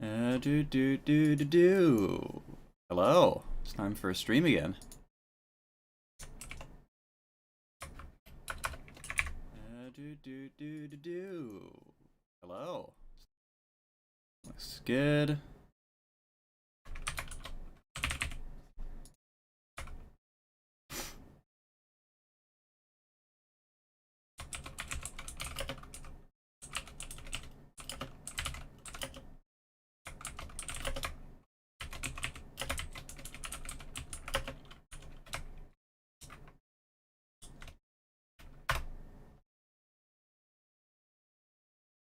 Do. Hello. It's time for a stream again. Do. Hello. Looks good.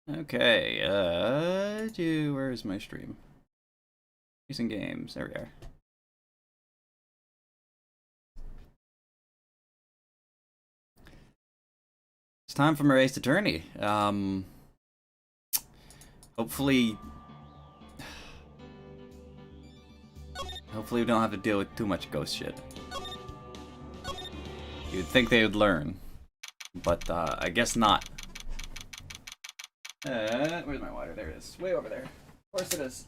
Okay, where's my stream? Recent games, there we are. It's time for my race to tourney. Hopefully we don't have to deal with too much ghost shit. You'd think they would learn, but I guess not. Where's my water? There it is. Way over there. Of course it is.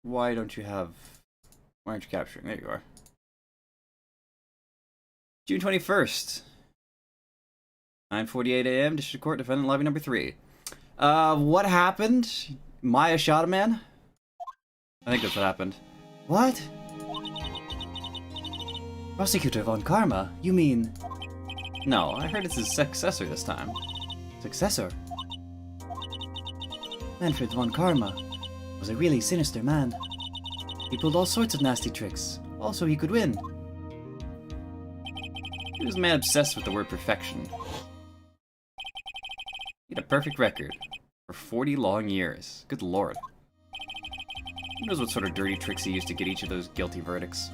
Why aren't you capturing? There you are. June 21st. 9:48 a.m. District Court, Defendant Lobby number 3. What happened? Maya shot a man? I think that's what happened. What? Prosecutor Von Karma? You mean... No, I heard it's his successor this time. Successor? Manfred Von Karma was a really sinister man. He pulled all sorts of nasty tricks. Also, he could win. He was a man obsessed with the word perfection. He had a perfect record for 40 long years. Good lord. Who knows what sort of dirty tricks he used to get each of those guilty verdicts.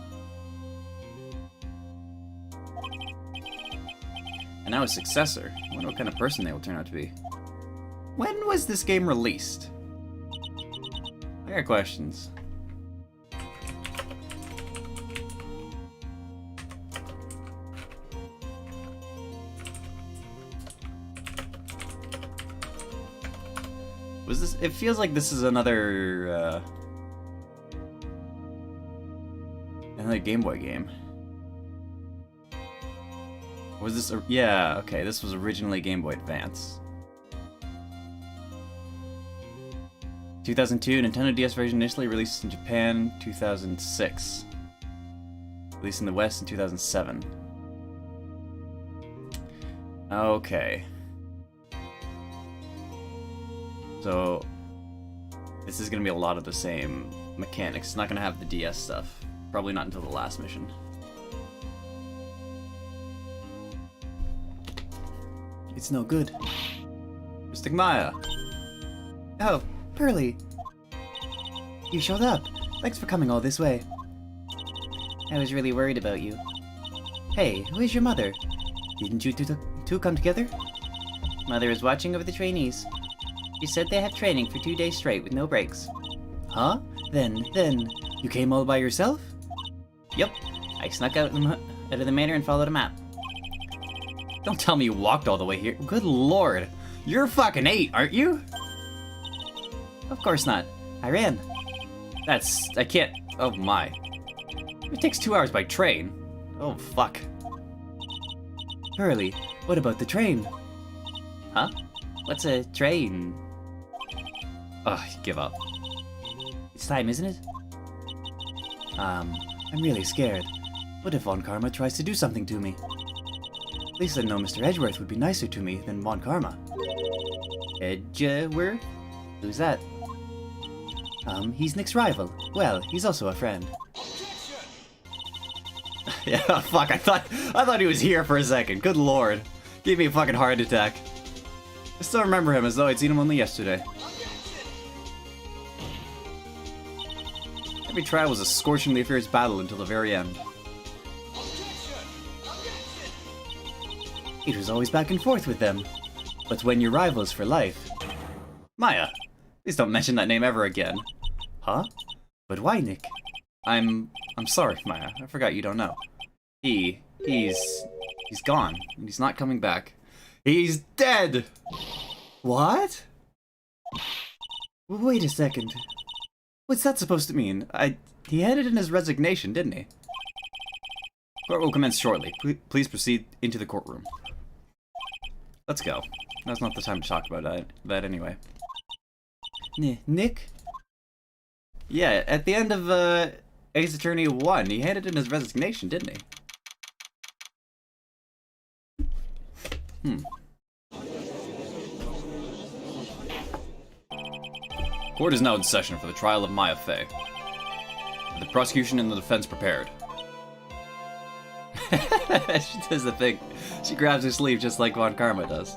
And now his successor. I wonder what kind of person they will turn out to be. When was this game released? I got questions. Was this? It feels like this is another Game Boy game. Was this? Yeah, okay. This was originally Game Boy Advance. 2002, Nintendo DS version initially released in Japan. 2006, released in the West in 2007. Okay. So, this is going to be a lot of the same mechanics. It's not going to have the DS stuff. Probably not until the last mission. It's no good. Mystic Maya! Oh, Pearly! You showed up. Thanks for coming all this way. I was really worried about you. Hey, where's your mother? Didn't you two come together? Mother is watching over the trainees. She said they have training for 2 days straight with no breaks. Huh? Then, you came all by yourself? Yep. I snuck out of the manor and followed a map. Don't tell me you walked all the way here. Good lord. You're fucking 8, aren't you? Of course not. I ran. I can't... Oh my. It takes 2 hours by train. Oh fuck. Pearly, what about the train? Huh? What's a train? Ugh, give up. It's time, isn't it? I'm really scared. What if Von Karma tries to do something to me? At least I know Mr. Edgeworth would be nicer to me than Von Karma. Edgeworth? Who's that? He's Nick's rival. Well, he's also a friend. Yeah, fuck, I thought he was here for a second. Good lord. Gave me a fucking heart attack. I still remember him as though I'd seen him only yesterday. Every trial was a scorchingly fierce battle until the very end. It was always back and forth with them. But when you're rivals for life... Maya! Please don't mention that name ever again. Huh? But why, Nick? I'm sorry, Maya. I forgot you don't know. He He's gone. And he's not coming back. He's dead! What? Wait a second. What's that supposed to mean? He handed in his resignation, didn't he? Court will commence shortly. Please proceed into the courtroom. Let's go. Now's not the time to talk about that anyway. Nick? Yeah, at the end of Ace Attorney 1, he handed in his resignation, didn't he? Court is now in session for the trial of Maya Fey. The prosecution and the defense prepared. She does the thing. She grabs her sleeve just like Von Karma does.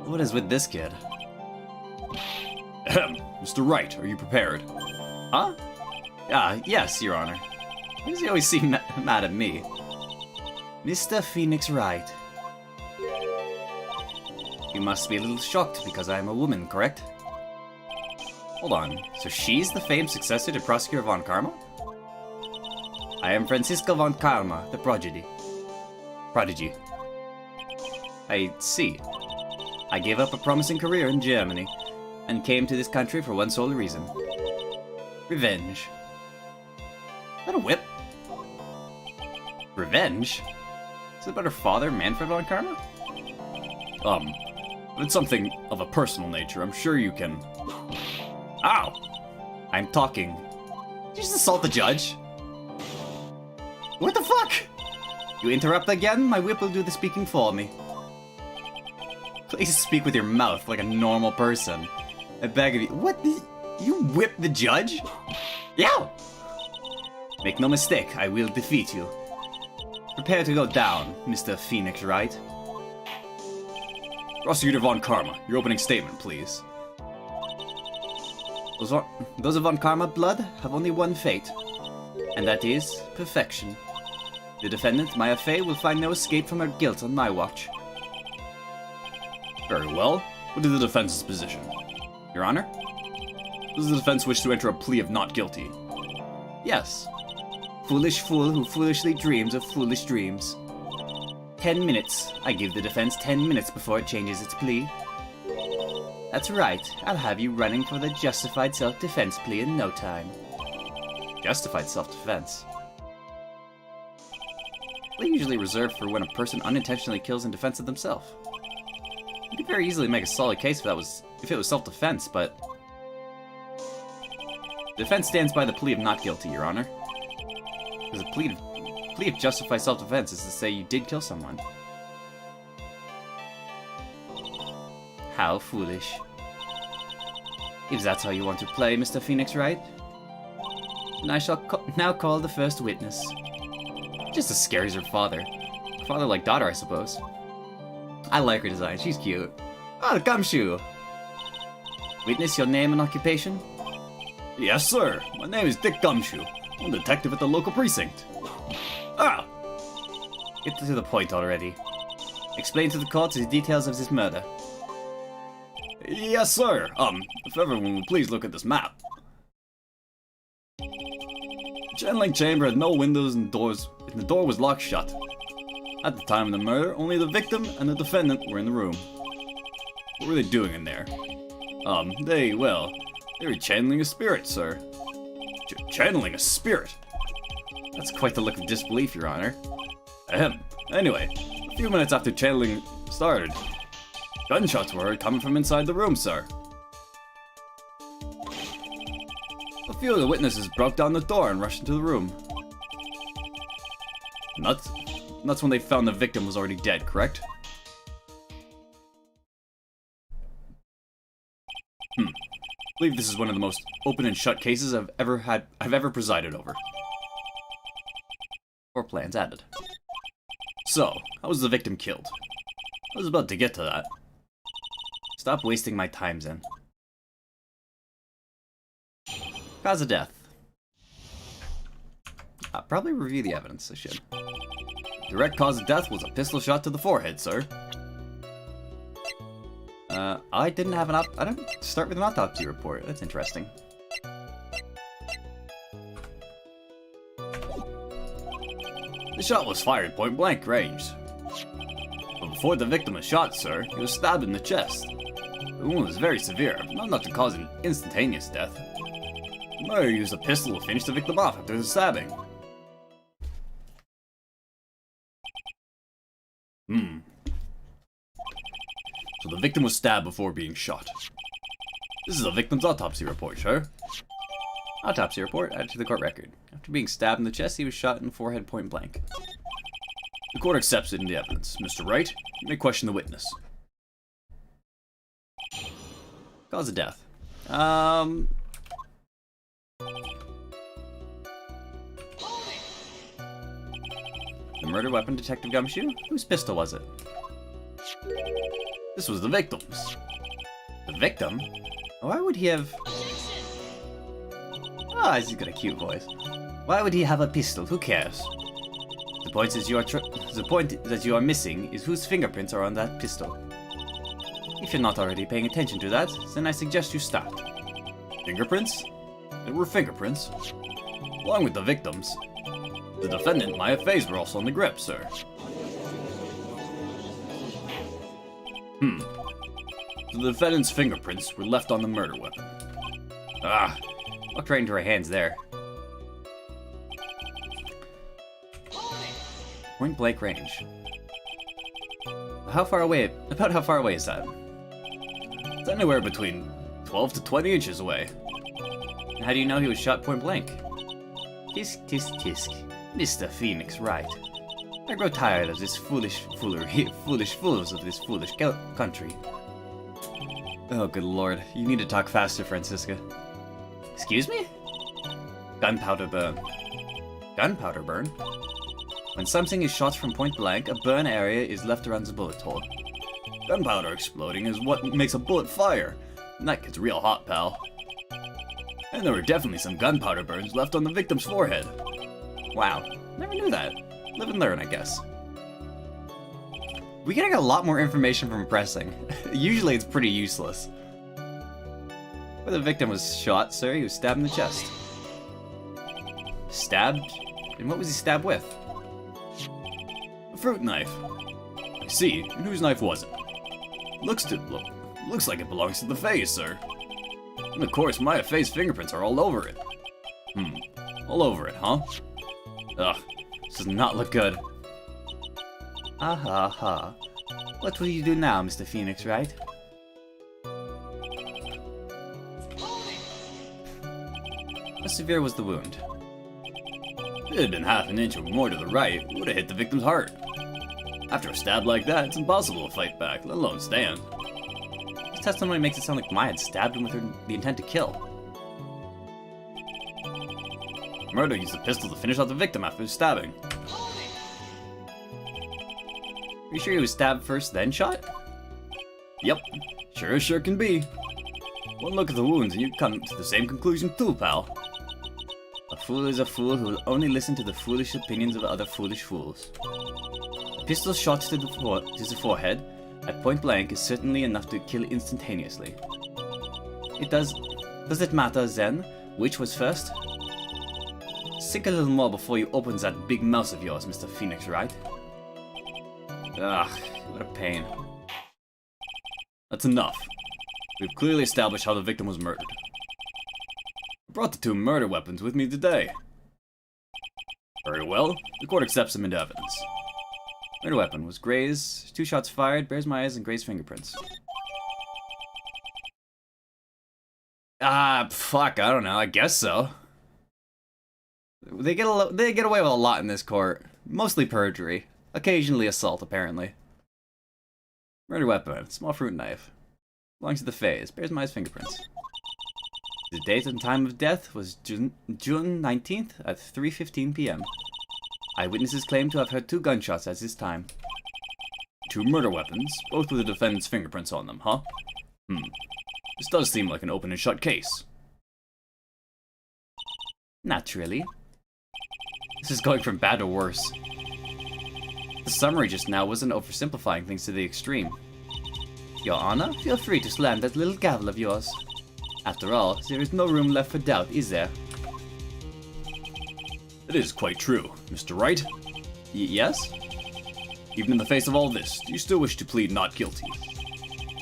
What is with this kid? Mr. Wright, are you prepared? Huh? Yes, Your Honor. Why does he always seem mad at me? Mr. Phoenix Wright. You must be a little shocked because I am a woman, correct? Hold on, so she's the famed successor to Prosecutor Von Karma? I am Francisco Von Karma, the prodigy. I see. I gave up a promising career in Germany and came to this country for one sole reason. Revenge. Is that a whip? Revenge? Is it about her father, Manfred Von Karma? It's something of a personal nature. I'm sure you can... Ow! I'm talking. Did you just assault the judge? What the fuck? You interrupt again, my whip will do the speaking for me. Please speak with your mouth like a normal person. I beg of you. What the... You whip the judge? Yeah! Make no mistake, I will defeat you. Prepare to go down, Mr. Phoenix Wright. Prosecutor Von Karma, your opening statement, please. Those of Von Karma blood have only one fate, and that is perfection. The defendant, Maya Fey, will find no escape from her guilt on my watch. Very well. What is the defense's position? Your Honor? Does the defense wish to enter a plea of not guilty? Yes. Foolish fool who foolishly dreams of foolish dreams. 10 minutes. I give the defense 10 minutes before it changes its plea. That's right. I'll have you running for the justified self-defense plea in no time. Justified self-defense? They usually reserved for when a person unintentionally kills in defense of themselves. You could very easily make a solid case if it was self-defense, but... The defense stands by the plea of not guilty, Your Honor. Because a plea of justified self-defense is to say you did kill someone. How foolish. If that's how you want to play, Mr. Phoenix Wright, then I shall now call the first witness. Just as scary as her father. Father like daughter, I suppose. I like her design, she's cute. Ah, Gumshoe! Witness, your name and occupation? Yes, sir. My name is Dick Gumshoe. I'm a detective at the local precinct. Ah! Get to the point already. Explain to the court the details of this murder. Yes, sir. If everyone would please look at this map. The channeling chamber had no windows and doors, and the door was locked shut. At the time of the murder, only the victim and the defendant were in the room. What were they doing in there? They were channeling a spirit, sir. Channeling a spirit? That's quite the look of disbelief, Your Honor. Ahem. Anyway, a few minutes after channeling started, gunshots were heard coming from inside the room, sir. A few of the witnesses broke down the door and rushed into the room. And that's when they found the victim was already dead, correct? I believe this is one of the most open and shut cases I've ever presided over. 4 plans added. So, how was the victim killed? I was about to get to that. Stop wasting my time, Zen. Cause of death. I'll probably review the evidence, I should. Direct cause of death was a pistol shot to the forehead, sir. I didn't start with an autopsy report. That's interesting. The shot was fired point blank range. But before the victim was shot, sir, he was stabbed in the chest. The wound was very severe, but not enough to cause an instantaneous death. The murderer used a pistol to finish the victim off after the stabbing. So the victim was stabbed before being shot. This is a victim's autopsy report, sir. Autopsy report added to the court record. After being stabbed in the chest, he was shot in the forehead point blank. The court accepts it in the evidence. Mr. Wright, you may question the witness. Cause of death. The murder weapon, Detective Gumshoe? Whose pistol was it? This was the victim's. The victim? Why would he have... Ah, he's got a cute voice. Why would he have a pistol? Who cares? The point that you are missing is whose fingerprints are on that pistol. If you're not already paying attention to that, then I suggest you start. Fingerprints? There were fingerprints. Along with the victims. The defendant, Maya Faye's, were also on the grip, sir. So the defendant's fingerprints were left on the murder weapon. Ah, walked right into her hands there. Point blank range. About how far away is that? It's anywhere between 12 to 20 inches away. And how do you know he was shot point blank? Tisk, tisk, tisk. Mr. Phoenix Wright. I grow tired of this foolish fools of this foolish country. Oh, good lord. You need to talk faster, Francisca. Excuse me? Gunpowder burn. Gunpowder burn? When something is shot from point blank, a burn area is left around the bullet hole. Gunpowder exploding is what makes a bullet fire, and that gets real hot, pal. And there were definitely some gunpowder burns left on the victim's forehead. Wow, never knew that. Live and learn, I guess. We're getting a lot more information from pressing. Usually it's pretty useless. Where the victim was shot, sir, he was stabbed in the chest. Stabbed? And what was he stabbed with? A fruit knife. I see, and whose knife was it? Looks like it belongs to the Fays, sir. And of course, Maya Faye's fingerprints are all over it. All over it, huh? Ugh, this does not look good. Ha ha ha. What will you do now, Mr. Phoenix Wright? How severe was the wound? If it had been half an inch or more to the right, it would have hit the victim's heart. After a stab like that, it's impossible to fight back, let alone stand. This testimony makes it sound like Maya had stabbed him with the intent to kill. The murderer used a pistol to finish off the victim after his stabbing. Are you sure he was stabbed first, then shot? Yep, sure as sure can be. One look at the wounds and you come to the same conclusion too, pal. A fool is a fool who will only listen to the foolish opinions of other foolish fools. A pistol shot to the forehead at point blank is certainly enough to kill instantaneously. Does it matter then which was first? Think a little more before you open that big mouth of yours, Mr. Phoenix Wright. Ugh, what a pain. That's enough. We've clearly established how the victim was murdered. I brought the two murder weapons with me today. Very well, the court accepts them into evidence. Murder weapon was Gray's, 2 shots fired, bears Maya's and Gray's fingerprints. Fuck, I don't know, I guess so. They get away with a lot in this court. Mostly perjury. Occasionally assault, apparently. Murder weapon, small fruit knife. Belongs to the Fays, bears Maya's fingerprints. The date and time of death was June 19th at 3:15 p.m. Eyewitnesses claim to have heard 2 gunshots at this time. 2 murder weapons, both with the defendant's fingerprints on them, huh? This does seem like an open and shut case. Naturally. This is going from bad to worse. The summary just now wasn't oversimplifying things to the extreme. Your Honor, feel free to slam that little gavel of yours. After all, there is no room left for doubt, is there? It is quite true, Mr. Wright. Yes? Even in the face of all this, do you still wish to plead not guilty?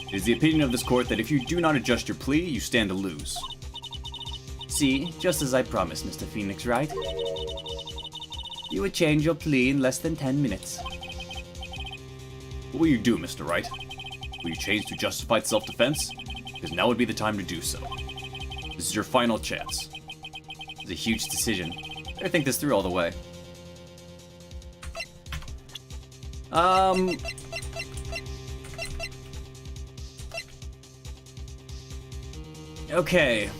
It is the opinion of this court that if you do not adjust your plea, you stand to lose. See, just as I promised, Mr. Phoenix Wright. You would change your plea in less than 10 minutes. What will you do, Mr. Wright? Will you change to justified self-defense? Because now would be the time to do so. This is your final chance. It's a huge decision. Better think this through all the way. Okay.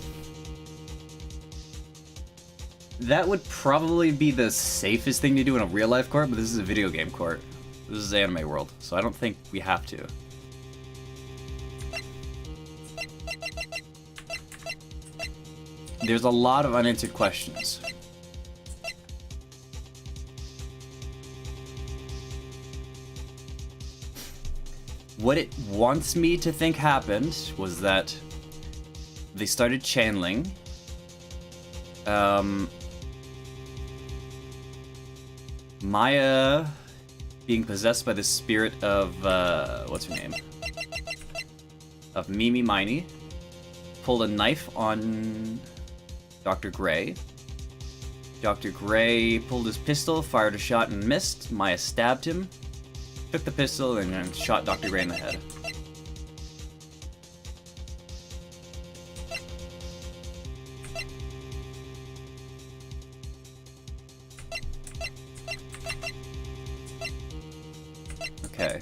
That would probably be the safest thing to do in a real-life court, but this is a video game court. This is Anime World, so I don't think we have to. There's a lot of unanswered questions. What it wants me to think happened was that they started channeling. Maya being possessed by the spirit of, what's her name? Of Mimi Miney. Pulled a knife on Dr. Gray. Dr. Gray pulled his pistol, fired a shot and missed. Maya stabbed him, took the pistol, and then shot Dr. Gray in the head. Okay.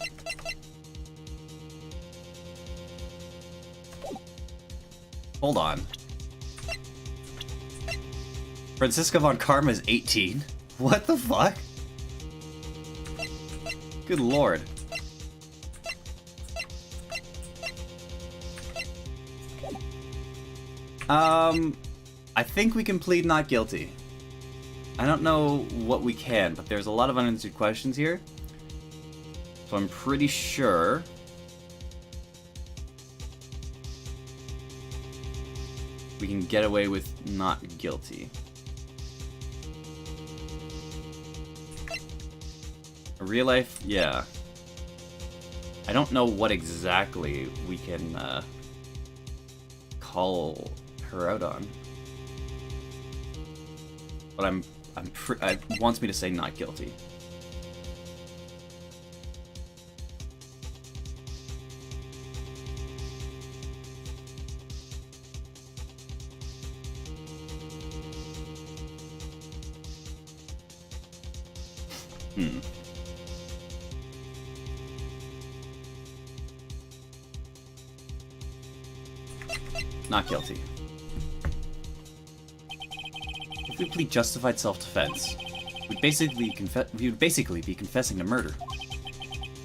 Hold on. Franziska von Karma is 18? What the fuck? Good lord. I think we can plead not guilty. I don't know what we can, but there's a lot of unanswered questions here. So I'm pretty sure we can get away with not guilty. A real life, yeah. I don't know what exactly we can call her out on, but it wants me to say not guilty. Not guilty. If we plead justified self-defense, we would basically be confessing to murder.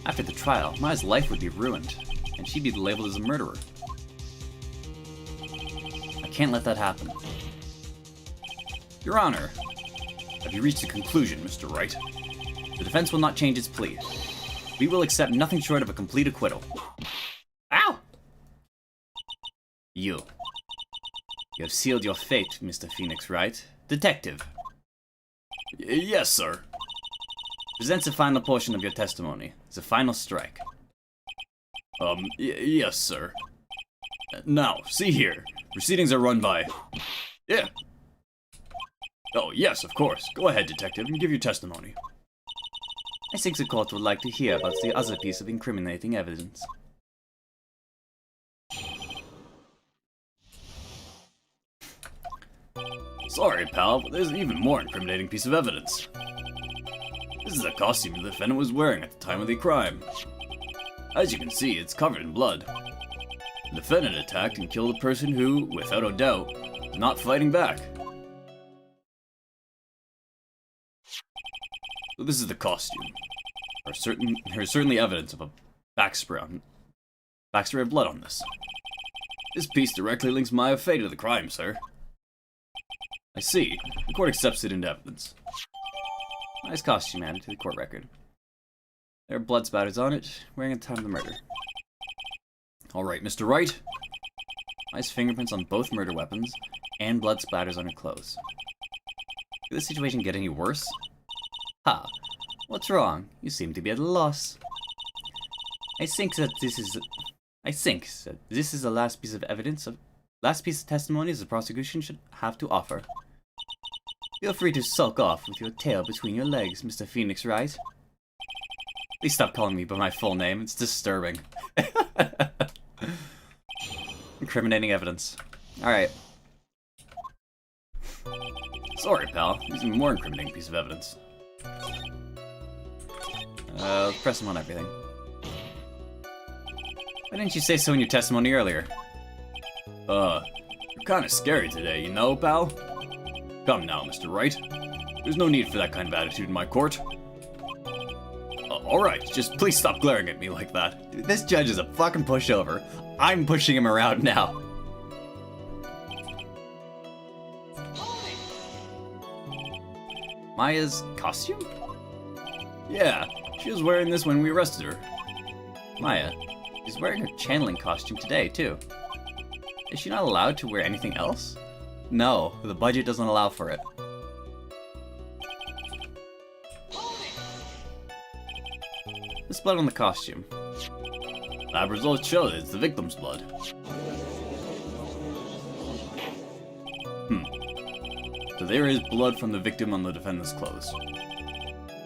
After the trial, Maya's life would be ruined, and she'd be labeled as a murderer. I can't let that happen. Your Honor, have you reached a conclusion, Mr. Wright? The defense will not change its plea. We will accept nothing short of a complete acquittal. Ow! You have sealed your fate, Mr. Phoenix Wright. Detective. Yes, sir. Presents the final portion of your testimony. It's a final strike. Yes, sir. Now, see here. Proceedings are run by... Yeah. Oh, yes, of course. Go ahead, detective, and give your testimony. I think the court would like to hear about the other piece of incriminating evidence. Sorry, pal, but there's an even more incriminating piece of evidence. This is the costume the defendant was wearing at the time of the crime. As you can see, it's covered in blood. The defendant attacked and killed a person who, without a doubt, is not fighting back. So this is the costume. There's certainly evidence of a backspray of blood on this. This piece directly links Maya Fey to the crime, sir. I see. The court accepts it into evidence. Nice costume added to the court record. There are blood spatters on it, wearing at the time of the murder. Alright, Mr. Wright. Nice fingerprints on both murder weapons, and blood splatters on her clothes. Could this situation get any worse? Ha! What's wrong? You seem to be at a loss. I think that this is the last piece of testimony the prosecution should have to offer. Feel free to sulk off with your tail between your legs, Mr. Phoenix Wright. Please stop calling me by my full name. It's disturbing. Incriminating evidence. Alright. Sorry, pal. This is a more incriminating piece of evidence. Let's press him on everything. Why didn't you say so in your testimony earlier? You're kinda scary today, you know, pal? Come now, Mr. Wright. There's no need for that kind of attitude in my court. Alright, just please stop glaring at me like that. Dude, this judge is a fucking pushover. I'm pushing him around now. Maya's costume? Yeah, she was wearing this when we arrested her. Maya, she's wearing her channeling costume today, too. Is she not allowed to wear anything else? No, the budget doesn't allow for it. This blood on the costume. Lab results show that it's the victim's blood. So there is blood from the victim on the defendant's clothes.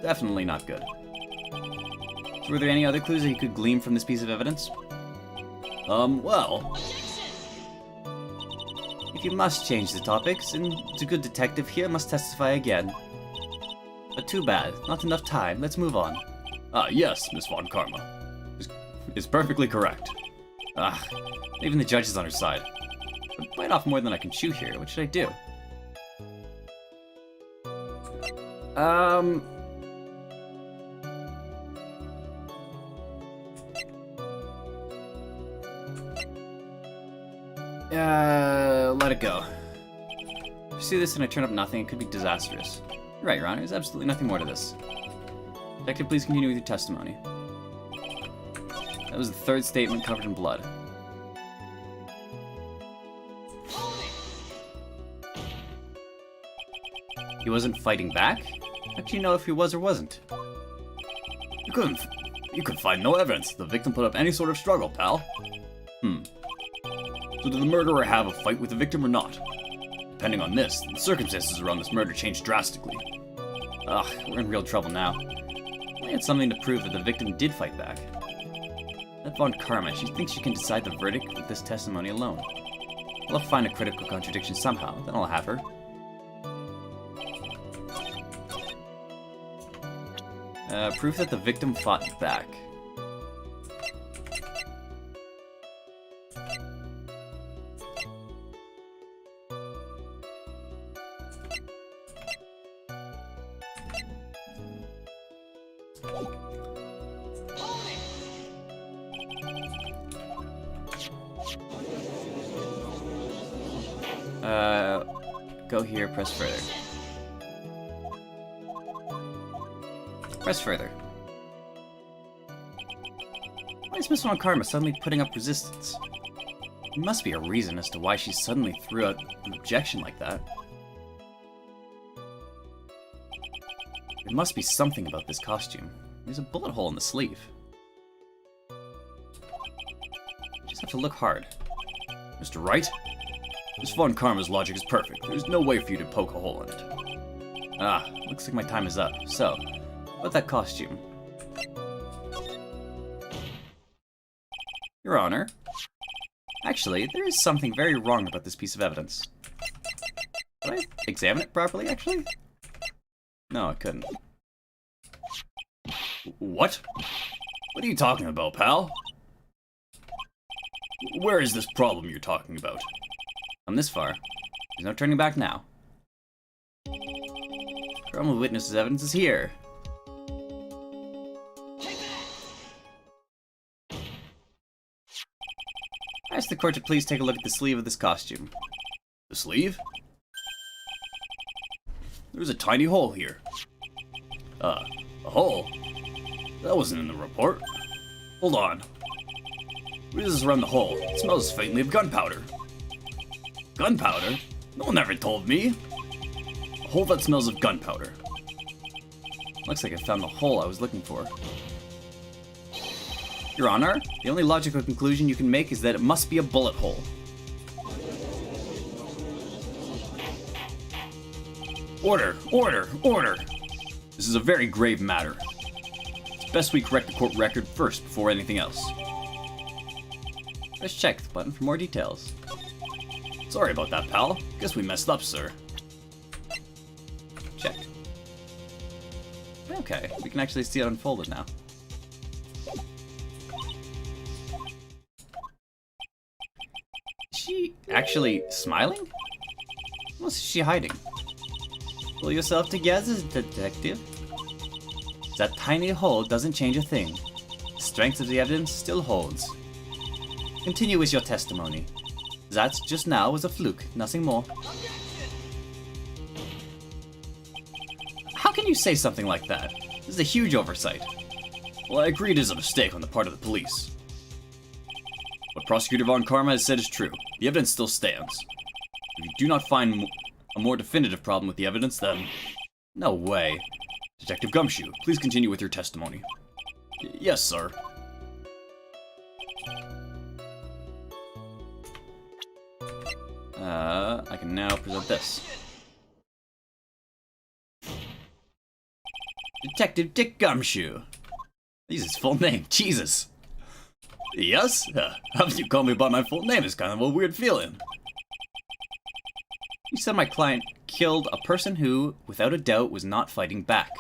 Definitely not good. So were there any other clues that you could glean from this piece of evidence? Well... If you must change the topics, then the good detective here must testify again. But too bad, not enough time, let's move on. Yes, Miss Von Karma. Is perfectly correct. Even the judge is on her side. I bite off more than I can chew here, what should I do? Let it go. If you see this and I turn up nothing, it could be disastrous. You're right, Your Honor, there's absolutely nothing more to this. Detective, please continue with your testimony. That was the third statement covered in blood. He wasn't fighting back? How do you know if he was or wasn't? You could find no evidence that the victim put up any sort of struggle, pal. So did the murderer have a fight with the victim or not? Depending on this, the circumstances around this murder changed drastically. We're in real trouble now. I had something to prove that the victim did fight back. That Von Karma, she thinks she can decide the verdict with this testimony alone. I'll find a critical contradiction somehow, then I'll have her. Proof that the victim fought back. Go here, press further. Press further. Why is Miss Von Karma suddenly putting up resistance? There must be a reason as to why she suddenly threw out an objection like that. There must be something about this costume. There's a bullet hole in the sleeve. I just have to look hard. Mr. Wright? Miss Von Karma's logic is perfect. There's no way for you to poke a hole in it. Looks like my time is up. So, about that costume. Your Honor, actually, there is something very wrong about this piece of evidence. Did I examine it properly, actually? No, I couldn't. What? What are you talking about, pal? Where is this problem you're talking about? I'm this far. There's no turning back now. Cromwell witnesses evidence is here. I ask the court to please take a look at the sleeve of this costume. The sleeve? There's a tiny hole here. A hole? That wasn't in the report. Hold on. What is this around the hole? It smells faintly of gunpowder. Gunpowder? No one ever told me. A hole that smells of gunpowder. Looks like I found the hole I was looking for. Your Honor, the only logical conclusion you can make is that it must be a bullet hole. Order! Order! Order! This is a very grave matter. It's best we correct the court record first before anything else. Let's check the button for more details. Sorry about that, pal. Guess we messed up, sir. Check. Okay, we can actually see it unfolded now. Is she actually smiling? What is she hiding? Pull yourself together, detective. That tiny hole doesn't change a thing. The strength of the evidence still holds. Continue with your testimony. That just now was a fluke, nothing more. How can you say something like that? This is a huge oversight. Well, I agree it is a mistake on the part of the police. What Prosecutor Von Karma has said is true. The evidence still stands. If you do not find a more definitive problem with the evidence, then... No way. Detective Gumshoe, please continue with your testimony. Yes, sir. I can now present this. Detective Dick Gumshoe. This is his full name. Jesus. Yes? Having you call me by my full name is kind of a weird feeling. You said my client killed a person who, without a doubt, was not fighting back.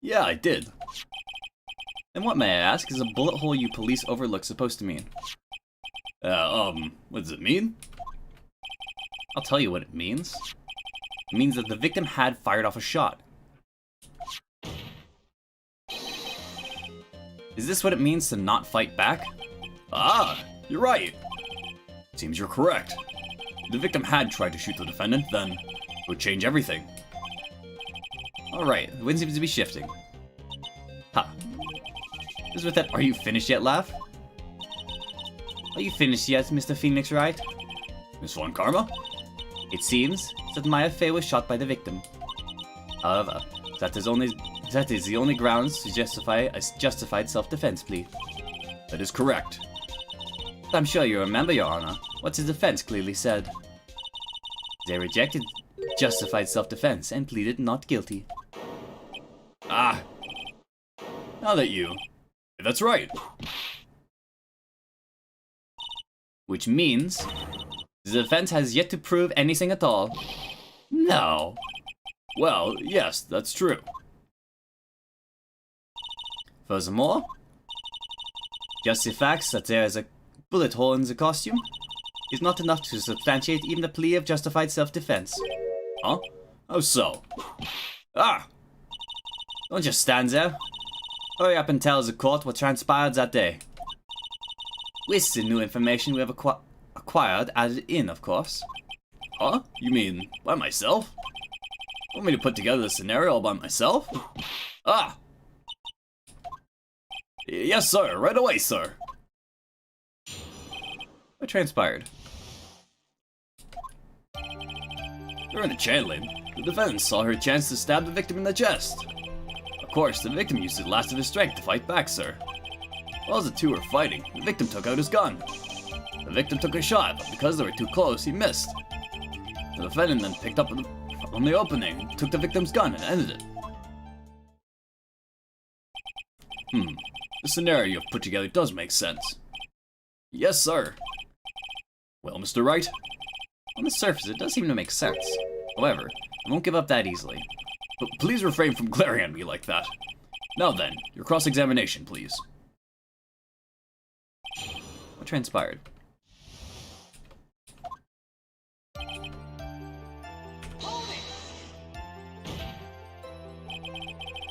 Yeah, I did. And what, may I ask, is a bullet hole you police overlook supposed to mean? What does it mean? I'll tell you what it means. It means that the victim had fired off a shot. Is this what it means to not fight back? Ah, you're right. Seems you're correct. If the victim had tried to shoot the defendant, then it would change everything. Alright, the wind seems to be shifting. Ha. This is with that "are you finished yet" laugh? Are you finished yet, Mr. Phoenix Wright? Miss Von Karma? It seems that Maya Fey was shot by the victim. However, that is the only grounds to justify a justified self-defense plea. That is correct. I'm sure you remember, Your Honor, what his defense clearly said. They rejected justified self-defense and pleaded not guilty. Ah. Now that you... That's right. Which means the defense has yet to prove anything at all. No. Well, yes, that's true. Furthermore, just the fact that there is a bullet hole in the costume is not enough to substantiate even the plea of justified self-defense. Huh? How so? Ah! Don't just stand there. Hurry up and tell the court what transpired that day. With the new information we have acquired added in, of course. Huh? You mean by myself? Want me to put together the scenario all by myself? Ah! Yes, sir. Right away, sir. What transpired? During the channeling, the defendant saw her chance to stab the victim in the chest. Of course, the victim used the last of his strength to fight back, sir. While the two were fighting, the victim took out his gun. The victim took a shot, but because they were too close, he missed. The defendant then picked up from the opening, took the victim's gun, and ended it. The scenario you've put together does make sense. Yes, sir. Well, Mr. Wright? On the surface, it does seem to make sense. However, I won't give up that easily. But please refrain from glaring at me like that. Now then, your cross-examination, please. What transpired?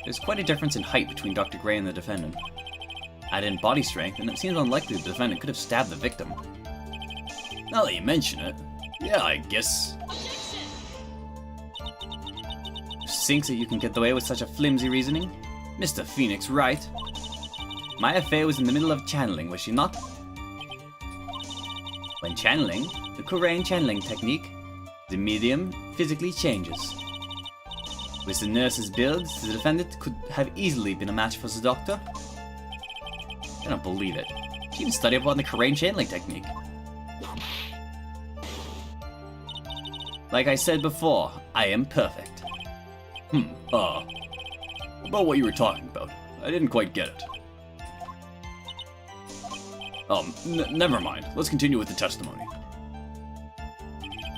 There's quite a difference in height between Dr. Gray and the defendant. Add in body strength, and it seems unlikely the defendant could have stabbed the victim. Now that you mention it, yeah, I guess... Sinks that you can get away with such a flimsy reasoning? Mr. Phoenix Wright. Maya Fey was in the middle of channeling, was she not? When channeling, the Korean channeling technique, the medium physically changes. With the nurse's builds, the defendant could have easily been a match for the doctor. I don't believe it. She even studied up on the Karain channeling technique. Like I said before, I am perfect. About what you were talking about. I didn't quite get it. Never mind. Let's continue with the testimony.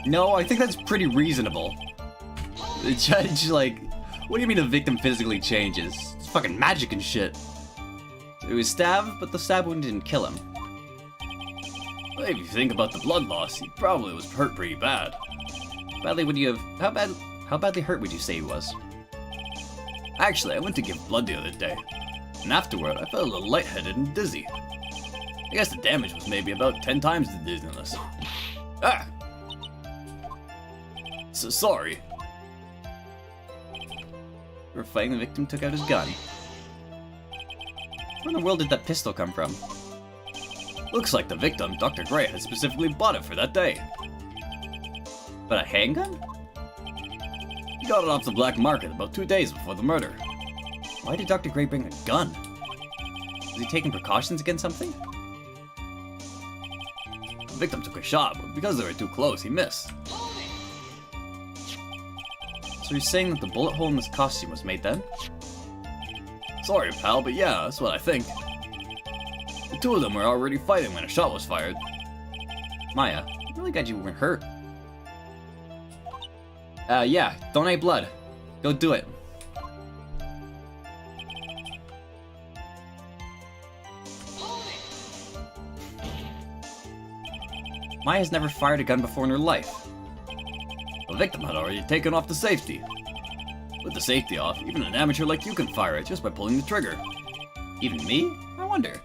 No, I think that's pretty reasonable. The judge, like, what do you mean the victim physically changes? It's fucking magic and shit. He was stabbed, but the stab wound didn't kill him. Well, if you think about the blood loss, he probably was hurt pretty bad. Badly would you have... How badly hurt would you say he was? Actually, I went to give blood the other day, and afterward I felt a little lightheaded and dizzy. I guess the damage was maybe about 10 times the dizziness. Ah! So sorry. We were fighting, the victim took out his gun. Where in the world did that pistol come from? Looks like the victim, Dr. Gray, had specifically bought it for that day. But a handgun? He got it off the black market about 2 days before the murder. Why did Dr. Gray bring a gun? Was he taking precautions against something? The victim took a shot, but because they were too close, he missed. So you're saying that the bullet hole in this costume was made then? Sorry, pal, but yeah, that's what I think. The two of them were already fighting when a shot was fired. Maya, I'm really glad you weren't hurt. Yeah, donate blood. Go do it. Maya's never fired a gun before in her life. The victim had already taken off the safety. With the safety off, even an amateur like you can fire it just by pulling the trigger. Even me? I wonder.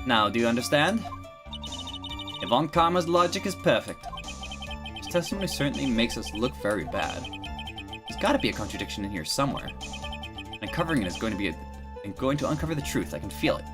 Now, do you understand? Yvonne Karma's logic is perfect. His testimony certainly makes us look very bad. There's gotta be a contradiction in here somewhere. And uncovering it is going to uncover the truth. I can feel it.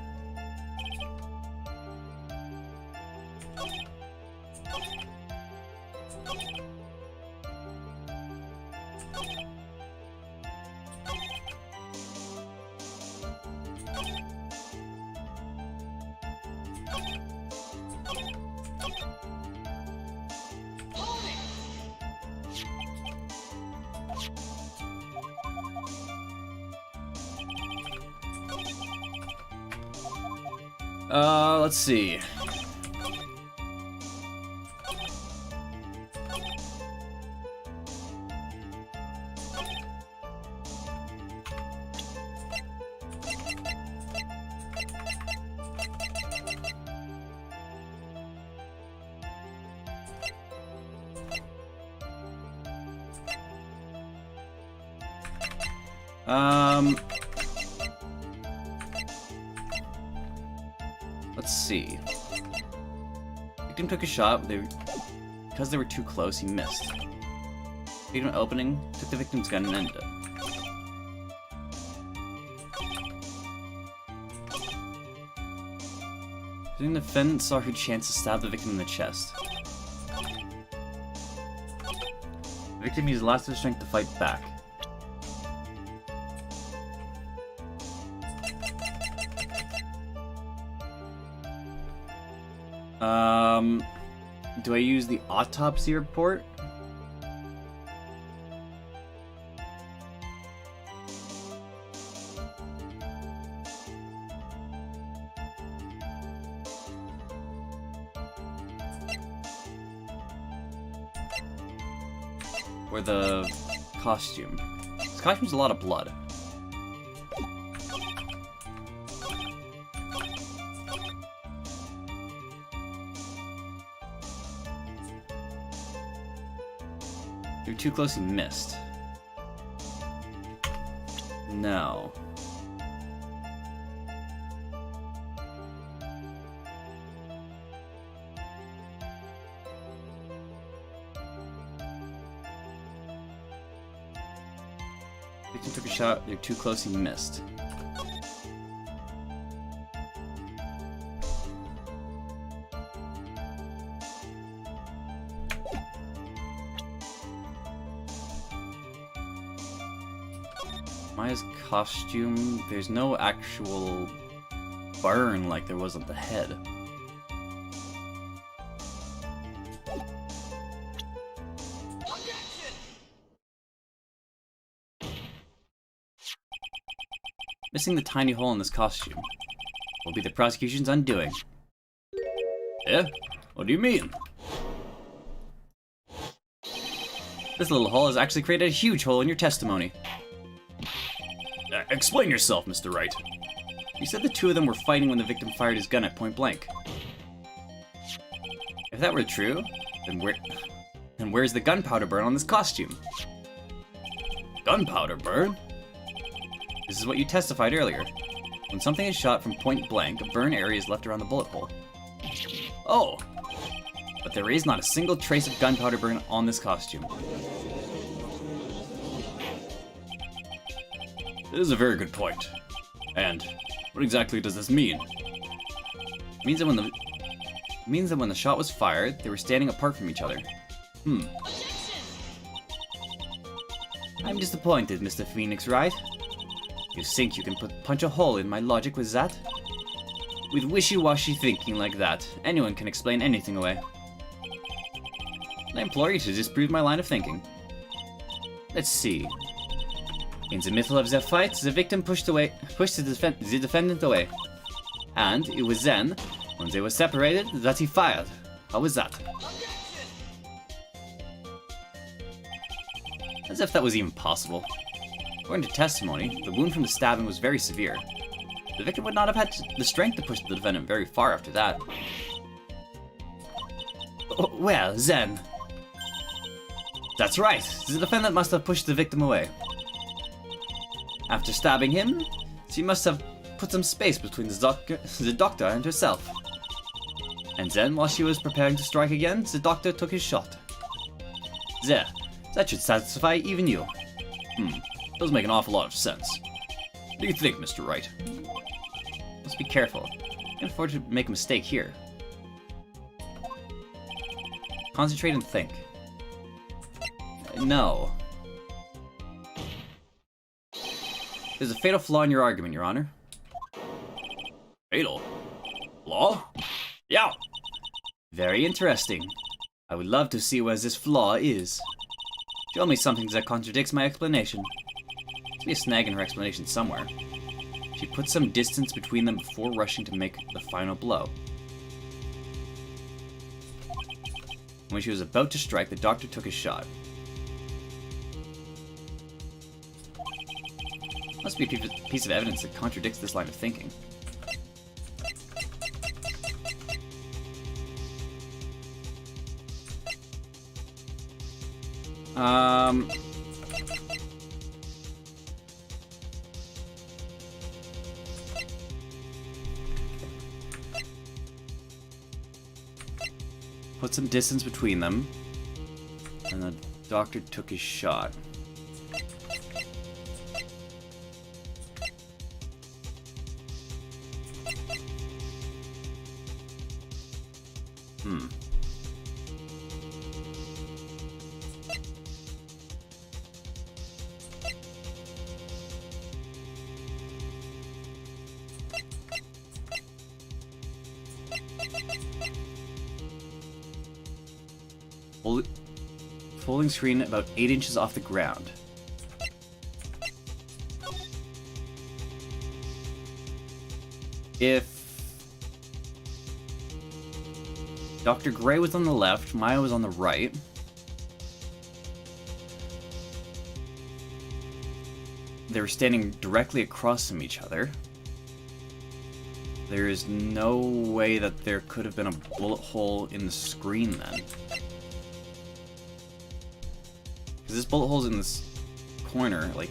Let's see. Let's see. Victim took a shot, because they were too close, he missed. Victim opening, took the victim's gun and ended it. The defendant saw her chance to stab the victim in the chest. The victim used lots of strength to fight back. Do I use the autopsy report? Or the costume? This costume's a lot of blood. You're too close, he missed. No. Victim took a shot, you're too close, he missed. Maya's costume, there's no actual burn like there was on the head. Missing the tiny hole in this costume will be the prosecution's undoing. Eh? What do you mean? This little hole has actually created a huge hole in your testimony. Explain yourself, Mr. Wright. You said the two of them were fighting when the victim fired his gun at point blank. If that were true, then where's the gunpowder burn on this costume? Gunpowder burn? This is what you testified earlier. When something is shot from point blank, a burn area is left around the bullet hole. Oh! But there is not a single trace of gunpowder burn on this costume. This is a very good point. And what exactly does this mean? It means that when the shot was fired, they were standing apart from each other. I'm disappointed, Mr. Phoenix Wright. You think you can punch a hole in my logic with that? With wishy-washy thinking like that, anyone can explain anything away. I implore you to disprove my line of thinking. Let's see. In the middle of their fight, the victim pushed the defendant away. And it was then, when they were separated, that he fired. How was that? As if that was even possible. According to testimony, the wound from the stabbing was very severe. The victim would not have had the strength to push the defendant very far after that. Oh, well, then... That's right, the defendant must have pushed the victim away. After stabbing him, she must have put some space between the doctor and herself. And then, while she was preparing to strike again, the doctor took his shot. There, that should satisfy even you. Does make an awful lot of sense. What do you think, Mr. Wright? Let's be careful. I can afford to make a mistake here. Concentrate and think. No. There's a fatal flaw in your argument, Your Honor. Fatal? Flaw? Yeah. Very interesting. I would love to see where this flaw is. Show me something that contradicts my explanation. There's be a snag in her explanation somewhere. She put some distance between them before rushing to make the final blow. When she was about to strike, the doctor took his shot. Must be a piece of evidence that contradicts this line of thinking. Put some distance between them, and the doctor took his shot. Folding screen about 8 inches off the ground. If Dr. Gray was on the left, Maya was on the right. They were standing directly across from each other. There is no way that there could have been a bullet hole in the screen then. Because this bullet hole's in this corner, like,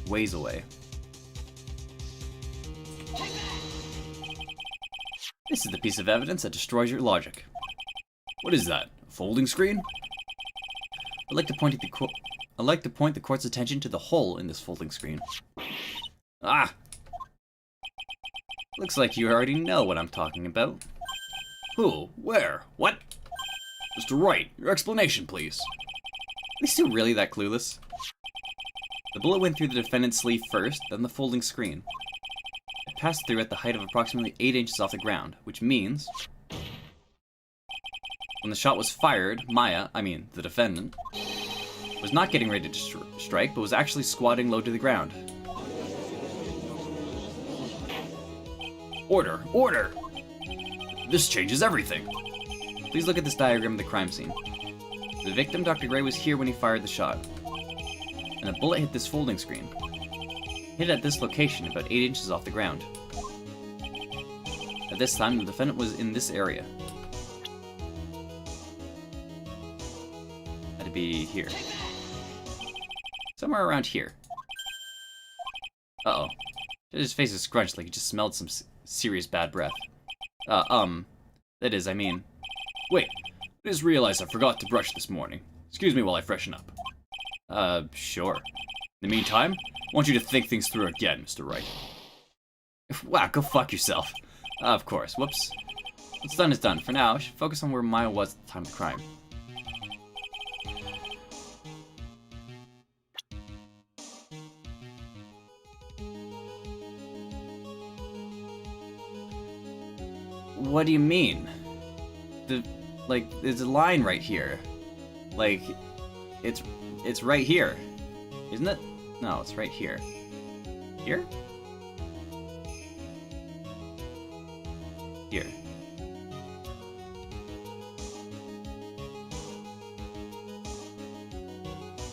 ways away. This is the piece of evidence that destroys your logic. What is that? A folding screen? I'd like to point the court's attention to the hole in this folding screen. Ah! Looks like you already know what I'm talking about. Who? Where? What? Mr. Wright, your explanation, please. Are these two really that clueless? The bullet went through the defendant's sleeve first, then the folding screen. It passed through at the height of approximately 8 inches off the ground, which means when the shot was fired, Maya, the defendant, was not getting ready to strike, but was actually squatting low to the ground. Order! Order! This changes everything. Please look at this diagram of the crime scene. The victim, Dr. Gray, was here when he fired the shot. And a bullet hit this folding screen. Hit at this location, about 8 inches off the ground. At this time, the defendant was in this area. Had to be here. Somewhere around here. Uh-oh. His face is scrunched like he just smelled some serious bad breath. That is, Wait, I just realized I forgot to brush this morning. Excuse me while I freshen up. Sure. In the meantime, I want you to think things through again, Mr. Wright. Wow, go fuck yourself. Of course, whoops. What's done is done. For now, I should focus on where Maya was at the time of the crime. What do you mean? There's a line right here. It's right here. Isn't it? No, it's right here. Here? Here.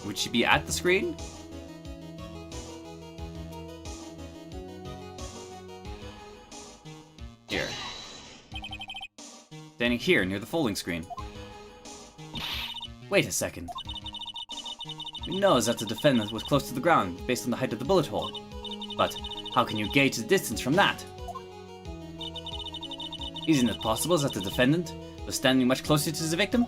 Would she be at the screen? Here. Standing here, near the folding screen. Wait a second. We know that the defendant was close to the ground, based on the height of the bullet hole. But how can you gauge the distance from that? Isn't it possible that the defendant was standing much closer to the victim?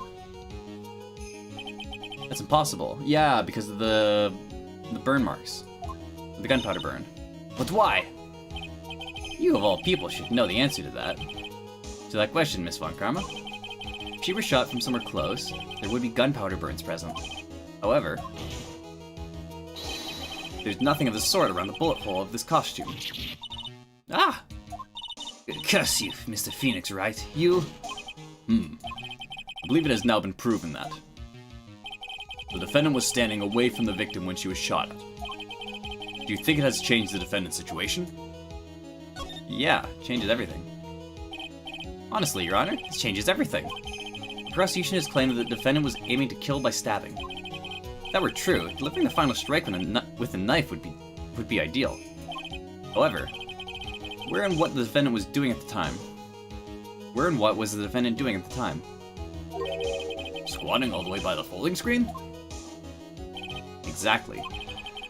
That's impossible. Yeah, because of the burn marks. The gunpowder burn. But why? You of all people should know the answer to that. To that question, Miss Von Karma. If she were shot from somewhere close, there would be gunpowder burns present. However, there's nothing of the sort around the bullet hole of this costume. Ah! Curse you, Mr. Phoenix, right? You... I believe it has now been proven that the defendant was standing away from the victim when she was shot at. Do you think it has changed the defendant's situation? Yeah, changes everything. Honestly, Your Honor, this changes everything. The prosecution has claimed that the defendant was aiming to kill by stabbing. If that were true, delivering the final strike with a knife would be ideal. However, where and what the defendant was doing at the time? Where and what was the defendant doing at the time? Squatting all the way by the folding screen? Exactly.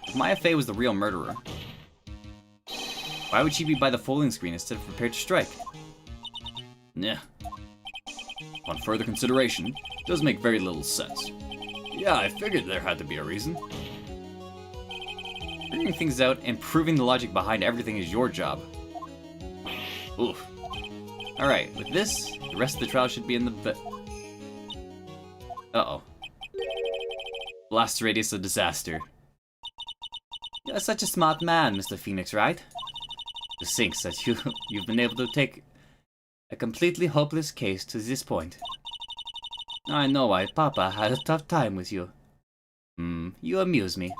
If Maya Fey was the real murderer, why would she be by the folding screen instead of prepared to strike? Nah. On further consideration, it does make very little sense. Yeah, I figured there had to be a reason. Figuring things out and proving the logic behind everything is your job. Oof. Alright, with this, the rest of the trial should be in the Uh-oh. Blast radius of disaster. You're such a smart man, Mr. Phoenix, right? To think that you've been able to take a completely hopeless case to this point. Now I know why Papa had a tough time with you. You amuse me.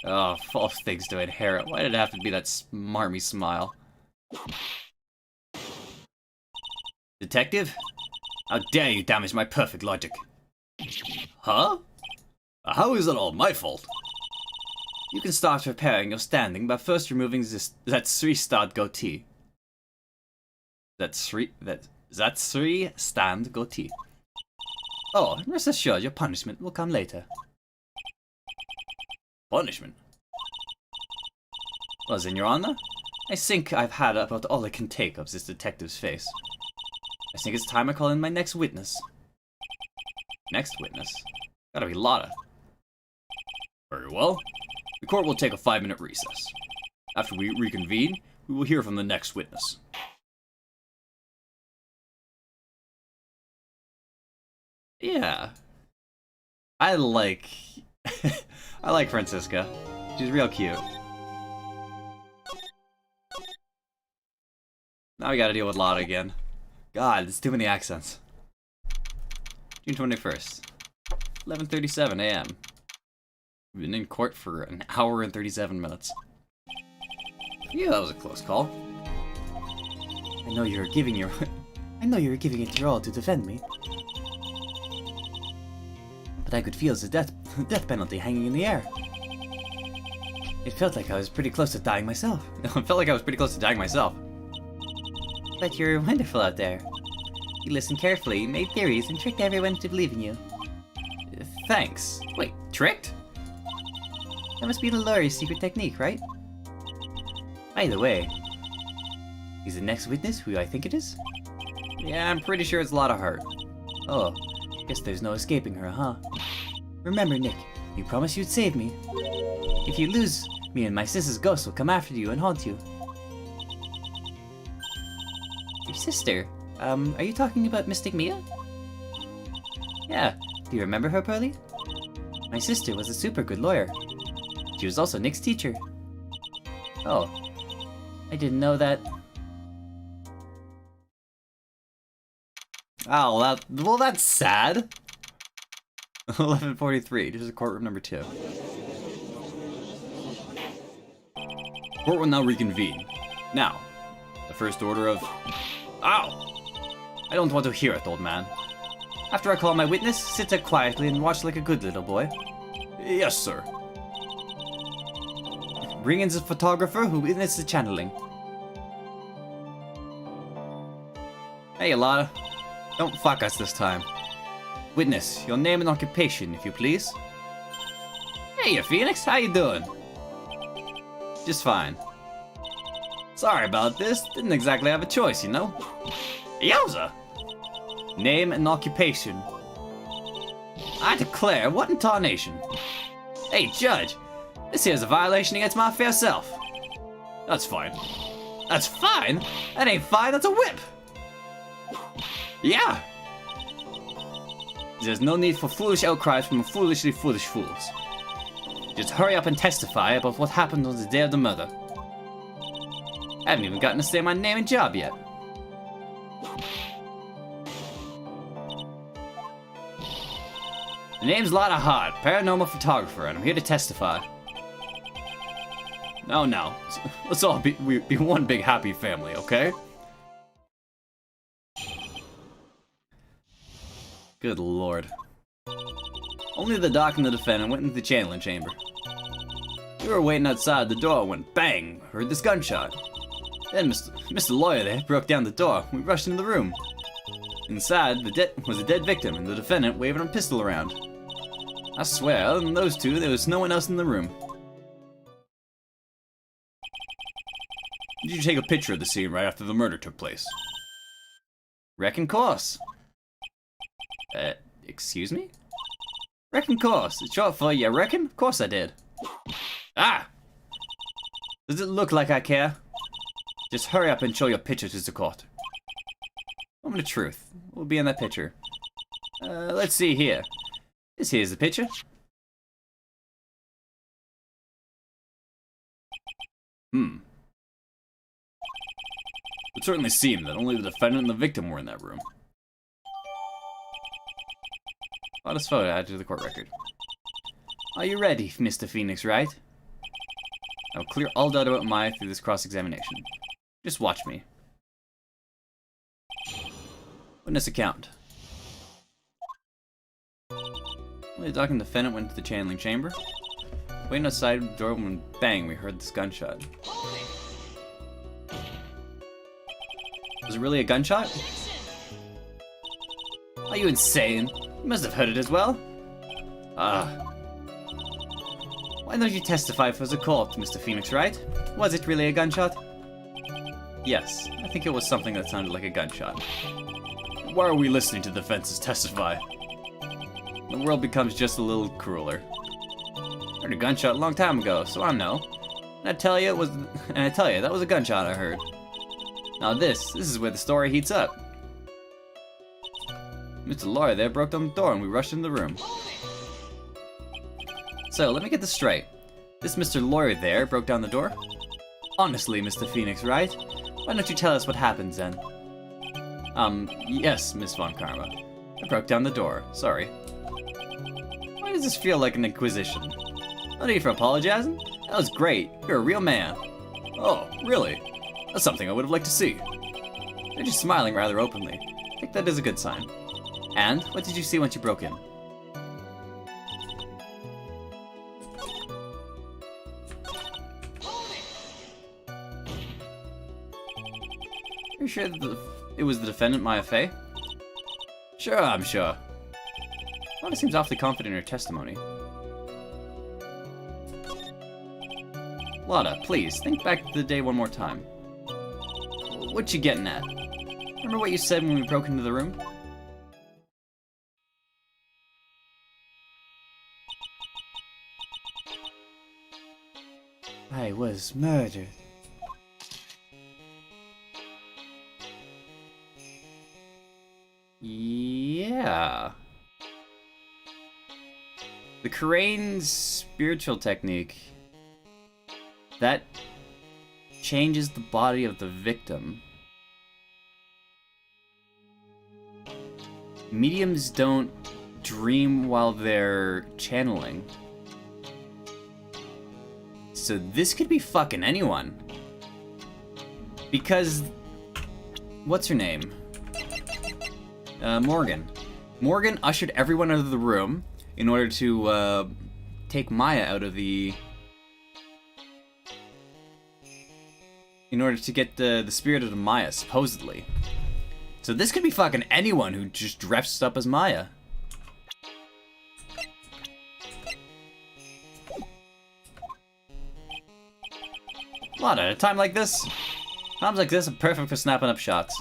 Oh, false things to inherit. Why did it have to be that smarmy smile? Detective? How dare you damage my perfect logic? Huh? How is it all my fault? You can start repairing your standing by first removing that three-starred goatee. That three-stand goatee. Oh, rest assured your punishment will come later. Punishment? Well, then, Your Honor, I think I've had about all I can take of this detective's face. I think it's time I call in my next witness. Next witness? Gotta be Lotta. Very well. The court will take a 5-minute recess. After we reconvene, we will hear from the next witness. Yeah. I I like Francisca. She's real cute. Now we gotta deal with Lotta again. God, there's too many accents. June 21st. 11:37 a.m. We've been in court for an hour and 37 minutes. Yeah, that was a close call. I know you were giving it your all to defend me. But I could feel the death penalty hanging in the air. It felt like I was pretty close to dying myself. But you're wonderful out there. You listened carefully, made theories, and tricked everyone into believing you. Thanks. Wait, tricked? That must be the lawyer's secret technique, right? By the way, is the next witness who I think it is? Yeah, I'm pretty sure it's Lotta Hart. Oh, guess there's no escaping her, huh? Remember, Nick, you promised you'd save me. If you lose, me and my sister's ghost will come after you and haunt you. Your sister? Are you talking about Mystic Mia? Yeah, do you remember her, Pearly? My sister was a super good lawyer. She was also Nick's teacher. Oh, I didn't know that. Oh, well, that's sad. 11:43. This is courtroom number 2. Court will now reconvene. Now, the first order of... Ow! I don't want to hear it, old man. After I call my witness, sit there quietly and watch like a good little boy. Yes, sir. Bring in the photographer who witnessed the channeling. Hey, Lotta. Don't fuck us this time. Witness, your name and occupation, if you please. Hey, Phoenix, how you doing? Just fine. Sorry about this. Didn't exactly have a choice, you know? Yowza! Name and occupation. I declare, what in tarnation? Hey, Judge! This here's a violation against my fair self. That's fine. That's fine? That ain't fine, that's a whip! Yeah! There's no need for foolish outcries from foolishly foolish fools. Just hurry up and testify about what happened on the day of the murder. I haven't even gotten to say my name and job yet. The name's Lotta Hart, paranormal photographer, and I'm here to testify. No. Let's all be one big happy family, okay? Good lord. Only the doc and the defendant went into the channeling chamber. We were waiting outside the door when bang! Heard this gunshot. Then Mr. Lawyer there broke down the door. We rushed into the room. Inside was a dead victim and the defendant waving a pistol around. I swear, other than those two, there was no one else in the room. Did you take a picture of the scene right after the murder took place? Reckon course. Excuse me? Reckon course. It's short for you reckon? Of course I did. Ah! Does it look like I care? Just hurry up and show your picture to the court. Moment of truth. What will be in that picture? Let's see here. This here's the picture. It would certainly seem that only the defendant and the victim were in that room. Lotta's photo added to the court record. Are you ready, Mr. Phoenix Wright? I'll clear all doubt about Maya through this cross-examination. Just watch me. Witness account. When the doc and defendant went to the channeling chamber, waiting outside the door when bang, we heard this gunshot. Was it really a gunshot? Are you insane? You must have heard it as well. Why don't you testify for the court, Mr. Phoenix Wright? Was it really a gunshot? Yes, I think it was something that sounded like a gunshot. Why are we listening to the defenses testify? The world becomes just a little crueler. I heard a gunshot a long time ago, so I know. And I tell you, that was a gunshot I heard. Now this is where the story heats up. Mr. Lawyer there broke down the door and we rushed into the room. So, let me get this straight. This Mr. Lawyer there broke down the door? Honestly, Mr. Phoenix, right? Why don't you tell us what happens then? Yes, Miss Von Karma. I broke down the door. Sorry. Why does this feel like an inquisition? No need for apologizing. That was great. You're a real man. Oh, really? That's something I would have liked to see. You're just smiling rather openly. I think that is a good sign. And, what did you see once you broke in? Are you sure that it was the defendant, Maya Fey? Sure, I'm sure. Lana seems awfully confident in her testimony. Lana, please, think back to the day one more time. What you getting at? Remember what you said when we broke into the room? I was murdered. Yeah. The Karane's spiritual technique that changes the body of the victim. Mediums don't dream while they're channeling. So this could be fucking anyone. Because what's her name? Morgan. Morgan ushered everyone out of the room in order to take Maya out of the... in order to get the spirit of Maya, supposedly. So this could be fucking anyone who just dressed up as Maya. Lana, at a time like this? Times like this are perfect for snapping up shots.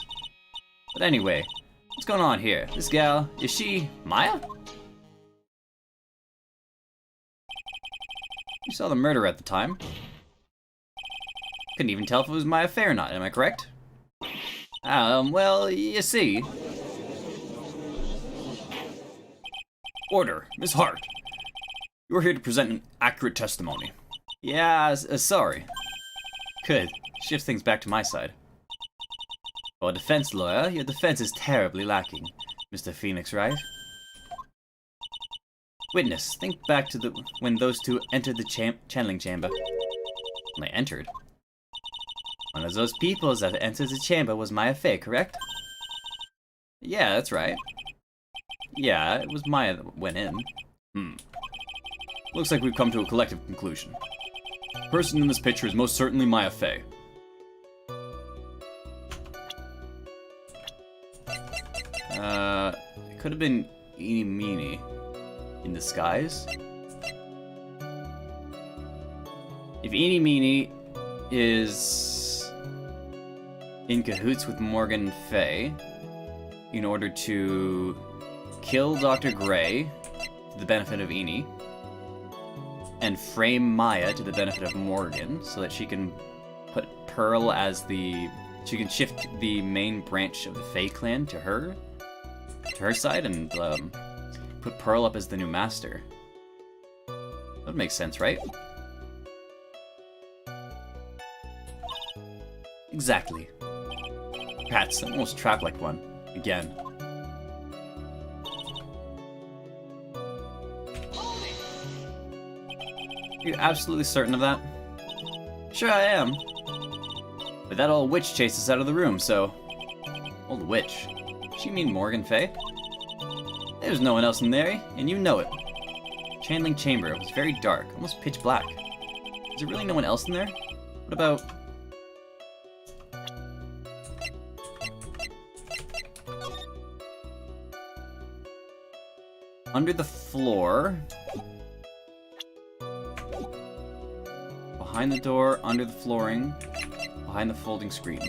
But anyway, what's going on here? This gal, is she Maya? You saw the murder at the time. Couldn't even tell if it was Maya Fey or not, am I correct? Well, you see. Order, Miss Hart. You're here to present an accurate testimony. Yeah, sorry. Good. Shift things back to my side. For a defense lawyer, your defense is terribly lacking, Mr. Phoenix, right? Witness, think back to when those two entered the channeling chamber. When they entered? One of those people that entered the chamber was Maya Fey, correct? Yeah, that's right. Yeah, it was Maya that went in. Looks like we've come to a collective conclusion. The person in this picture is most certainly Maya Fey. It could have been Eeny Meeny in disguise. If Eeny Meeny is in cahoots with Morgan Fey in order to kill Dr. Gray to the benefit of Eeny, and frame Maya to the benefit of Morgan so that she can put Pearl as she can shift the main branch of the Fey clan to her side and put Pearl up as the new master. That would make sense, right? Exactly. Pats, I'm almost trapped like one. Again. Are you absolutely certain of that? Sure I am. But that old witch chased us out of the room, so... Old witch? Does she mean Morgan Fey? There's no one else in there, and you know it. Channeling chamber was very dark, almost pitch black. Is there really no one else in there? What about... under the floor... behind the door, under the flooring, behind the folding screen.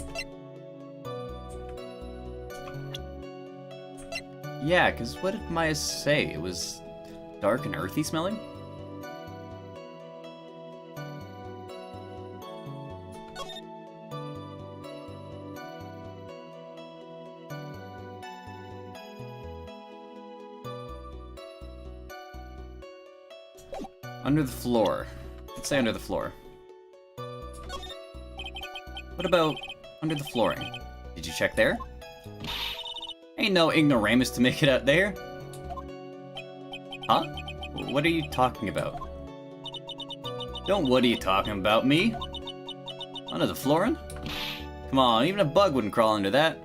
Yeah, because what did Maya say? It was dark and earthy smelling? Under the floor. Let's say under the floor. What about under the flooring? Did you check there? Ain't no ignoramus to make it out there. Huh? What are you talking about? What are you talking about, me? Under the flooring? Come on, even a bug wouldn't crawl under that.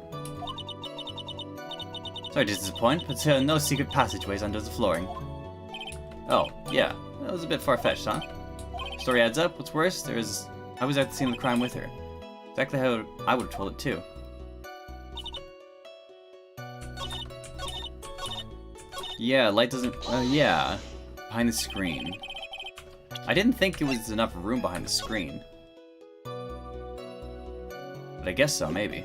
Sorry to disappoint, but no secret passageways under the flooring. Oh, yeah, that was a bit far-fetched, huh? Story adds up. What's worse, I was at the scene of the crime with her. Exactly how I would have told it too. Yeah, light doesn't... yeah. Behind the screen. I didn't think it was enough room behind the screen. But I guess so, maybe.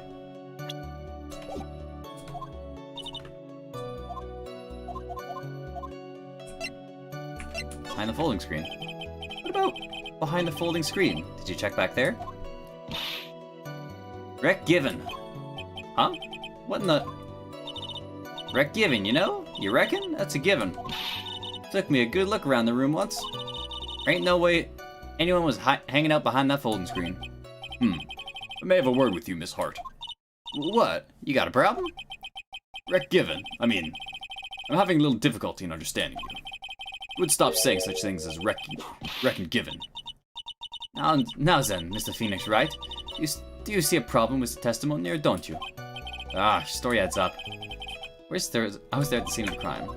Behind the folding screen. What about behind the folding screen? Did you check back there? Rec given. Huh? What in the... Rec given, you know? You reckon? That's a given. Took me a good look around the room once. Ain't no way anyone was hanging out behind that folding screen. I may have a word with you, Miss Hart. What? You got a problem? Rec given. I mean, I'm having a little difficulty in understanding you. Would stop saying such things as reckon given. Now then, Mr. Phoenix, right? Do you see a problem with the testimony, or don't you? Ah, story adds up. I was there at the scene of the crime.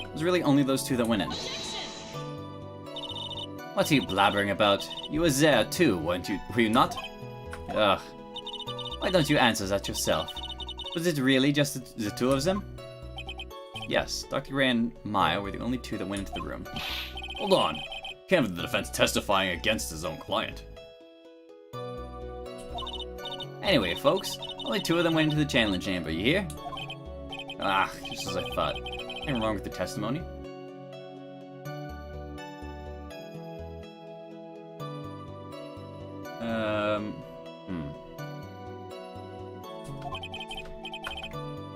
It was really only those two that went in. What are you blabbering about? You were there too, weren't you? Were you not? Ugh. Why don't you answer that yourself? Was it really just the two of them? Yes, Dr. Ray and Maya were the only two that went into the room. Hold on. Can't have the defense testifying against his own client. Anyway, folks, only two of them went into the channeling chamber, you hear? Ah, just as I thought. Nothing wrong with the testimony.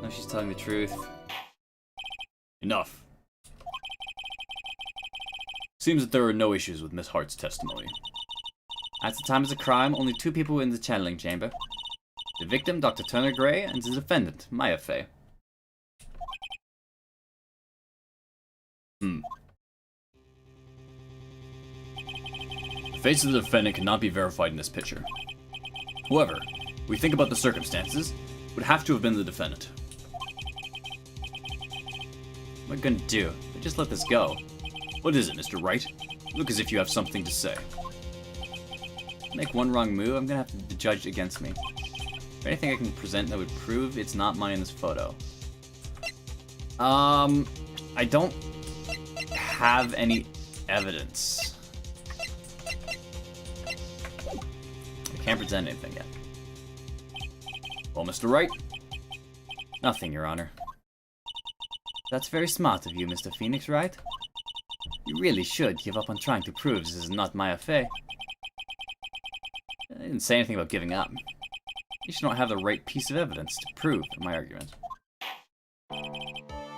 No, she's telling the truth. Enough. Seems that there are no issues with Miss Hart's testimony. At the time of the crime, only two people were in the channeling chamber. The victim, Dr. Turner Gray, and the defendant, Maya Fey. The face of the defendant cannot be verified in this picture. However, if we think about the circumstances, it would have to have been the defendant. What am I gonna do? I just let this go. What is it, Mr. Wright? You look as if you have something to say. Make one wrong move, I'm gonna have the judge against me. Is there anything I can present that would prove it's not mine in this photo? I don't have any evidence. I can't present anything yet. Well, Mr. Wright? Nothing, Your Honor. That's very smart of you, Mr. Phoenix, right? You really should give up on trying to prove this is not Maya Fey. I didn't say anything about giving up. You should not have the right piece of evidence to prove my argument.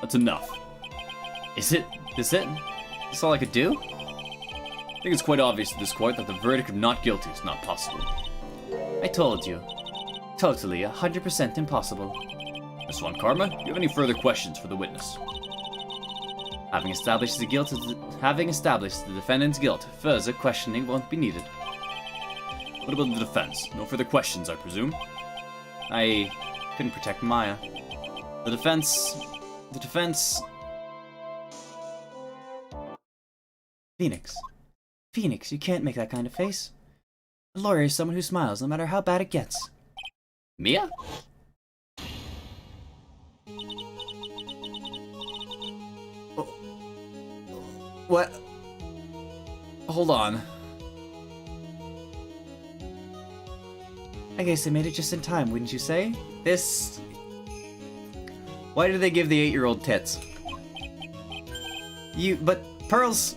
That's enough. Is it? This it? That's all I could do? I think it's quite obvious to this court that the verdict of not guilty is not possible. I told you. Totally, 100% impossible. Miss Von Karma, do you have any further questions for the witness? Having established the defendant's guilt, further questioning won't be needed. What about the defense? No further questions, I presume? I couldn't protect Maya. The defense... Phoenix. Phoenix, you can't make that kind of face. A lawyer is someone who smiles, no matter how bad it gets. Mia? What? Hold on. I guess they made it just in time, wouldn't you say? This... Why did they give the 8-year-old tits? But Pearls!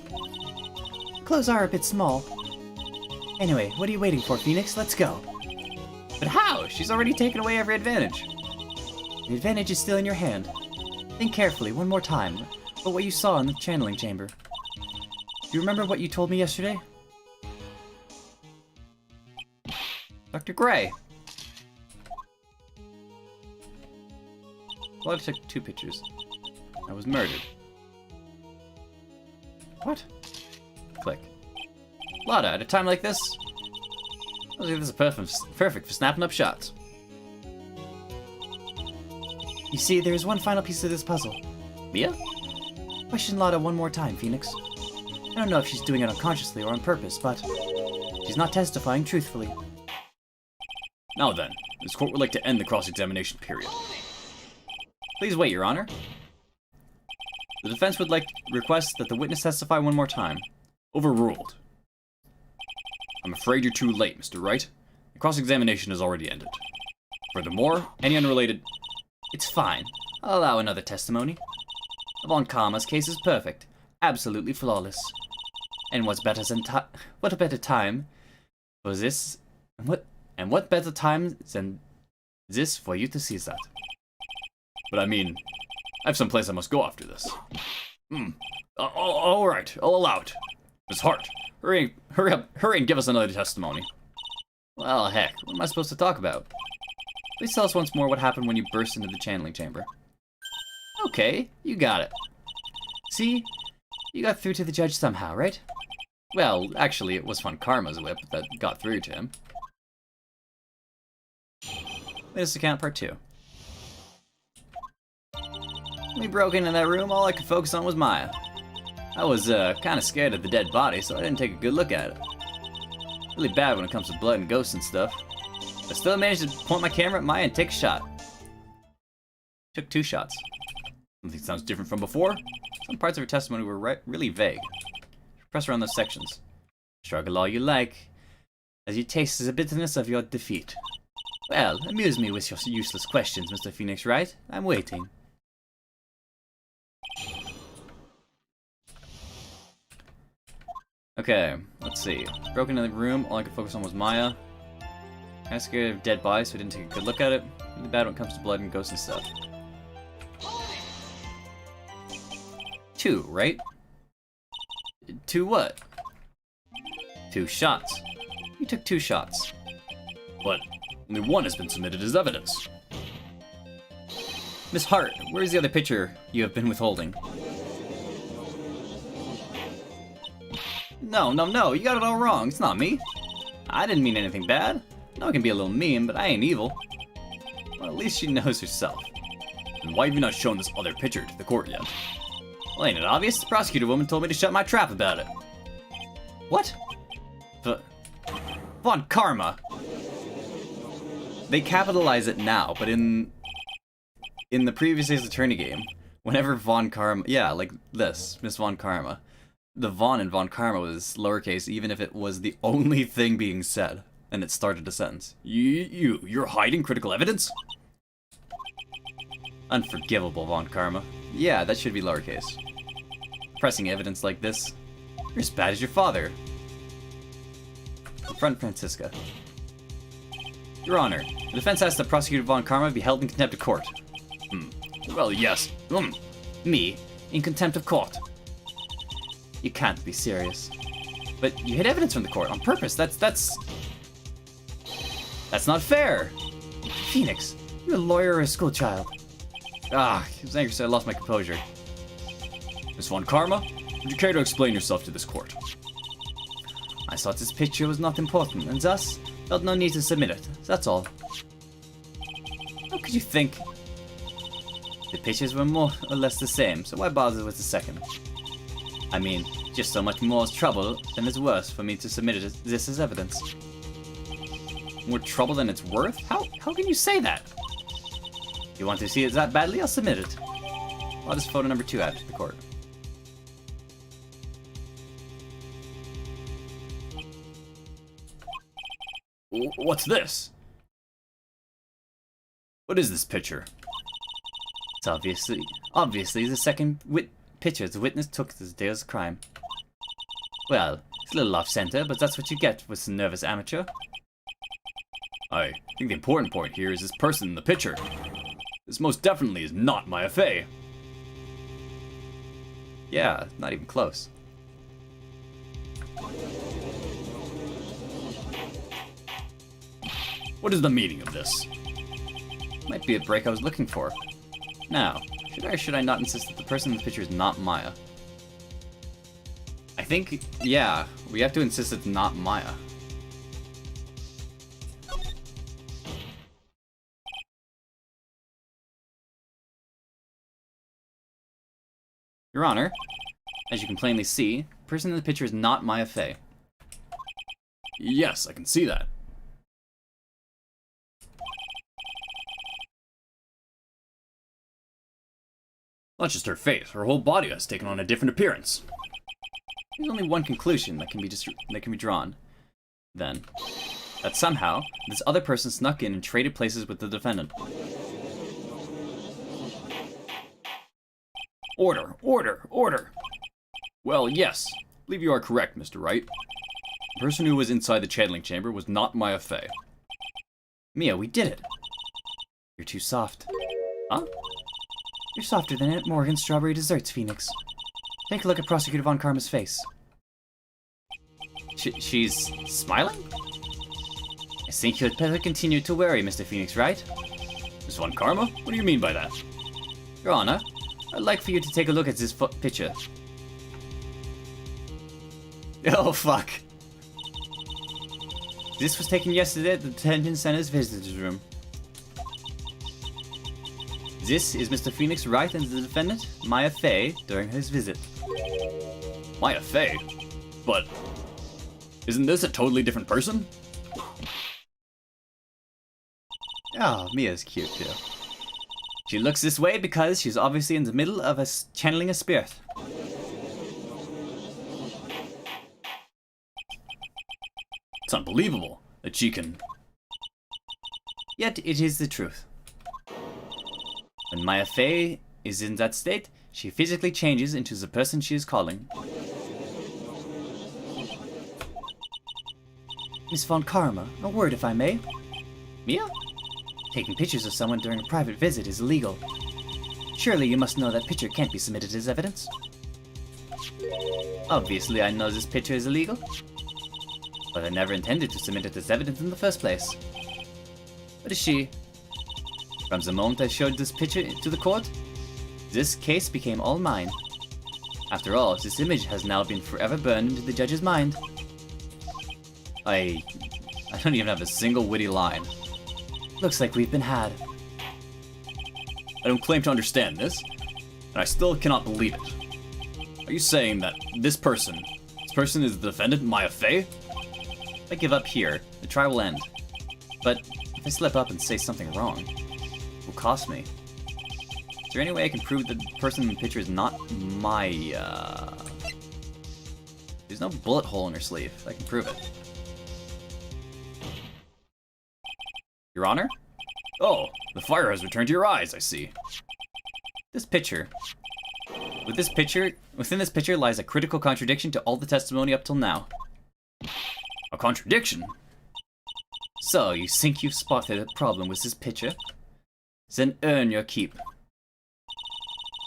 Clothes are a bit small. Anyway, what are you waiting for, Phoenix? Let's go. But how? She's already taken away every advantage. The advantage is still in your hand. Think carefully, one more time, about what you saw in the channeling chamber. Do you remember what you told me yesterday? Dr. Gray. Well, I took 2 pictures. I was murdered. What? Click. Lotta, at a time like this, I think this is perfect for snapping up shots. You see, there is one final piece of this puzzle. Mia? Question Lotta one more time, Phoenix. I don't know if she's doing it unconsciously or on purpose, but she's not testifying truthfully. Now then, this court would like to end the cross-examination period. Please wait, Your Honor. The defense would like to request that the witness testify one more time. Overruled. I'm afraid you're too late, Mr. Wright. The cross-examination has already ended. Furthermore, any unrelated... It's fine. I'll allow another testimony. Von Karma's case is perfect. Absolutely flawless. And what a better time for this... And what better time than this for you to see that? But I mean, I have some place I must go after this. All right, I'll allow it. Miss Hart, hurry and give us another testimony. Well, heck, what am I supposed to talk about? Please tell us once more what happened when you burst into the channeling chamber. Okay, you got it. See? You got through to the judge somehow, right? Well, actually, it was Von Karma's whip that got through to him. Witness account part 2. When we broke into that room, all I could focus on was Maya. I was, kind of scared of the dead body, so I didn't take a good look at it. Really bad when it comes to blood and ghosts and stuff. I still managed to point my camera at Maya and take a shot. Took 2 shots. Something sounds different from before. Some parts of her testimony were really vague. Press around those sections. Struggle all you like, as you taste the bitterness of your defeat. Well, amuse me with your useless questions, Mr. Phoenix Wright. I'm waiting. Okay, let's see. Broke into the room, all I could focus on was Maya. Kinda scared of dead bodies, so I didn't take a good look at it. Really bad when it comes to blood and ghosts and stuff. 2, right? 2 what? 2 shots. You took 2 shots. But only 1 has been submitted as evidence. Miss Hart, where's the other picture you have been withholding? No, you got it all wrong. It's not me. I didn't mean anything bad. No, I can be a little mean, but I ain't evil. Well, at least she knows herself. And why have you not shown this other picture to the court yet? Well, ain't it obvious? The prosecutor woman told me to shut my trap about it. What? Von Karma. They capitalize it now, but in the previous Ace Attorney game, whenever Von Karma, yeah, like this, Miss Von Karma, the Von in Von Karma was lowercase, even if it was the only thing being said, and it started a sentence. You're hiding critical evidence? Unforgivable, Von Karma. Yeah, that should be lowercase. Pressing evidence like this, you're as bad as your father. Confront Francisca. Your Honor, the defense asks that Prosecutor Von Karma be held in contempt of court. Well, yes. Me, in contempt of court. You can't be serious. But you hid evidence from the court on purpose. That's not fair. Phoenix, you're a lawyer or a schoolchild. I was angry so I lost my composure. Miss Von Karma, would you care to explain yourself to this court? I thought this picture was not important, and thus felt no need to submit it. That's all. How could you think? The pictures were more or less the same, so why bother with the second? I mean, just so much more trouble than it's worth for me to submit this as evidence. More trouble than it's worth? How can you say that? If you want to see it that badly, I'll submit it. I'll just photo number 2 out to the court. What's this? What is this picture? It's obviously the second picture the witness took as Deus' crime. Well, it's a little off-center, but that's what you get with a nervous amateur. I think the important point here is this person in the picture. This most definitely is not Maya Fey. Yeah, not even close. What is the meaning of this? Might be a break I was looking for. Now, should I or should I not insist that the person in the picture is not Maya? I think, yeah, we have to insist it's not Maya. Your Honor, as you can plainly see, the person in the picture is not Maya Fey. Yes, I can see that. Not just her face, her whole body has taken on a different appearance. There's only one conclusion that can be drawn. Then, that somehow, this other person snuck in and traded places with the defendant. Order, order, order! Well, yes, I believe you are correct, Mr. Wright. The person who was inside the channeling chamber was not Maya Fey. Mia, we did it! You're too soft. Huh? You're softer than Aunt Morgan's strawberry desserts, Phoenix. Take a look at Prosecutor Von Karma's face. She's smiling? I think you had better continue to worry, Mr. Phoenix, right? Miss Von Karma? What do you mean by that? Your Honor, I'd like for you to take a look at this picture. Oh, fuck. This was taken yesterday at the detention center's visitors room. This is Mr. Phoenix Wright and the defendant, Maya Fey, during his visit. Maya Fey? But isn't this a totally different person? Oh, Mia's cute too. She looks this way because she's obviously in the middle of channeling a spirit. It's unbelievable that she can... Yet it is the truth. When Maya Fey is in that state, she physically changes into the person she is calling. Miss Von Karma, a word if I may. Mia? Taking pictures of someone during a private visit is illegal. Surely you must know that picture can't be submitted as evidence. Obviously I know this picture is illegal. But I never intended to submit it as evidence in the first place. What is she? From the moment I showed this picture to the court, this case became all mine. After all, this image has now been forever burned into the judge's mind. I don't even have a single witty line. Looks like we've been had. I don't claim to understand this, and I still cannot believe it. Are you saying that this person is the defendant, Maya Fey? If I give up here, the trial will end. But if I slip up and say something wrong, it will cost me. Is there any way I can prove that the person in the picture is not Maya? There's no bullet hole in her sleeve. I can prove it. Your Honor? Oh, the fire has returned to your eyes, I see. This picture. Within this picture lies a critical contradiction to all the testimony up till now. A contradiction? So, you think you've spotted a problem with this picture? Then earn your keep.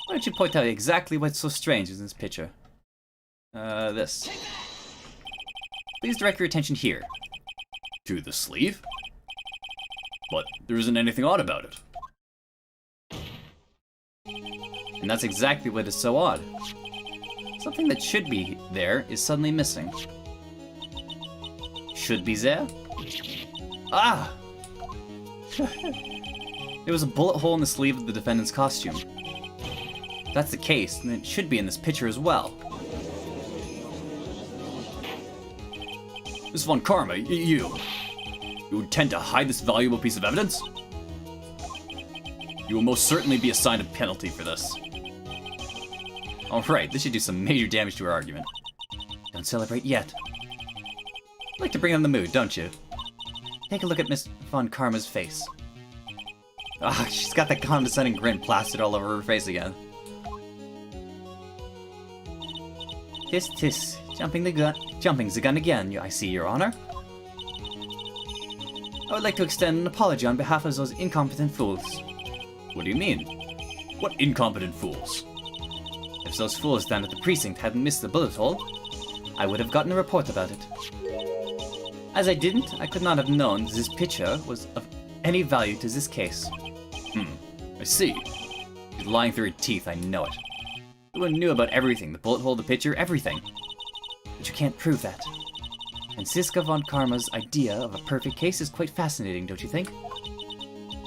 Why don't you point out exactly what's so strange in this picture? This. Please direct your attention here. To the sleeve? But there isn't anything odd about it. And that's exactly what is so odd. Something that should be there is suddenly missing. Should be there? Ah! There was a bullet hole in the sleeve of the defendant's costume. If that's the case, then it should be in this picture as well. Miss Von Karma, you intend to hide this valuable piece of evidence? You will most certainly be assigned a penalty for this. Alright, this should do some major damage to our argument. Don't celebrate yet. You like to bring on the mood, don't you? Take a look at Miss Von Karma's face. Ah, she's got that condescending grin plastered all over her face again. Tis. Jumping's the gun again, I see, Your Honor. I would like to extend an apology on behalf of those incompetent fools. What do you mean? What incompetent fools? If those fools down at the precinct hadn't missed the bullet hole, I would have gotten a report about it. As I didn't, I could not have known this picture was of any value to this case. I see. She's lying through her teeth, I know it. Everyone knew about everything, the bullet hole, the picture, everything. But you can't prove that. Franziska von Karma's idea of a perfect case is quite fascinating, don't you think?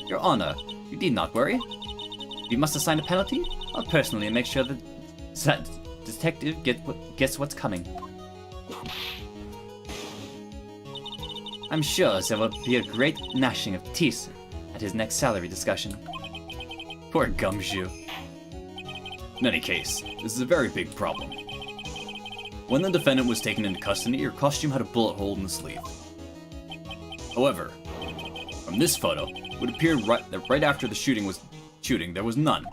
Your Honor, you need not worry. If you must assign a penalty, I'll personally make sure that detective gets what's coming. I'm sure there will be a great gnashing of teeth at his next salary discussion. Poor Gumshoe. In any case, this is a very big problem. When the defendant was taken into custody, your costume had a bullet hole in the sleeve. However, from this photo, it would appear that right after the shooting, there was none.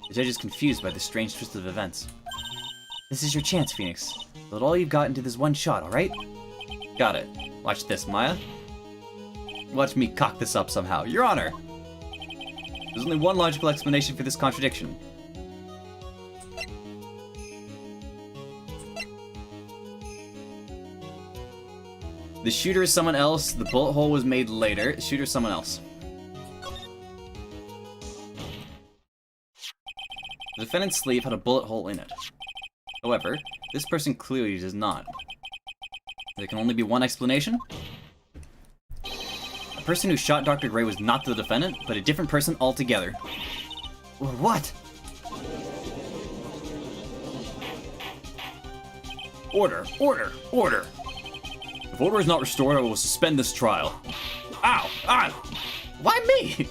The judge is confused by this strange twist of events. This is your chance, Phoenix. Let all you've got into this one shot, alright? Got it. Watch this, Maya. Watch me cock this up somehow. Your Honor! There's only one logical explanation for this contradiction. The shooter is someone else, the bullet hole was made later. The shooter is someone else. The defendant's sleeve had a bullet hole in it. However, this person clearly does not. There can only be one explanation. The person who shot Dr. Gray was not the defendant, but a different person altogether. What? Order! Order! Order! If order is not restored, I will suspend this trial. Ow! Ow! Why me?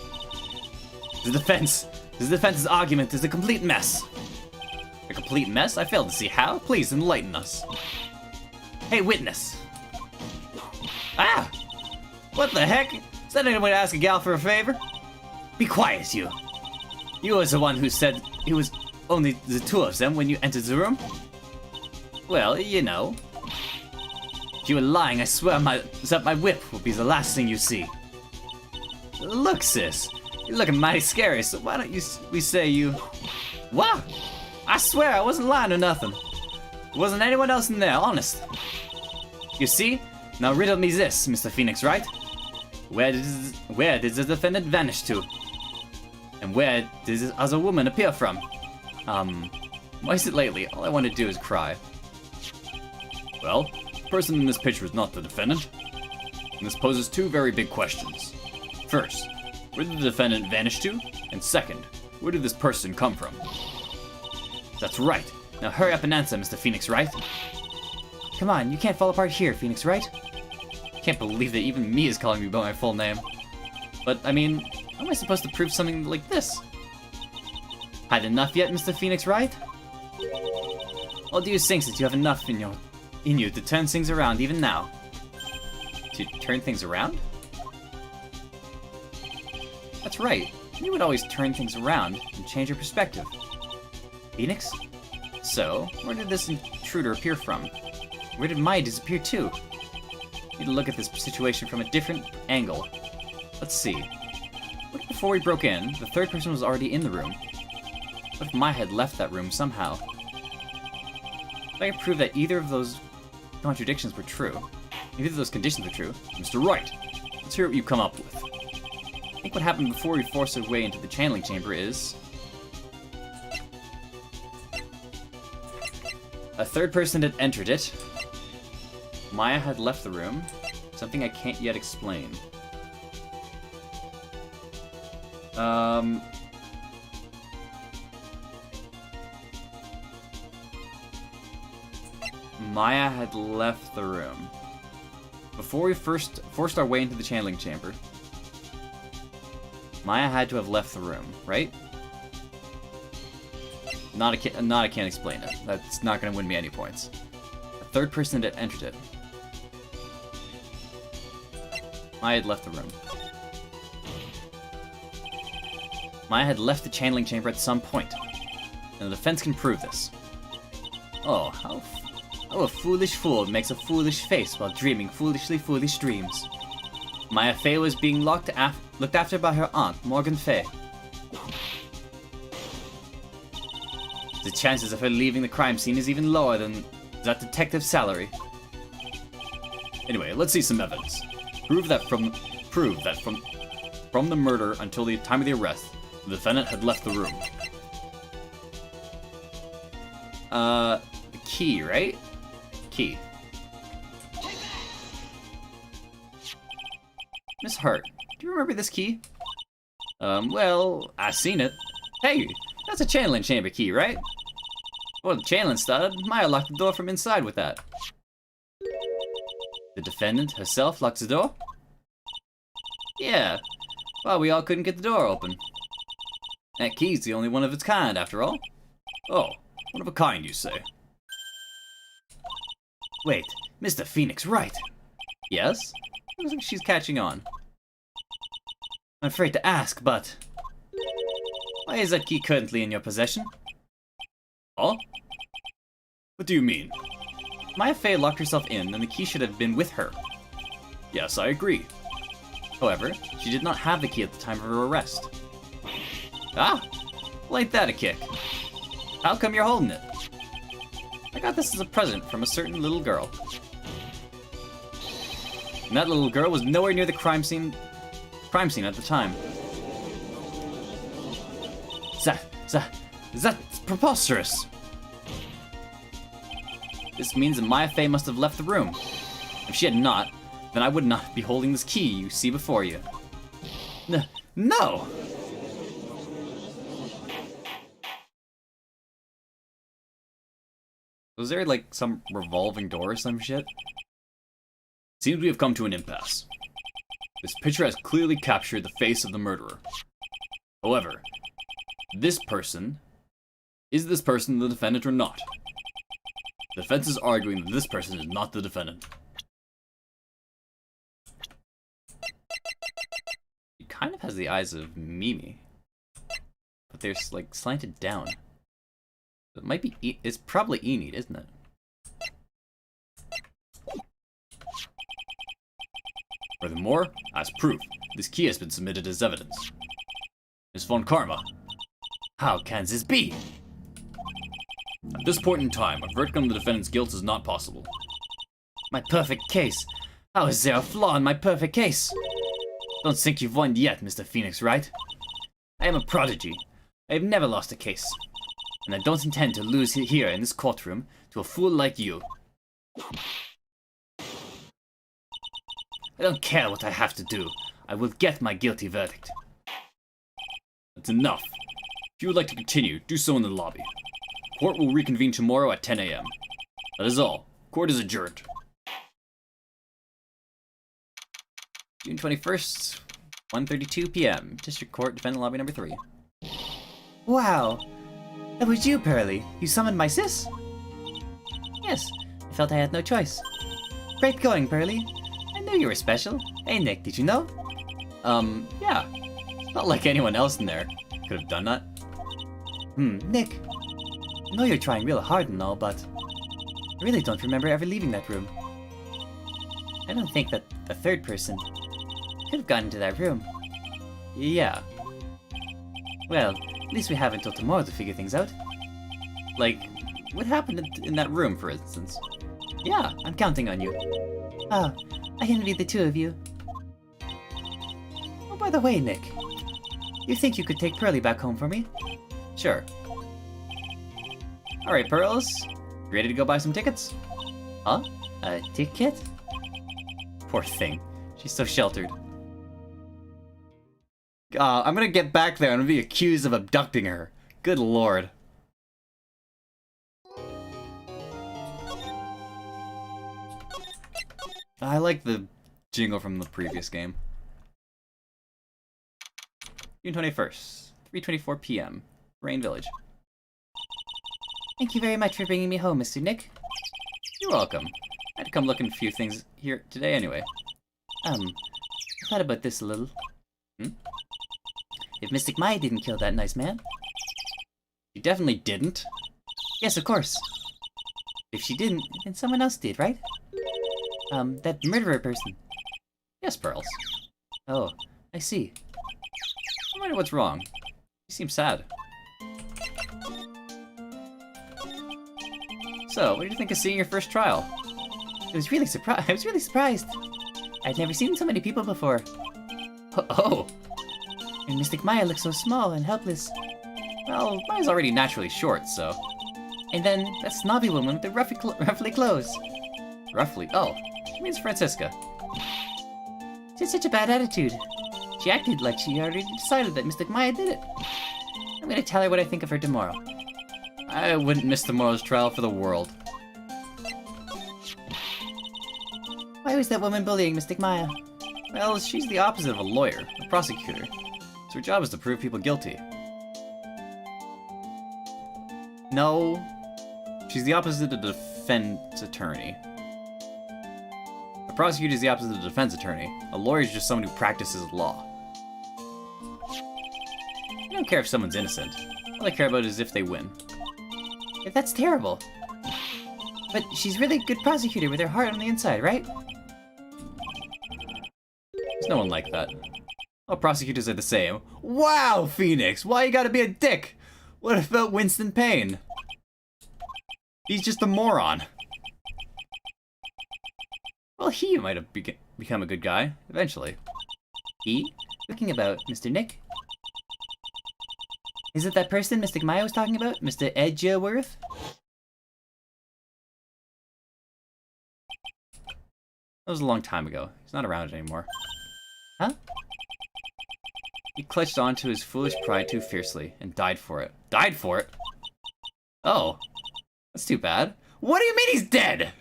The defense's argument is a complete mess. A complete mess? I fail to see how. Please enlighten us. Hey, witness. Ah! What the heck? Is that anyone to ask a gal for a favor? Be quiet, you. You was the one who said it was only the two of them when you entered the room? Well, you know. If you were lying, I swear that my whip will be the last thing you see. Look, sis. You're looking mighty scary, so why don't we say you... What? I swear I wasn't lying or nothing. There wasn't anyone else in there, honest. You see? Now riddle me this, Mr. Phoenix, right? Where did the defendant vanish to? And where did this other woman appear from? Why is it lately? All I want to do is cry. Well, the person in this picture is not the defendant. And this poses two very big questions. First, where did the defendant vanish to? And second, where did this person come from? That's right. Now hurry up and answer, Mr. Phoenix, right? Come on, you can't fall apart here, Phoenix, right? Can't believe that even me is calling me by my full name. But, I mean, how am I supposed to prove something like this? Had enough yet, Mr. Phoenix, right? Well, do you think that you have enough in you to turn things around even now? To turn things around? That's right. You would always turn things around and change your perspective. Phoenix? So, where did this intruder appear from? Where did Maya disappear to? Need to look at this situation from a different angle. Let's see. What if before we broke in, the third person was already in the room? What if Maya had left that room somehow? If I could prove that either of those contradictions were true, either of those conditions were true, Mr. Wright, let's hear what you come up with. I think what happened before we forced our way into the channeling chamber is... a third person had entered it. Maya had left the room. Something I can't yet explain. Maya had left the room. Before we first forced our way into the channeling chamber, Maya had to have left the room, right? I can't explain it. That's not going to win me any points. A third person had entered it. Maya had left the room. Maya had left the channeling chamber at some point, and the defense can prove this. Oh, how a foolish fool makes a foolish face while dreaming foolishly foolish dreams. Maya Fey was being looked after by her aunt, Morgan Fey. The chances of her leaving the crime scene is even lower than that detective's salary. Anyway, let's see some evidence. Prove that from the murder until the time of the arrest, the defendant had left the room. The key, right? Key. Miss Hart, do you remember this key? Well, I seen it. Hey, that's a channeling chamber key, right? Well, the channeling started, Maya locked the door from inside with that. The defendant herself locks the door? Yeah. Well, we all couldn't get the door open. That key's the only one of its kind, after all. Oh, one of a kind, you say? Wait, Mr. Phoenix, right? Yes? Looks like she's catching on. I'm afraid to ask, but... why is that key currently in your possession? Huh? What do you mean? Maya Fey locked herself in, and the key should have been with her. Yes, I agree. However, she did not have the key at the time of her arrest. Ah! Well, ain't that a kick? How come you're holding it? I got this as a present from a certain little girl. And that little girl was nowhere near the crime scene at the time. That's preposterous! This means that Maya Fey must have left the room. If she had not, then I would not be holding this key you see before you. No! Was there like some revolving door or some shit? Seems we have come to an impasse. This picture has clearly captured the face of the murderer. However, is this person the defendant or not? The defense is arguing that this person is not the defendant. He kind of has the eyes of Mimi, but they're like slanted down. It might be. It's probably Enid, isn't it? Furthermore, as proof, this key has been submitted as evidence. Miss Von Karma, how can this be? At this point in time, a verdict on the defendant's guilt is not possible. My perfect case. How is there a flaw in my perfect case? Don't think you've won yet, Mr. Phoenix, right? I am a prodigy. I have never lost a case. And I don't intend to lose here in this courtroom to a fool like you. I don't care what I have to do. I will get my guilty verdict. That's enough. If you would like to continue, do so in the lobby. Court will reconvene tomorrow at 10 a.m. That is all. Court is adjourned. June 21st, 1:32 p.m. District Court, Defendant Lobby number 3. Wow! That was you, Pearly. You summoned my sis? Yes, I felt I had no choice. Great going, Pearly. I knew you were special. Hey, Nick, did you know? Yeah. Not like anyone else in there could have done that. Nick. I know you're trying real hard and all, but I really don't remember ever leaving that room. I don't think that a third person could have gotten into that room. Yeah. Well, at least we have until tomorrow to figure things out. Like, what happened in that room, for instance? Yeah, I'm counting on you. Ah, I envy the two of you. Oh, by the way, Nick. You think you could take Pearly back home for me? Sure. Alright, Pearls. Ready to go buy some tickets? Huh? A ticket? Poor thing. She's so sheltered. I'm gonna get back there and be accused of abducting her. Good lord. I like the jingle from the previous game. June 21st, 3:24 p.m. Rain Village. Thank you very much for bringing me home, Mr. Nick. You're welcome. I had to come look at a few things here today anyway. I thought about this a little. If Mystic Maya didn't kill that nice man. She definitely didn't. Yes, of course. If she didn't, then someone else did, right? That murderer person. Yes, Pearls. Oh, I see. I wonder what's wrong. You seem sad. So, what did you think of seeing your first trial? I was really surprised. I'd never seen so many people before. Oh! And Mystic Maya looked so small and helpless. Well, mine's already naturally short, so... And then that snobby woman with the ruffly clothes. Roughly. Oh, she means Francisca. She had such a bad attitude. She acted like she already decided that Mystic Maya did it. I'm gonna tell her what I think of her tomorrow. I wouldn't miss tomorrow's trial for the world. Why was that woman bullying Mystic Maya? Well, she's the opposite of a lawyer, a prosecutor. So her job is to prove people guilty. No. She's the opposite of a defense attorney. A prosecutor is the opposite of a defense attorney. A lawyer is just someone who practices law. I don't care if someone's innocent. All I care about is if they win. That's terrible. But she's really a good prosecutor with her heart on the inside, right? There's no one like that. All prosecutors are the same. Wow, Phoenix! Why you gotta be a dick? What about Winston Payne? He's just a moron. Well, he might have become a good guy, eventually. He? Talking about Mr. Nick? Is it that person Mystic Maya was talking about? Mr. Edgeworth? That was a long time ago. He's not around anymore. Huh? He clutched onto his foolish pride too fiercely and died for it. Died for it? Oh. That's too bad. What do you mean he's dead?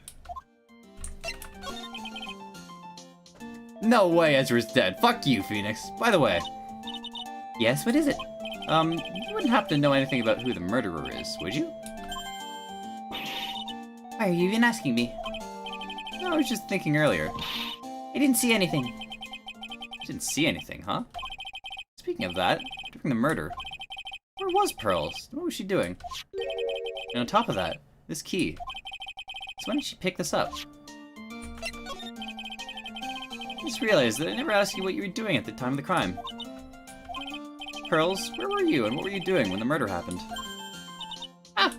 No way Ezra's dead. Fuck you, Phoenix. By the way. Yes, what is it? You wouldn't happen to know anything about who the murderer is, would you? Why are you even asking me? No, I was just thinking earlier. I didn't see anything. You didn't see anything, huh? Speaking of that, during the murder, where was Pearls? What was she doing? And on top of that, this key. So when did she pick this up? I just realized that I never asked you what you were doing at the time of the crime. Pearls, where were you and what were you doing when the murder happened? Ah!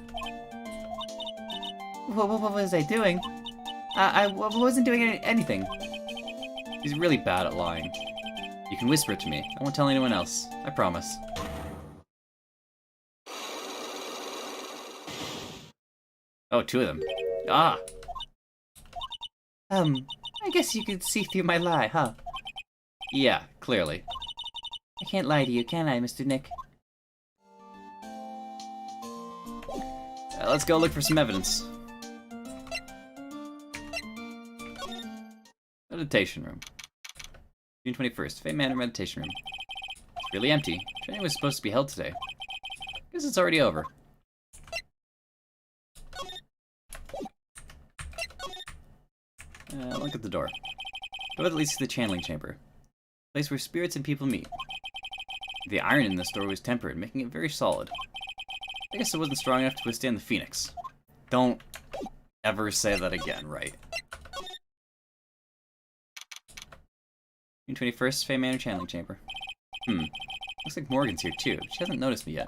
What was I doing? I wasn't doing anything. He's really bad at lying. You can whisper it to me. I won't tell anyone else. I promise. Oh, two of them. Ah! I guess you could see through my lie, huh? Yeah, clearly. I can't lie to you, can I, Mr. Nick? Let's go look for some evidence. Meditation room. June 21st, Fate Manor Meditation Room. It's really empty. Training was supposed to be held today. Guess it's already over. Look at the door. Door that leads to the channeling chamber. Place where spirits and people meet. The iron in this door was tempered, making it very solid. I guess it wasn't strong enough to withstand the Phoenix. Don't ever say that again, right? June 21st, Fey Manor Channeling Chamber. Looks like Morgan's here too. She hasn't noticed me yet.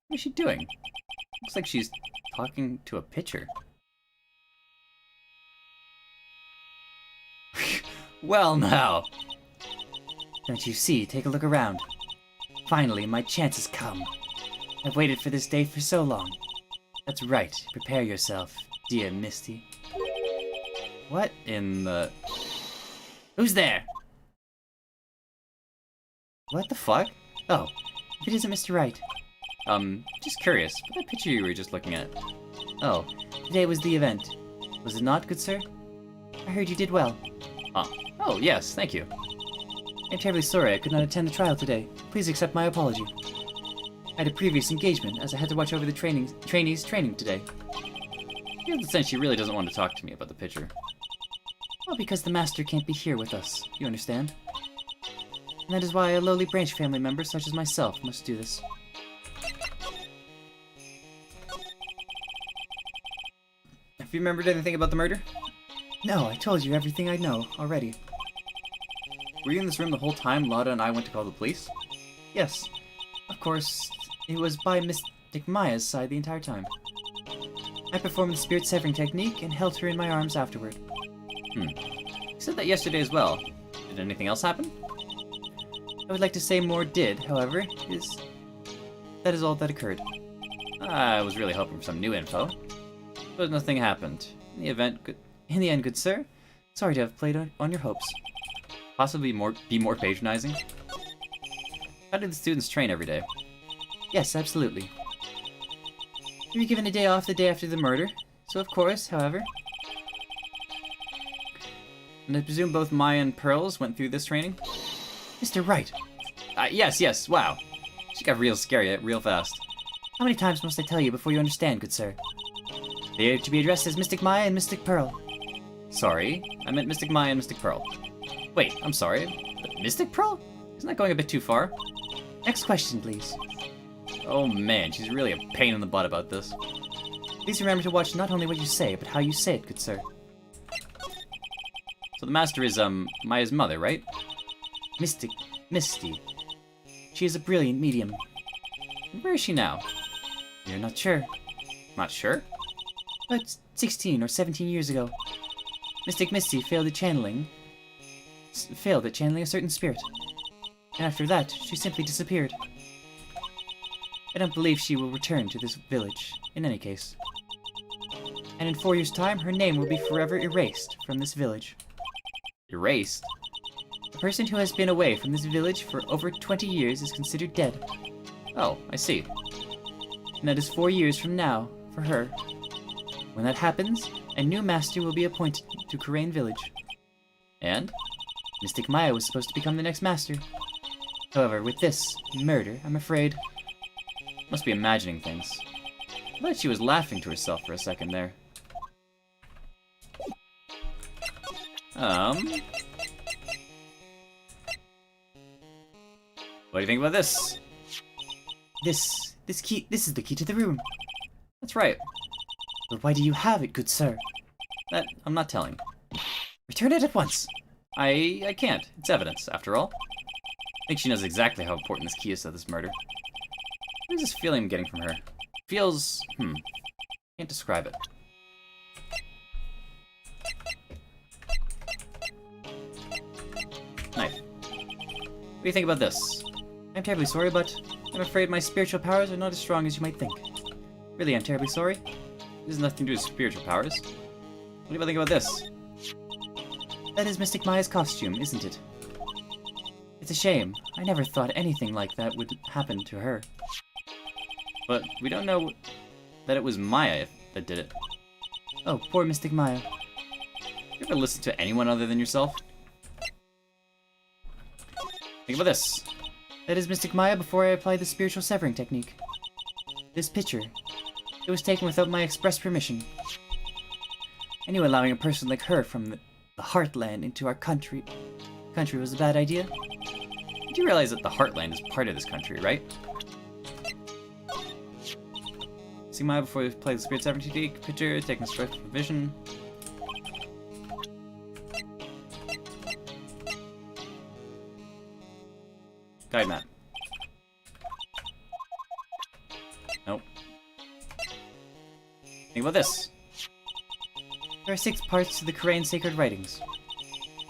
What is she doing? Looks like she's talking to a pitcher. Well now! Don't you see? Take a look around. Finally, my chance has come. I've waited for this day for so long. That's right. Prepare yourself, dear Misty. What in the... Who's there? What the fuck? Oh, if it isn't Mr. Wright. Just curious. What that picture you were just looking at? Oh, today was the event. Was it not, good sir? I heard you did well. Oh, yes, thank you. I'm terribly sorry I could not attend the trial today. Please accept my apology. I had a previous engagement, as I had to watch over the trainees' training today. You have the sense she really doesn't want to talk to me about the picture. Well, because the master can't be here with us, you understand? And that is why a lowly branch family member such as myself must do this. Have you remembered anything about the murder? No, I told you everything I know already. Were you in this room the whole time Lada and I went to call the police? Yes. Of course, it was by Mystic Maya's side the entire time. I performed the spirit severing technique and held her in my arms afterward. You said that yesterday as well. Did anything else happen? I would like to say more did, however, that is all that occurred. I was really hoping for some new info. But nothing happened. In the end, good sir, sorry to have played on your hopes. Possibly be more patronizing? How do the students train every day? Yes, absolutely. We were given a day off the day after the murder, so of course, however... And I presume both Maya and Pearls went through this training? Mr. Wright! Yes, wow. She got real scary real fast. How many times must I tell you before you understand, good sir? They are to be addressed as Mystic Maya and Mystic Pearl. Sorry, I meant Mystic Maya and Mystic Pearl. Wait, I'm sorry, but Mystic Pearl? Isn't that going a bit too far? Next question, please. Oh man, she's really a pain in the butt about this. Please remember to watch not only what you say, but how you say it, good sir. So the master is, Maya's mother, right? Misty. She is a brilliant medium. Where is she now? You're not sure. Not sure? But 16 or 17 years ago, Mystic Misty failed at channeling a certain spirit. And after that, she simply disappeared. I don't believe she will return to this village, in any case. And in 4 years' time, her name will be forever erased from this village. Erased? A person who has been away from this village for over 20 years is considered dead. Oh, I see. And that is 4 years from now, for her. When that happens, a new master will be appointed to Kurain Village. And? Mystic Maya was supposed to become the next master. However, with this murder, I'm afraid... Must be imagining things. I thought she was laughing to herself for a second there. What do you think about this? This is the key to the room. That's right. But why do you have it, good sir? That I'm not telling. Return it at once. I can't. It's evidence, after all. I think she knows exactly how important this key is to this murder. What is this feeling I'm getting from her? Feels... Can't describe it. Knife. What do you think about this? I'm terribly sorry, but I'm afraid my spiritual powers are not as strong as you might think. Really, I'm terribly sorry. This has nothing to do with spiritual powers. What do you think about this? That is Mystic Maya's costume, isn't it? It's a shame. I never thought anything like that would happen to her. But we don't know that it was Maya that did it. Oh, poor Mystic Maya. You ever listen to anyone other than yourself? Think about this. That is Mystic Maya before I applied the spiritual severing technique. This picture. It was taken without my express permission. I knew allowing a person like her from the Heartland into our country was a bad idea. You do realize that the Heartland is part of this country, right? See Maya before we play the Spirit Severing technique. Picture, taking express permission. Guide map. Nope. Think about this. There are 6 parts to the Kurain sacred writings.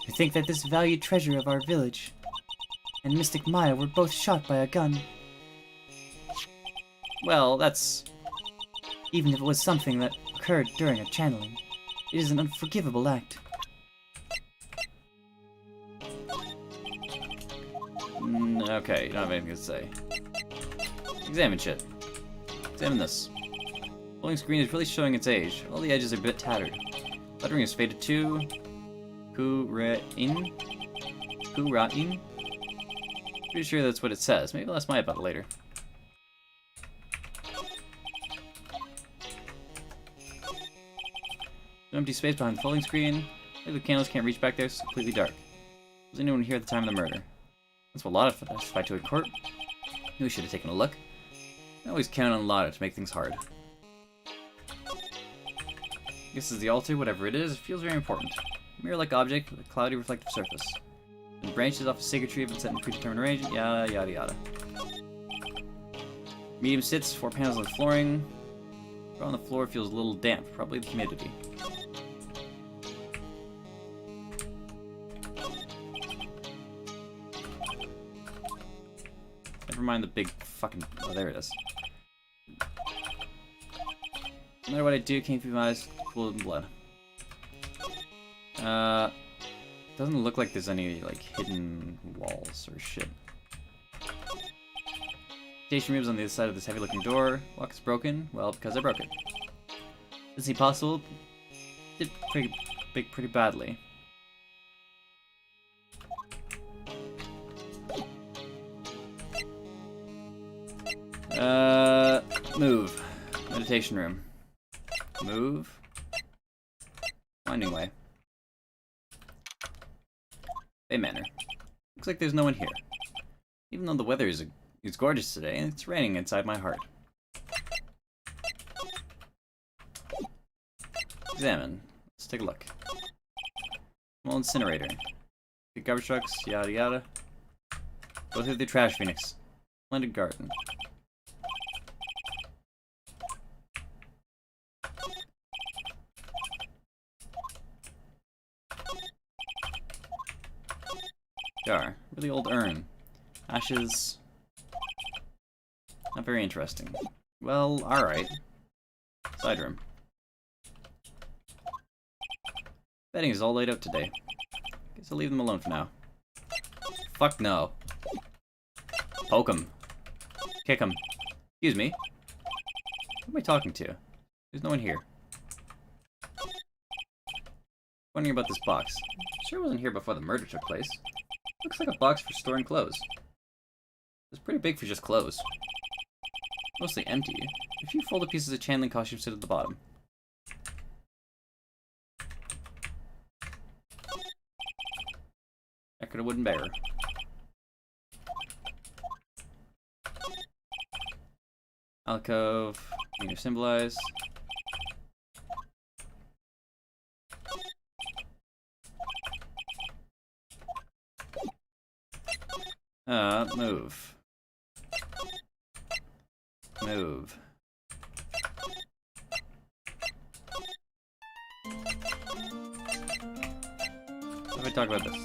I think that this valued treasure of our village and Mystic Maya were both shot by a gun. Well, that's... Even if it was something that occurred during a channeling, it is an unforgivable act. Okay, you don't have anything to say. Examine shit. Examine this. The loading screen is really showing its age. All the edges are a bit tattered. Lettering is faded too. Kurain? Pretty sure that's what it says. Maybe I'll ask Maya about it later. No empty space behind the folding screen. Maybe the candles can't reach back there, so it's completely dark. Was anyone here at the time of the murder? That's what Lotta testified to in court. Knew we should have taken a look. I always count on Lotta to make things hard. This is the altar, whatever it is, it feels very important. Mirror-like object with a cloudy reflective surface. The branches off a sacred tree have been set in predetermined range, yada yada yada. Medium sits, 4 panels on the flooring. On the floor feels a little damp, probably the humidity. Never mind the big fucking... Oh, there it is. No matter what I do, can't keep my eyes full of blood. Doesn't look like there's any, like, hidden walls or shit. Station room's on the other side of this heavy-looking door. Lock is broken. Well, because I broke it. Is it possible? Did pretty badly. Move. Meditation room. Move. Winding way. Bay Manor. Looks like there's no one here. Even though the weather is gorgeous today, and it's raining inside my heart. Examine. Let's take a look. Small incinerator. The garbage trucks, yada yada. Go through the trash phoenix. Splendid garden. Jar. Really old urn. Ashes. Not very interesting. Well, alright. Side room. Bedding is all laid out today. Guess I'll leave them alone for now. Fuck no. Poke him. Kick him. Excuse me. Who am I talking to? There's no one here. Wondering about this box. Sure wasn't here before the murder took place. Looks like a box for storing clothes. It's pretty big for just clothes. Mostly empty. A few folded pieces of channeling costume sit at the bottom. Decorative wooden bearer. Alcove. Can you symbolize? Move. Move. What if I talk about this?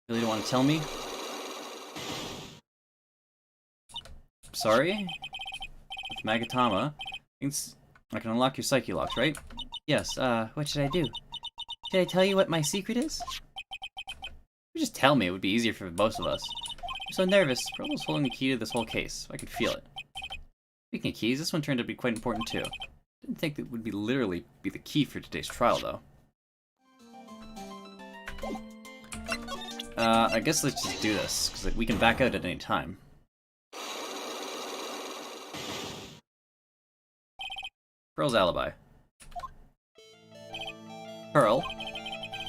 Really don't want to tell me? Sorry? With Magatama, I can unlock your psyche locks, right? Yes, what should I do? Should I tell you what my secret is? You just tell me, it would be easier for both of us. I'm so nervous. Pearl was holding the key to this whole case. I could feel it. Speaking of keys, this one turned out to be quite important too. Didn't think that would be literally be the key for today's trial, though. I guess let's just do this, because we can back out at any time. Pearl's alibi. Pearl,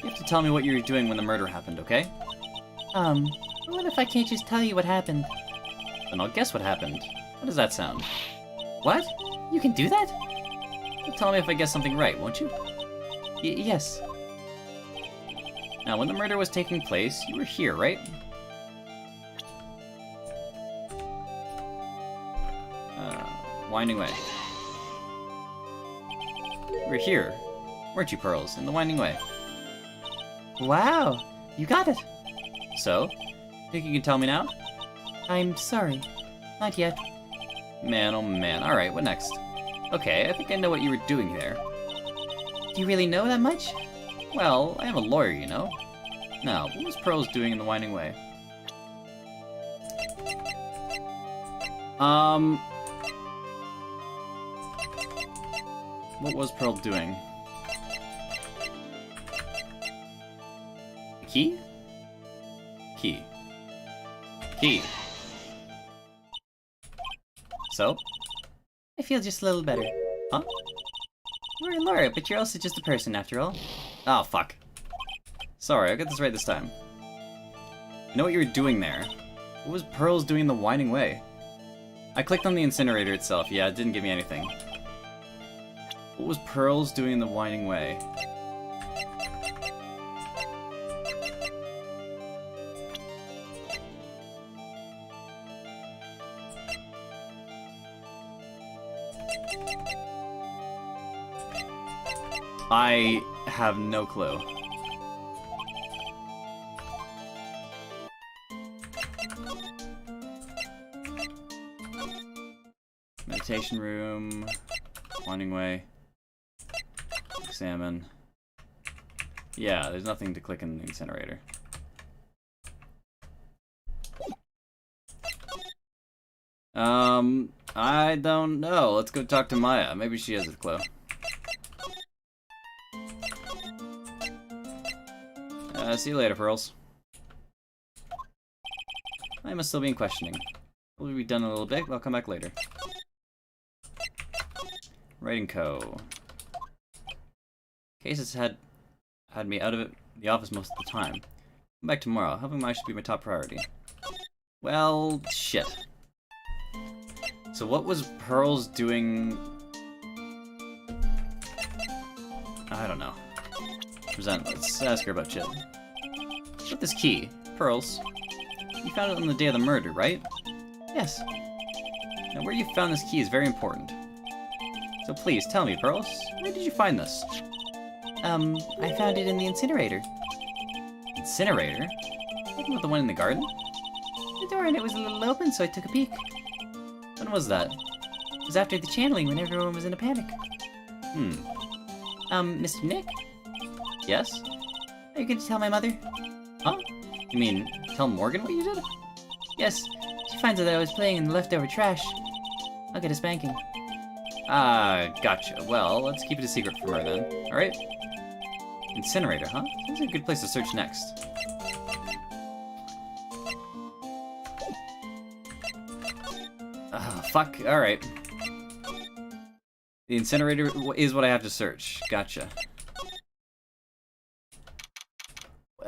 you have to tell me what you were doing when the murder happened, okay? What if I can't just tell you what happened? Then I'll guess what happened. How does that sound? What? You can do that? You'll tell me if I guess something right, won't you? Yes. Now, when the murder was taking place, you were here, right? Winding way. You were here, weren't you, Pearls, in the Winding Way? Wow, you got it. So, think you can tell me now? I'm sorry, not yet. Man, oh man. Alright, what next? Okay, I think I know what you were doing there. Do you really know that much? Well, I am a lawyer, you know. Now, what was Pearls doing in the Winding Way? What was Pearl doing? Key? Key. Key. So? I feel just a little better. Huh? You're a lawyer, but you're also just a person after all. Oh, fuck. Sorry, I got this right this time. I know what you were doing there. What was Pearls doing in the Winding Way? I clicked on the incinerator itself. Yeah, it didn't give me anything. What was Pearls doing in the Winding Way? I have no clue. Meditation room, Winding Way, examine. Yeah, there's nothing to click in the incinerator. I don't know. Let's go talk to Maya. Maybe she has a clue. See you later, Pearls. I must still be in questioning. We'll be done in a little bit, but I'll come back later. Writing co. Cases had me out of the office most of the time. Come back tomorrow. Helping Maya should be my top priority. Well, shit. So what was Pearls doing? I don't know. Present. Let's ask her about shit. With this key, Pearls. You found it on the day of the murder, right? Yes. Now where you found this key is very important. So please, tell me, Pearls, where did you find this? I found it in the incinerator. Incinerator? Talking about the one in the garden? The door in it was a little open, so I took a peek. When was that? It was after the channeling, when everyone was in a panic. Mr. Nick? Yes? Are you going to tell my mother? Huh? You mean, tell Morgan what you did? Yes. She finds out that I was playing in the leftover trash. I'll get a spanking. Ah, gotcha. Well, let's keep it a secret from her then. Alright? Incinerator, huh? Sounds like a good place to search next. Ah, fuck. Alright. The incinerator is what I have to search. Gotcha.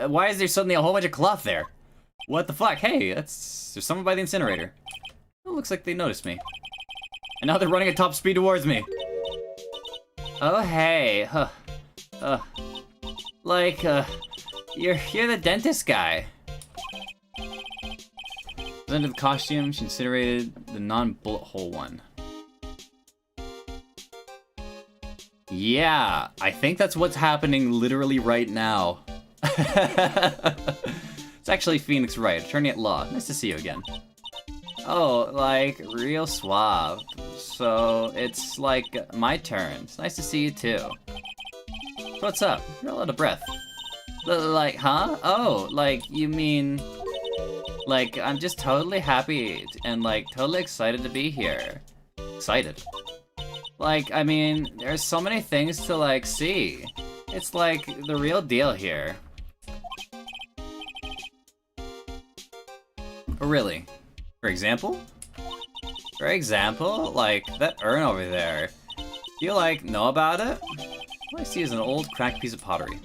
Why is there suddenly a whole bunch of cloth there? What the fuck? Hey, there's someone by the incinerator. It looks like they noticed me. And now they're running at top speed towards me. Oh, hey. You're the dentist guy. Under the costume, she incinerated the non-bullet hole one. Yeah, I think that's what's happening literally right now. It's actually Phoenix Wright, attorney at law. Nice to see you again. Oh, like, real suave. So, it's like my turn. It's nice to see you too. What's up? You're all out of breath. Like, huh? Oh, like, you mean... Like, I'm just totally happy and, like, totally excited to be here. Excited. Like, I mean, there's so many things to, like, see. It's, like, the real deal here. Oh, really? For example? For example, like, that urn over there. Do you, like, know about it? All I see is an old, cracked piece of pottery.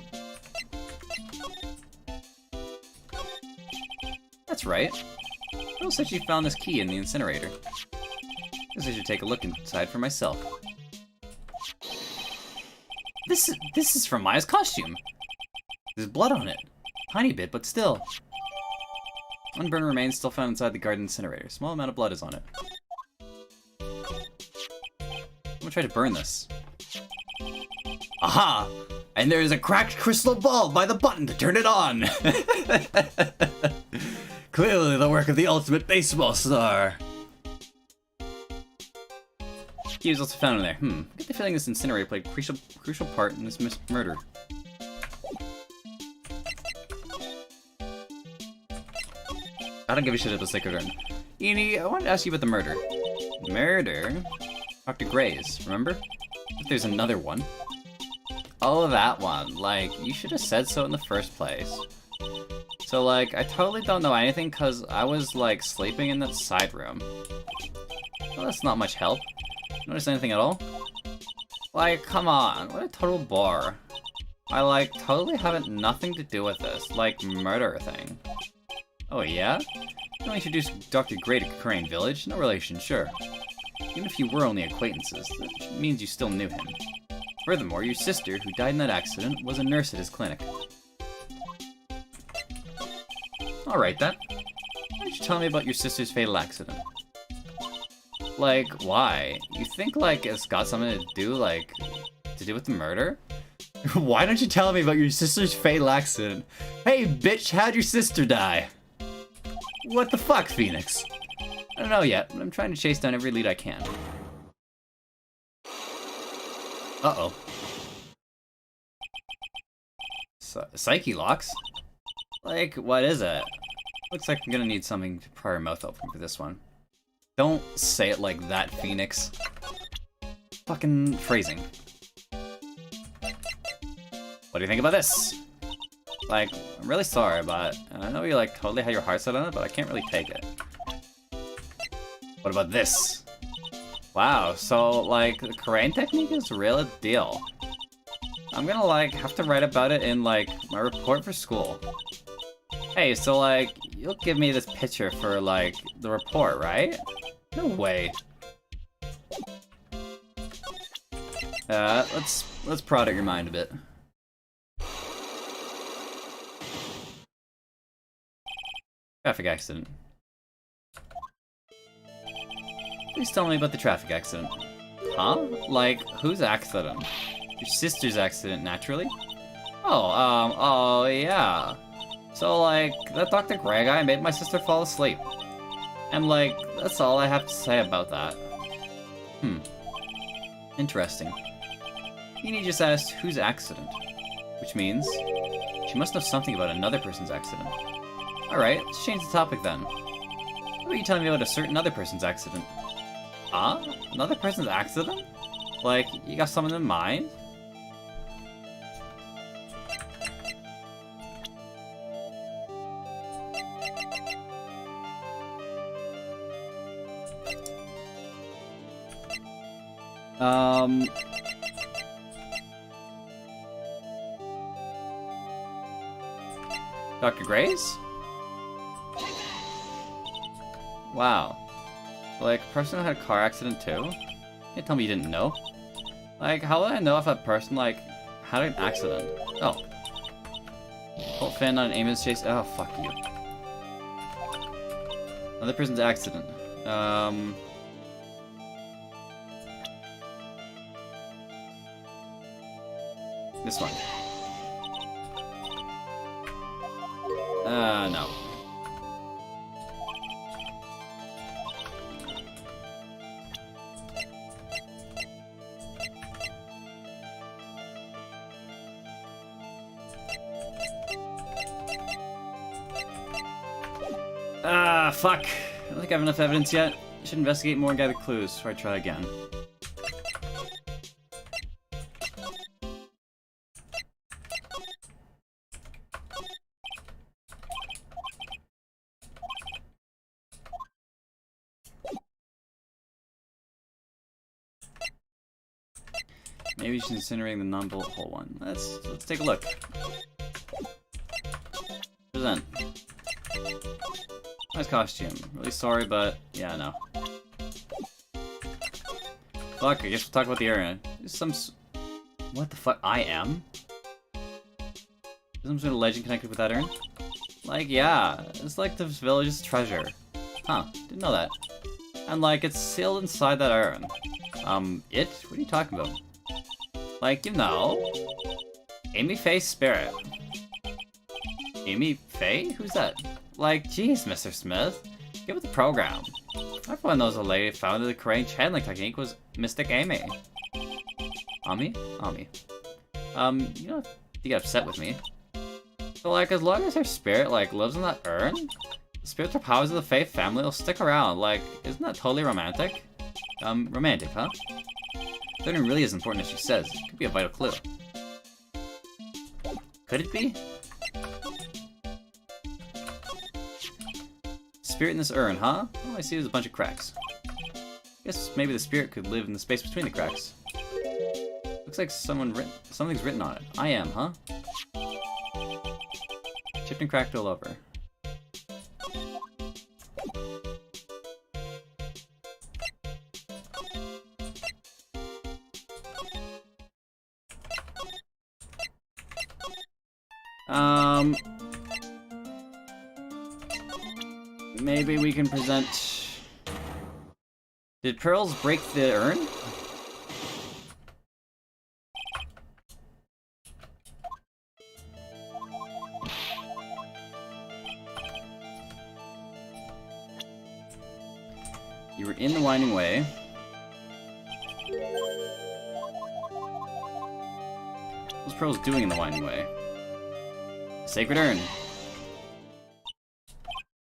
That's right. Pearl said she found this key in the incinerator. Guess I should take a look inside for myself. This is from Maya's costume. There's blood on it. Tiny bit, but still. Unburned remains still found inside the garden incinerator. Small amount of blood is on it. I'm gonna try to burn this. Aha! And there's a cracked crystal ball by the button to turn it on! Clearly the work of the ultimate baseball star. Key was also found in there. I get the feeling this incinerator played a crucial part in this murder. I don't give a shit about the sacred urn. Edie, I wanted to ask you about the murder. Murder? Dr. Gray's, remember? If there's another one. Oh, that one. Like, you should have said so in the first place. So, like, I totally don't know anything because I was, like, sleeping in that side room. Well, that's not much help. Notice anything at all? Like, come on, what a total bore. I, like, totally have nothing to do with this, like, murder thing. Oh, yeah? You introduced Dr. Gray to Crane Village? No relation, sure. Even if you were only acquaintances, that means you still knew him. Furthermore, your sister, who died in that accident, was a nurse at his clinic. Alright then. Why don't you tell me about your sister's fatal accident? Like, why? You think, like, it's got something to do, like, with the murder? Why don't you tell me about your sister's fatal accident? Hey, bitch, how'd your sister die? What the fuck, Phoenix? I don't know yet, but I'm trying to chase down every lead I can. Uh-oh. Psyche locks? Like, what is it? Looks like I'm gonna need something to pry your mouth open for this one. Don't say it like that, Phoenix. Fucking phrasing. What do you think about this? Like, I'm really sorry, but I know you like totally had your heart set on it, but I can't really take it. What about this? Wow, so like the crane technique is a real deal. I'm gonna like have to write about it in like my report for school. Hey, so like you'll give me this picture for like the report, right? No way. Let's prod at your mind a bit. Traffic accident. Please tell me about the traffic accident. Huh? Like, whose accident? Your sister's accident, naturally? Oh, yeah. So, like, that Dr. Gray guy made my sister fall asleep. And, like, that's all I have to say about that. Interesting. He just asked whose accident. Which means, she must know something about another person's accident. Alright, let's change the topic then. How about you telling me about a certain other person's accident? Huh? Another person's accident? Like, you got someone in mind? Dr. Gray's? Wow. Like, a person had a car accident too? You can't tell me you didn't know. Like, how would I know if that person, like, had an accident? Oh. Colt Finn on Amos Chase. Oh, fuck you. Another person's accident. This one. No. Fuck. I don't think I have enough evidence yet. I should investigate more and gather clues before I try again. Maybe she's incinerating the non-bullet hole one. Let's take a look. Present. Nice costume. Really sorry, but yeah, no. Fuck, I guess we'll talk about the area. There's what the fuck? I am? Is some sort of legend connected with that urn? Like, yeah. It's like the village's treasure. Huh, didn't know that. And like, it's sealed inside that urn. It? What are you talking about? Like, you know... Amy Faye's spirit. Amy Faye? Who's that? Like, geez, Mr. Smith. Get with the program. Everyone knows the lady who founded the crane channeling technique was Mystic Amy. Ami? Ami. You don't have to get upset with me. But like, as long as her spirit, like, lives in that urn, the spiritual powers of the Faye family will stick around. Like, isn't that totally romantic? Romantic, huh? The urn really is important as she says. It could be a vital clue. Could it be? Spirit in this urn, huh? All I see is a bunch of cracks. Guess maybe the spirit could live in the space between the cracks. Looks like something's written on it. I am, huh? Chipped and cracked all over. Maybe we can present... Did pearls break the urn? You were in the winding way. What's pearls doing in the winding way? Sacred urn.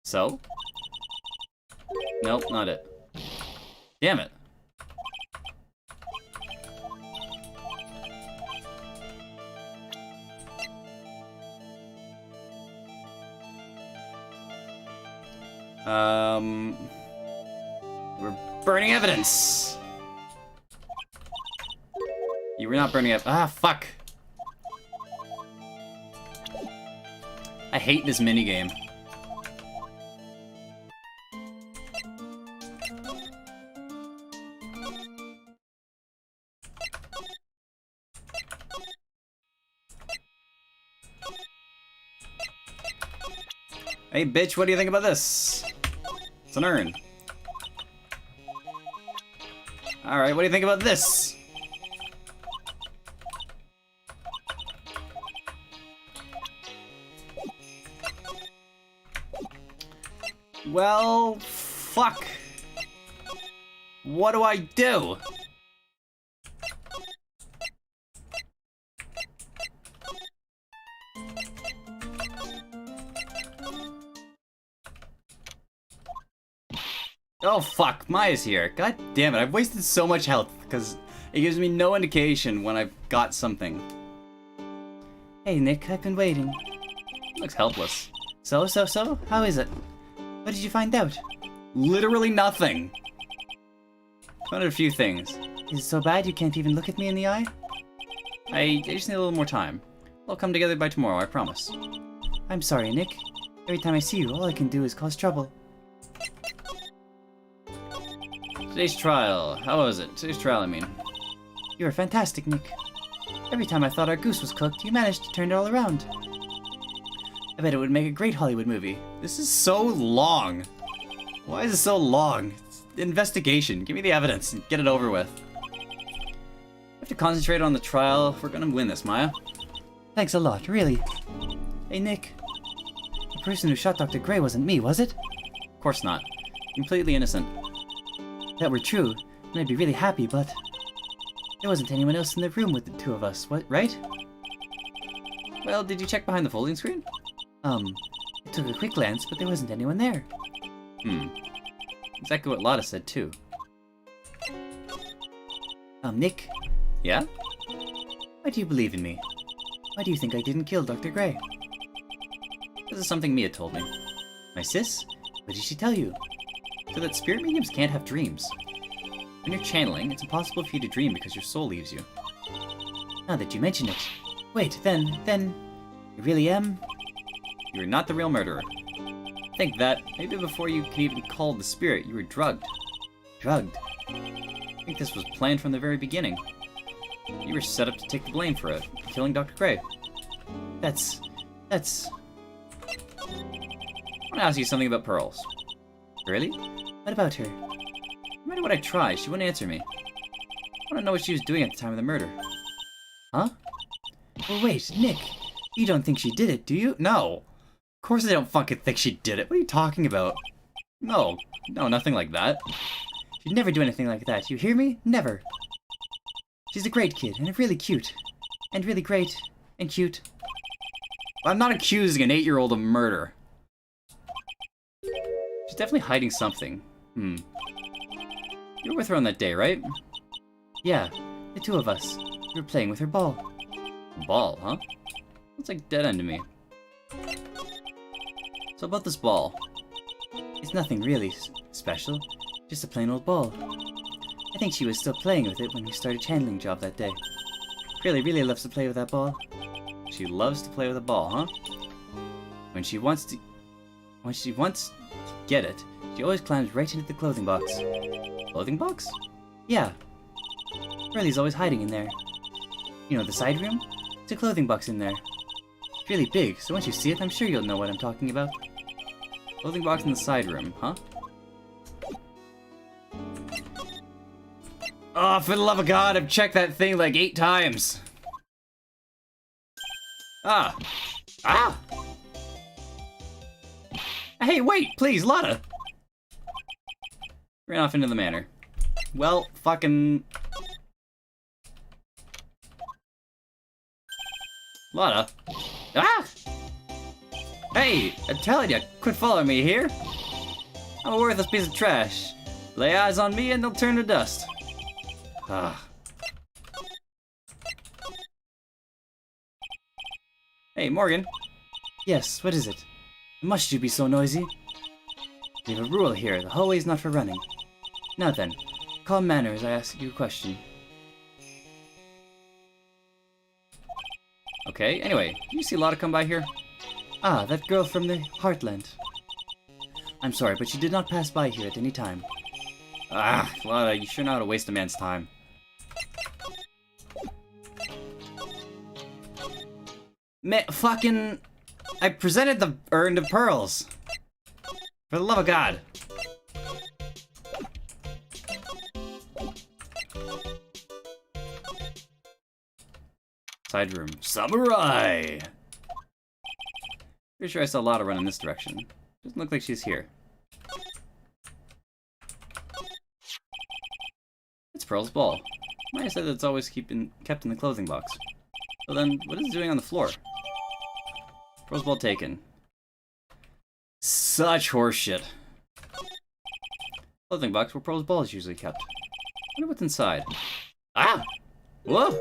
So? Nope, not it. Damn it. We're burning evidence! You were not burning up. Ah, fuck! I hate this minigame. Hey, bitch, what do you think about this? It's an urn. Alright, what do you think about this? Well, fuck. What do I do? Oh fuck, Maya's here. God damn it, I've wasted so much health because it gives me no indication when I've got something. Hey Nick, I've been waiting. Looks helpless. So? How is it? What did you find out? Literally nothing. Found out a few things. Is it so bad you can't even look at me in the eye? I just need a little more time. We'll come together by tomorrow, I promise. I'm sorry, Nick. Every time I see you, all I can do is cause trouble. Today's trial. How was it? Today's trial, I mean. You were fantastic, Nick. Every time I thought our goose was cooked, you managed to turn it all around. I bet it would make a great Hollywood movie. This is so long. Why is it so long? It's investigation. Give me the evidence and get it over with. We have to concentrate on the trial. We're gonna win this, Maya. Thanks a lot, really. Hey, Nick. The person who shot Dr. Gray wasn't me, was it? Of course not. Completely innocent. If that were true, then I'd be really happy, but... there wasn't anyone else in the room with the two of us, what, right? Well, did you check behind the folding screen? I took a quick glance, but there wasn't anyone there. Exactly what Lotta said, too. Nick? Yeah? Why do you believe in me? Why do you think I didn't kill Dr. Gray? This is something Mia told me. My sis? What did she tell you? So that spirit mediums can't have dreams. When you're channeling, it's impossible for you to dream because your soul leaves you. Now that you mention it. Wait, then, you really am? You're not the real murderer. Think that, maybe before you can even call the spirit, you were drugged. Drugged? I think this was planned from the very beginning. You were set up to take the blame for it, killing Dr. Gray. That's... I want to ask you something about Pearls. Really? What about her? No matter what I try, she wouldn't answer me. I want to know what she was doing at the time of the murder. Huh? Well, wait, Nick. You don't think she did it, do you? No! Of course I don't fucking think she did it. What are you talking about? No, nothing like that. She'd never do anything like that, you hear me? Never. She's a great kid, and really cute. And really great, and cute. I'm not accusing an 8-year-old of murder. She's definitely hiding something. You were with her on that day, right? Yeah, the two of us. We were playing with her ball. Ball, huh? That's like dead end to me. So about this ball. It's nothing really special. Just a plain old ball. I think she was still playing with it when we started channeling job that day. Curly really loves to play with that ball. She loves to play with a ball, huh? When she wants to get it, she always climbs right into the clothing box. Clothing box? Yeah. Curly's always hiding in there. You know the side room? It's a clothing box in there. It's really big, so once you see it, I'm sure you'll know what I'm talking about. Clothing box in the side room, huh? Oh, for the love of God, I've checked that thing like 8 times. Ah. Ah! Hey, wait, please, Lotta! Ran off into the manor. Well, fucking... Lotta. Ah! Hey, I'm telling you, quit following me here. I'm a worthless piece of trash. Lay eyes on me and they'll turn to dust. Ah. Hey, Morgan. Yes, what is it? Must you be so noisy? We have a rule here, the hallway's not for running. Now then, calm manners, I ask you a question. Okay, anyway, did you see Lotta come by here? Ah, that girl from the Heartland. I'm sorry, but she did not pass by here at any time. Ah, Lotta, you sure know how to waste a man's time. Fucking... I presented the urn of pearls. For the love of God. Side room. Samurai! Pretty sure I saw Lotta run in this direction. Doesn't look like she's here. It's Pearl's ball. Maya said that it's always kept in the clothing box. So then, what is it doing on the floor? Pearl's ball taken. Such horseshit. Clothing box where Pearl's ball is usually kept. Wonder what's inside. Ah! Whoa!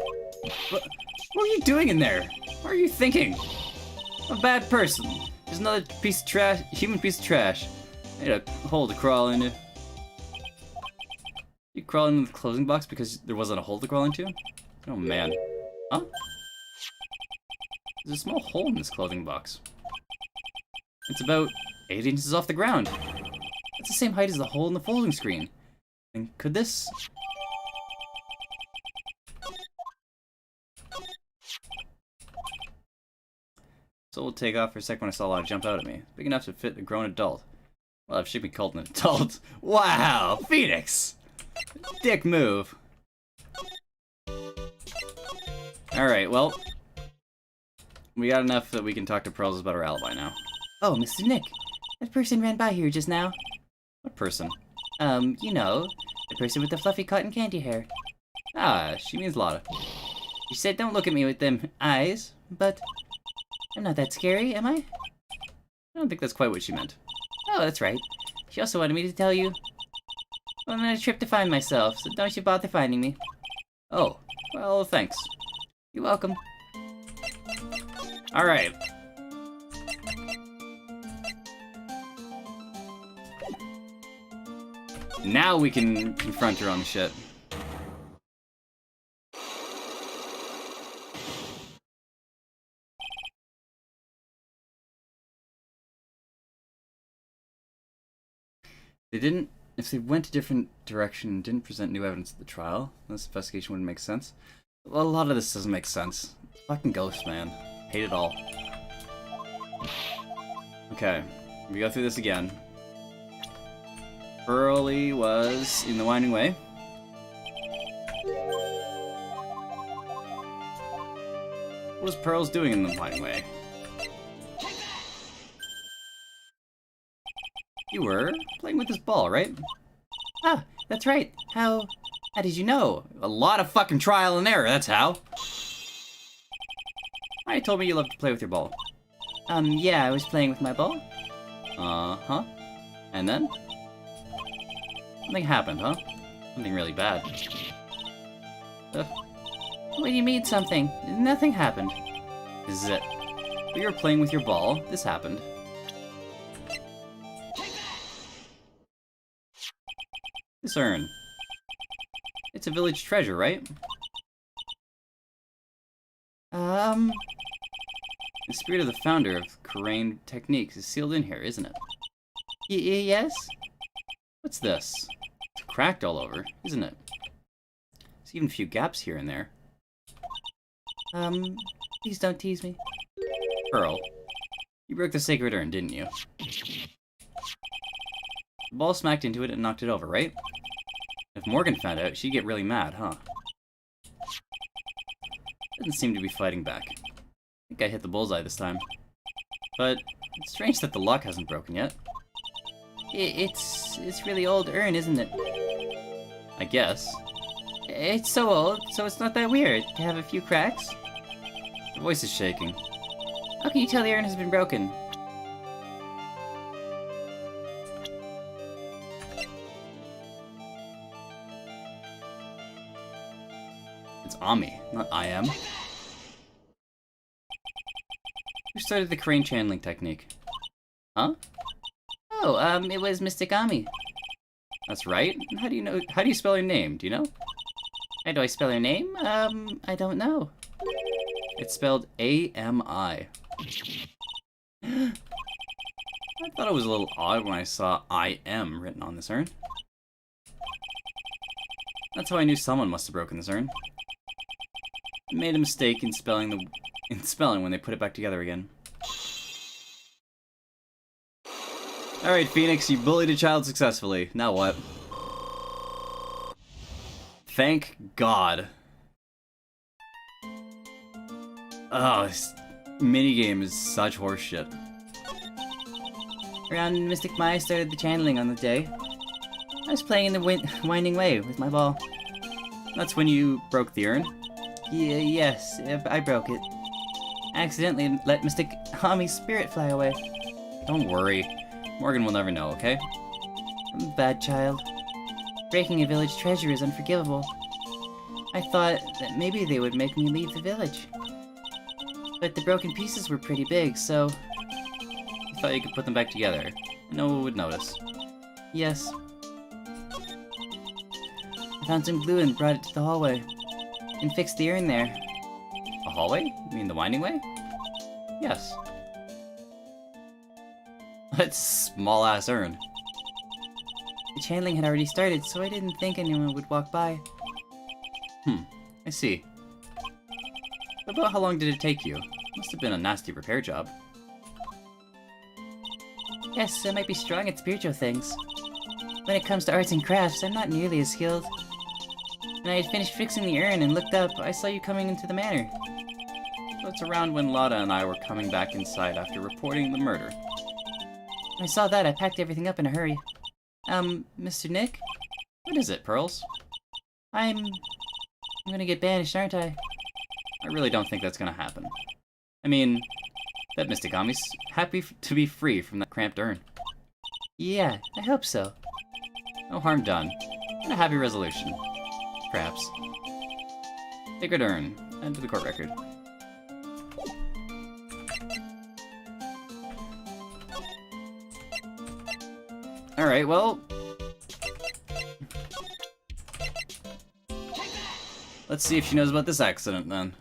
What are you doing in there? What are you thinking? I'm a bad person. There's another piece of trash, human piece of trash. I need a hole to crawl into. You crawl into the clothing box because there wasn't a hole to crawl into? Oh man. Huh? There's a small hole in this clothing box. It's about 8 inches off the ground. It's the same height as the hole in the folding screen. And could this... So we'll take off for a second when I saw Lotta jump out at me. Big enough to fit a grown adult. Well, if she be called an adult. Wow! Phoenix! Dick move. Alright, well... We got enough that we can talk to Pearls about her alibi now. Oh, Mr. Nick. That person ran by here just now. What person? You know, the person with the fluffy cotton candy hair. Ah, she means Lotta. She said don't look at me with them eyes, but... I'm not that scary, am I? I don't think that's quite what she meant. Oh, that's right. She also wanted me to tell you. I'm on a trip to find myself, so don't you bother finding me. Oh, well, thanks. You're welcome. Alright. Now we can confront her on the shit. If they went a different direction and didn't present new evidence at the trial, this investigation wouldn't make sense. A lot of this doesn't make sense. Fucking ghost, man. Hate it all. Okay, we go through this again. Pearly was in the Winding Way. What was Pearls doing in the Winding Way? You were playing with this ball, right? Ah, that's right. How did you know? A lot of fucking trial and error, that's how. I told me you love to play with your ball. Yeah, I was playing with my ball. Uh-huh. And then? Something happened, huh? Something really bad. What do you mean something? Nothing happened. This is it. We were playing with your ball. This happened. This urn. It's a village treasure, right? The spirit of the founder of Korean techniques is sealed in here, isn't it? Yes? What's this? It's cracked all over, isn't it? There's even a few gaps here and there. Please don't tease me. Pearl, you broke the sacred urn, didn't you? The ball smacked into it and knocked it over, right? If Morgan found out, she'd get really mad, huh? Doesn't seem to be fighting back. I think I hit the bullseye this time. But it's strange that the lock hasn't broken yet. It's really old urn, isn't it? I guess. It's so old, so it's not that weird to have a few cracks. The voice is shaking. How can you tell the urn has been broken? It's Ami, not I am. Who started the crane channeling technique? Huh? Oh, it was Mystic Ami. That's right. How do you spell her name? Do you know? How do I spell her name? I don't know. It's spelled A-M-I. I thought it was a little odd when I saw I am written on this urn. That's how I knew someone must have broken this urn. I made a mistake in spelling when they put it back together again. Alright, Phoenix, you bullied a child successfully. Now what? Thank God. Oh, this minigame is such horseshit. Around Mystic Maya started the channeling on the day. I was playing in the winding way with my ball. That's when you broke the urn? Yes, I broke it. I accidentally let Mystic Ami's spirit fly away. Don't worry. Morgan will never know, okay? I'm a bad child. Breaking a village treasure is unforgivable. I thought that maybe they would make me leave the village. But the broken pieces were pretty big, so... You thought you could put them back together. No one would notice. Yes. I found some glue and brought it to the hallway. And fixed the urn there. A hallway? You mean the winding way? Yes. That's small-ass urn. The channeling had already started, so I didn't think anyone would walk by. I see. About how long did it take you? Must have been a nasty repair job. Yes, I might be strong at spiritual things. When it comes to arts and crafts, I'm not nearly as skilled. When I had finished fixing the urn and looked up, I saw you coming into the manor. So it's around when Lotta and I were coming back inside after reporting the murder. When I saw that, I packed everything up in a hurry. Mr. Nick? What is it, Pearls? I'm gonna get banished, aren't I? I really don't think that's gonna happen. I mean, that Mystic Ami's happy to be free from that cramped urn. Yeah, I hope so. No harm done. And a happy resolution. Perhaps. Sacred urn. End of the court record. Alright, well... Let's see if she knows about this accident, then.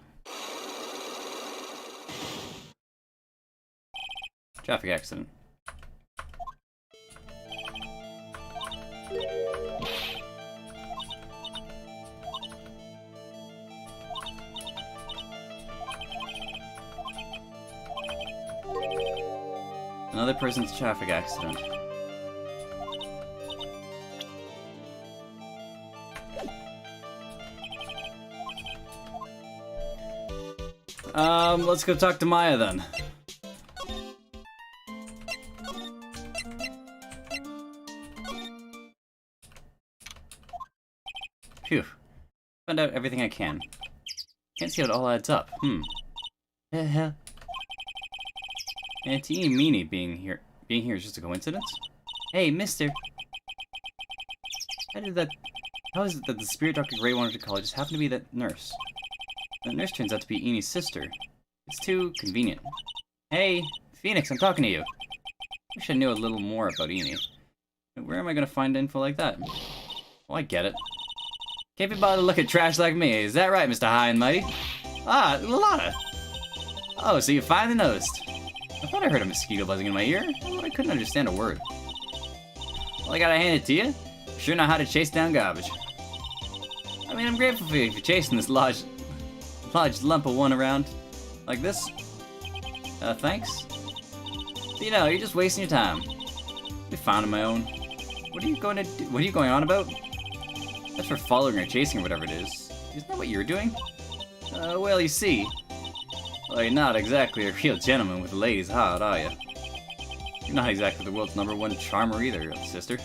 Traffic accident. Another person's traffic accident. Let's go talk to Maya then. Phew. Found out everything I can. Can't see how it all adds up. Hell. Auntie and Meanie being here is just a coincidence? Hey, mister. How is it that the spirit Dr. Gray wanted to call just happened to be that nurse? That nurse turns out to be Enie's sister. It's too convenient. Hey, Phoenix, I'm talking to you. Wish I knew a little more about Enie. But where am I gonna find info like that? Oh, I get it. Can't be bothered to look at trash like me, is that right, Mr. High and Mighty? Ah, Lotta! Oh, so you finally noticed. I thought I heard a mosquito buzzing in my ear, but I couldn't understand a word. Well, I gotta hand it to you. Sure know how to chase down garbage. I mean, I'm grateful for you for chasing this large lump of one around like this. Thanks. You know, you're just wasting your time. I found on my own. What are you going to do? What are you going on about? That's for following or chasing or whatever it is. Isn't that what you were doing? Well, you see. Well, you're not exactly a real gentleman with the ladies' heart, are you? You're not exactly the world's #1 charmer either, sister.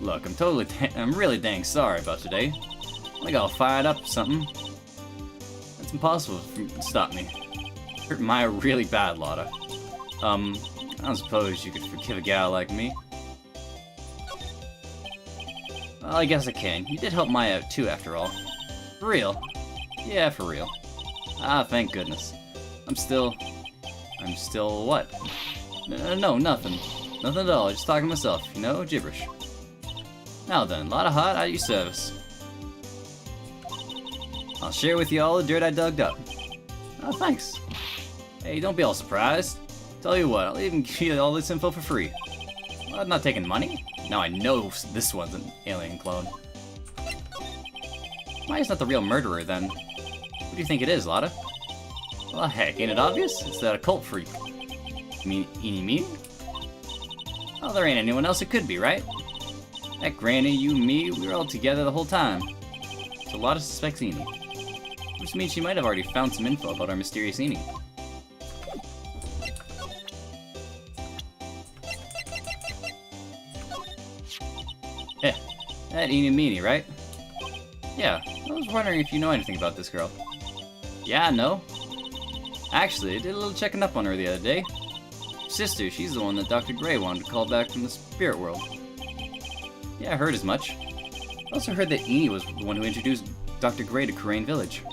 Look, I'm really dang sorry about today. I got all fired up or something. It's impossible to stop me. Hurt Maya really bad, Lotta. I don't suppose you could forgive a gal like me. Well, I guess I can. You did help Maya out too, after all. For real? Yeah, for real. Ah, thank goodness. I'm still what? No, nothing. Nothing at all, just talking to myself, you know, gibberish. Now then, Lotta Hot, at your service. I'll share with you all the dirt I dug up. Oh, thanks. Hey, don't be all surprised. Tell you what, I'll even give you all this info for free. Well, I'm not taking money. Now I know this one's an alien clone. Maya's not the real murderer, then. Who do you think it is, Lotta? Well, heck, ain't it obvious? It's that occult freak. You mean Eenie Meenie? Oh, there ain't anyone else it could be, right? That Granny, you, me, we were all together the whole time. So Lotta suspects Eenie. Which means she might have already found some info about our mysterious Eenie. Heh, that Eenie Meenie, right? Yeah, I was wondering if you know anything about this girl. Yeah, no. Actually, I did a little checking up on her the other day. Her sister, she's the one that Dr. Gray wanted to call back from the spirit world. Yeah, I heard as much. I also heard that Eenie was the one who introduced Dr. Gray to Kurain Village.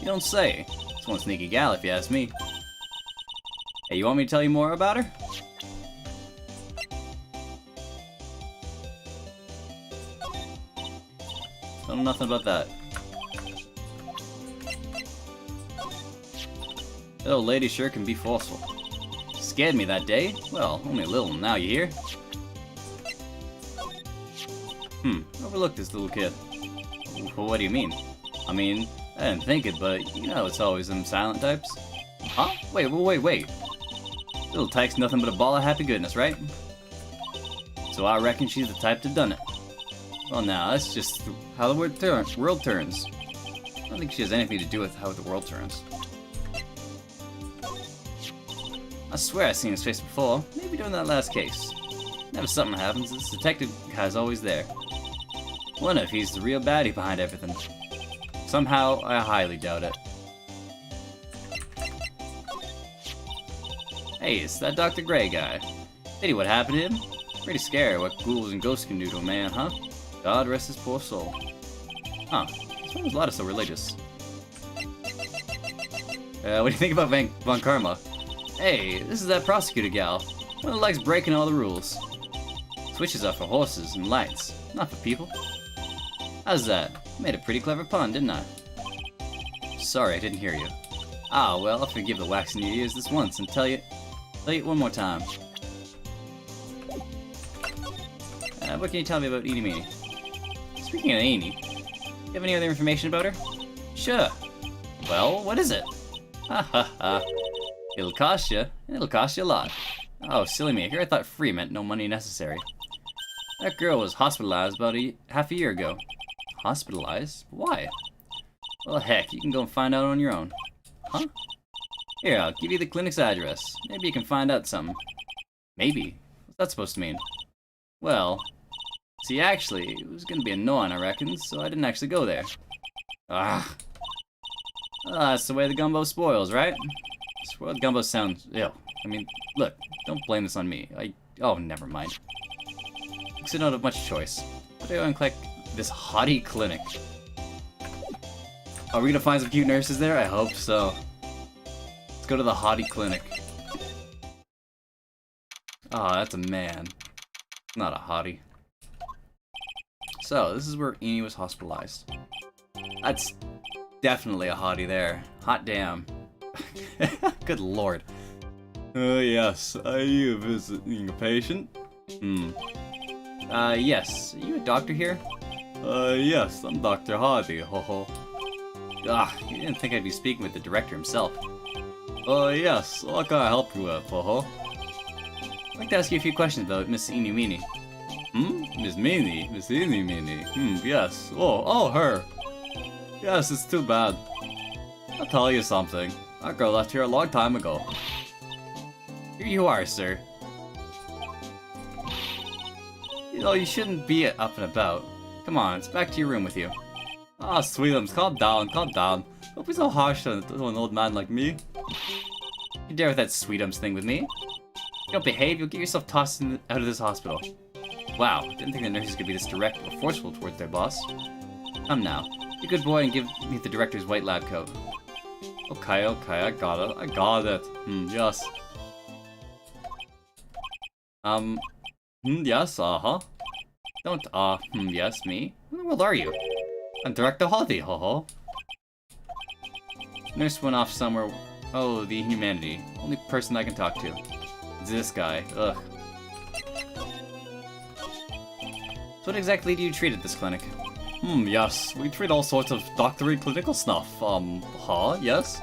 You don't say. It's one sneaky gal, if you ask me. Hey, you want me to tell you more about her? Don't know nothing about that. That old lady sure can be forceful. She scared me that day. Well, only a little now, you hear? Overlooked this little kid. Well, what do you mean? I mean, I didn't think it, but you know it's always them silent types. Huh? Wait. Little tyke's nothing but a ball of happy goodness, right? So I reckon she's the type to done it. Well, now, that's just how the world turns. I don't think she has anything to do with how the world turns. I swear I've seen his face before, maybe during that last case. Whenever something happens, this detective guy's always there. Wonder if he's the real baddie behind everything. Somehow, I highly doubt it. Hey, it's that Dr. Gray guy. Pity what happened to him. Pretty scary what ghouls and ghosts can do to a man, huh? God rest his poor soul. Huh. This one was a lot of so religious. What do you think about Von Karma? Hey, this is that prosecutor gal. One that likes breaking all the rules. Switches are for horses and lights, not for people. How's that? Made a pretty clever pun, didn't I? Sorry, I didn't hear you. Ah, well, I'll forgive the wax in your ears this once and tell you it one more time. What can you tell me about Eenie Meenie? Speaking of Eenie, you have any other information about her? Sure. Well, what is it? Ha ha ha. It'll cost you, and it'll cost you a lot. Oh, silly me, here I thought free meant no money necessary. That girl was hospitalized about half a year ago. Hospitalized? Why? Well, heck, you can go and find out on your own. Huh? Here, I'll give you the clinic's address. Maybe you can find out something. Maybe? What's that supposed to mean? Well, see, actually, it was gonna be annoying, I reckon, so I didn't actually go there. Ah. That's the way the gumbo spoils, right? Spoiled gumbo sounds ill. I mean, look, don't blame this on me. Oh, never mind. Because I don't have much choice. But I go and click this hottie clinic. Are we gonna find some cute nurses there? I hope so. Let's go to the hottie clinic. Oh, that's a man. Not a hottie. So, this is where Eenie was hospitalized. That's definitely a hottie there. Hot damn. Good lord. Yes. Are you visiting a patient? Yes. Are you a doctor here? Yes. I'm Dr. Hardy. Ho ho. You didn't think I'd be speaking with the director himself. Yes, what can I help you with, I'd like to ask you a few questions about Miss Eeny Meeny. Miss Meany? Miss Eeny Meeny? Yes. Oh, her. Yes, it's too bad. I'll tell you something. That girl left here a long time ago. Here you are, sir. You know, you shouldn't be up and about. Come on, it's back to your room with you. Sweetums, calm down, calm down. Don't be so harsh to an old man like me. You dare with that Sweetums thing with me? If you don't behave, you'll get yourself tossed out of this hospital. Wow, didn't think the nurses could be this direct or forceful towards their boss. Come now, be a good boy and give me the director's white lab coat. Okay, I got it. Yes. Yes, Don't, yes, me? Who in the world are you? I'm Director Hottie, Nurse went off somewhere. Oh, the humanity. Only person I can talk to. It's this guy. Ugh. So what exactly do you treat at this clinic? Yes, we treat all sorts of doctory clinical stuff. Yes?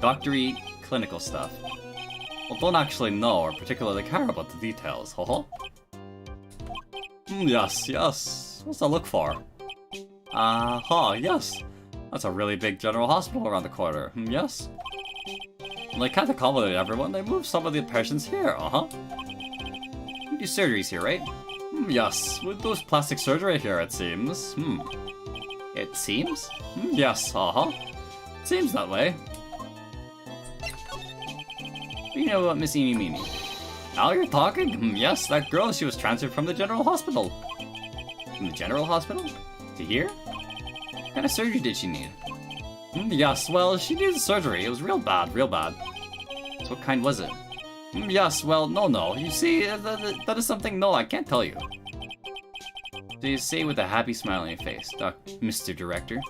Doctory clinical stuff. Well, don't actually know or particularly care about the details, Yes. What's that look for? Yes. That's a really big general hospital around the corner. Yes? Well, they can't accommodate everyone. They moved some of the patients here, You do surgeries here, right? Yes. We do plastic surgery here, it seems. It seems? Yes, Seems that way. What do you know about Miss Eeny Meeny? Now you're talking? Yes, that girl, she was transferred from the general hospital. From the general hospital? To here? What kind of surgery did she need? Yes, well, she needed surgery. It was real bad. So what kind was it? Yes, well, no. You see, that is something, no, I can't tell you. So you say with a happy smile on your face, Mr. Director.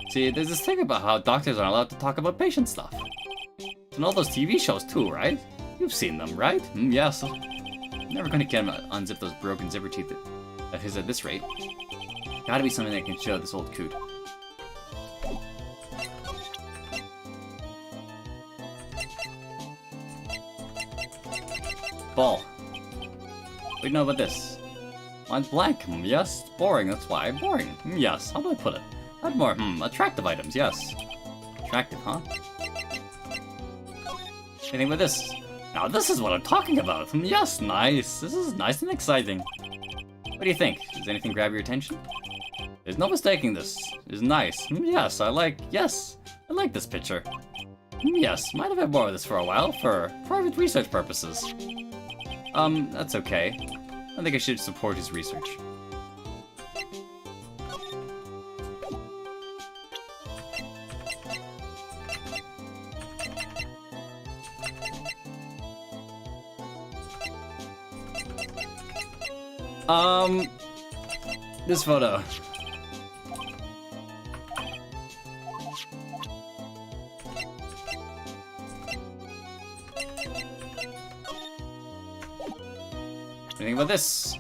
See, there's this thing about how doctors aren't allowed to talk about patient stuff. And all those TV shows too, right? You've seen them, right? Yes. Never gonna get him to unzip those broken zipper teeth of his at this rate. Gotta be something that can show this old coot. Ball. What do you know about this? Mine's blank. Yes. Boring, that's why. Boring. Yes. How do I put it? Add more, attractive items, yes. Attractive, huh? Anything with this? Now this is what I'm talking about. Yes, nice. This is nice and exciting. What do you think? Does anything grab your attention? There's no mistaking this. It's nice. Yes, I like this picture. Yes, might have had more of this for a while, for private research purposes. That's okay. I think I should support his research. This photo. Anything about this?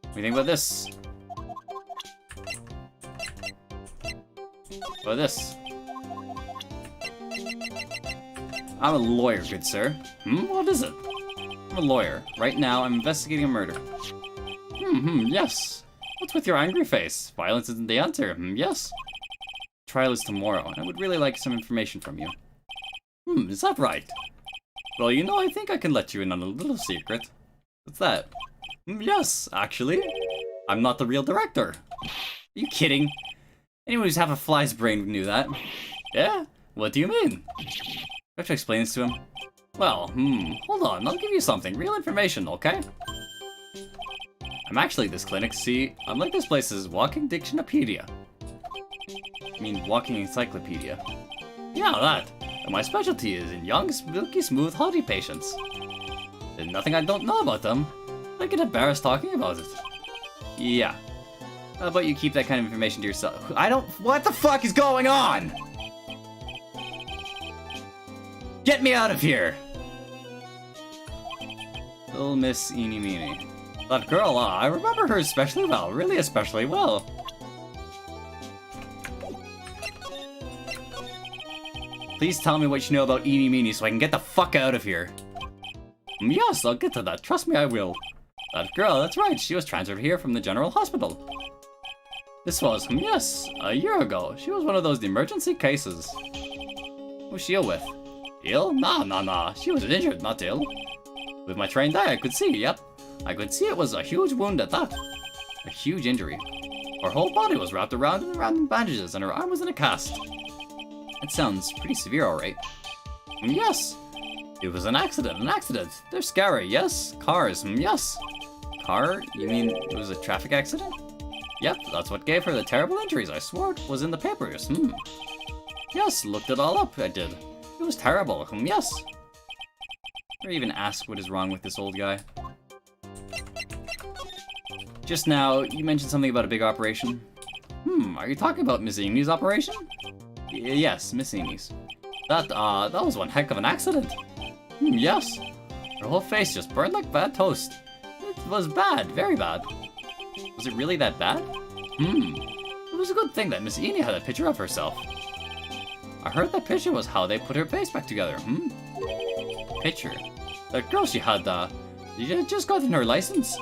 What do you think about this? What about this? I'm a lawyer, good sir. What is it? I'm a lawyer. Right now, I'm investigating a murder. Yes. What's with your angry face? Violence isn't the answer. Yes. Trial is tomorrow, and I would really like some information from you. Is that right? Well, you know, I think I can let you in on a little secret. What's that? Yes, actually. I'm not the real director. Are you kidding? Anyone who's half a fly's brain knew that. Yeah? What do you mean? Do I have to explain this to him? Well, hold on, I'll give you something, real information, okay? I'm actually this clinic, see, I'm like this place's walking dictionopedia. I mean, walking encyclopedia. Yeah, that. And my specialty is in young, silky smooth, haughty patients. There's nothing I don't know about them. I get embarrassed talking about it. Yeah. How about you keep that kind of information to yourself? What the fuck is going on? Get me out of here! Little Miss Eeny Meeny. That girl, I remember her especially well, really especially well. Please tell me what you know about Eenie Meenie so I can get the fuck out of here. Yes, I'll get to that. Trust me, I will. That girl, that's right. She was transferred here from the General Hospital. This was, yes, a year ago. She was one of those emergency cases. Who was she ill with? Ill? Nah. She was injured, not ill. With my trained eye, I could see, yep. I could see it was a huge wound at that. A huge injury. Her whole body was wrapped around in bandages and her arm was in a cast. It sounds pretty severe, alright. Yes. It was an accident. They're scary, yes. Cars, yes. Car? You mean it was a traffic accident? Yep, that's what gave her the terrible injuries. I swore it was in the papers. Yes, looked it all up, I did. It was terrible. Yes. Or even ask what is wrong with this old guy. Just now, you mentioned something about a big operation. Are you talking about Miss Enie's operation? Yes, Miss Enie's. That was one heck of an accident. Yes. Her whole face just burned like bad toast. It was bad, very bad. Was it really that bad? It was a good thing that Miss Enie had a picture of herself. I heard that picture was how they put her face back together. Picture? That girl she had, you just gotten her license?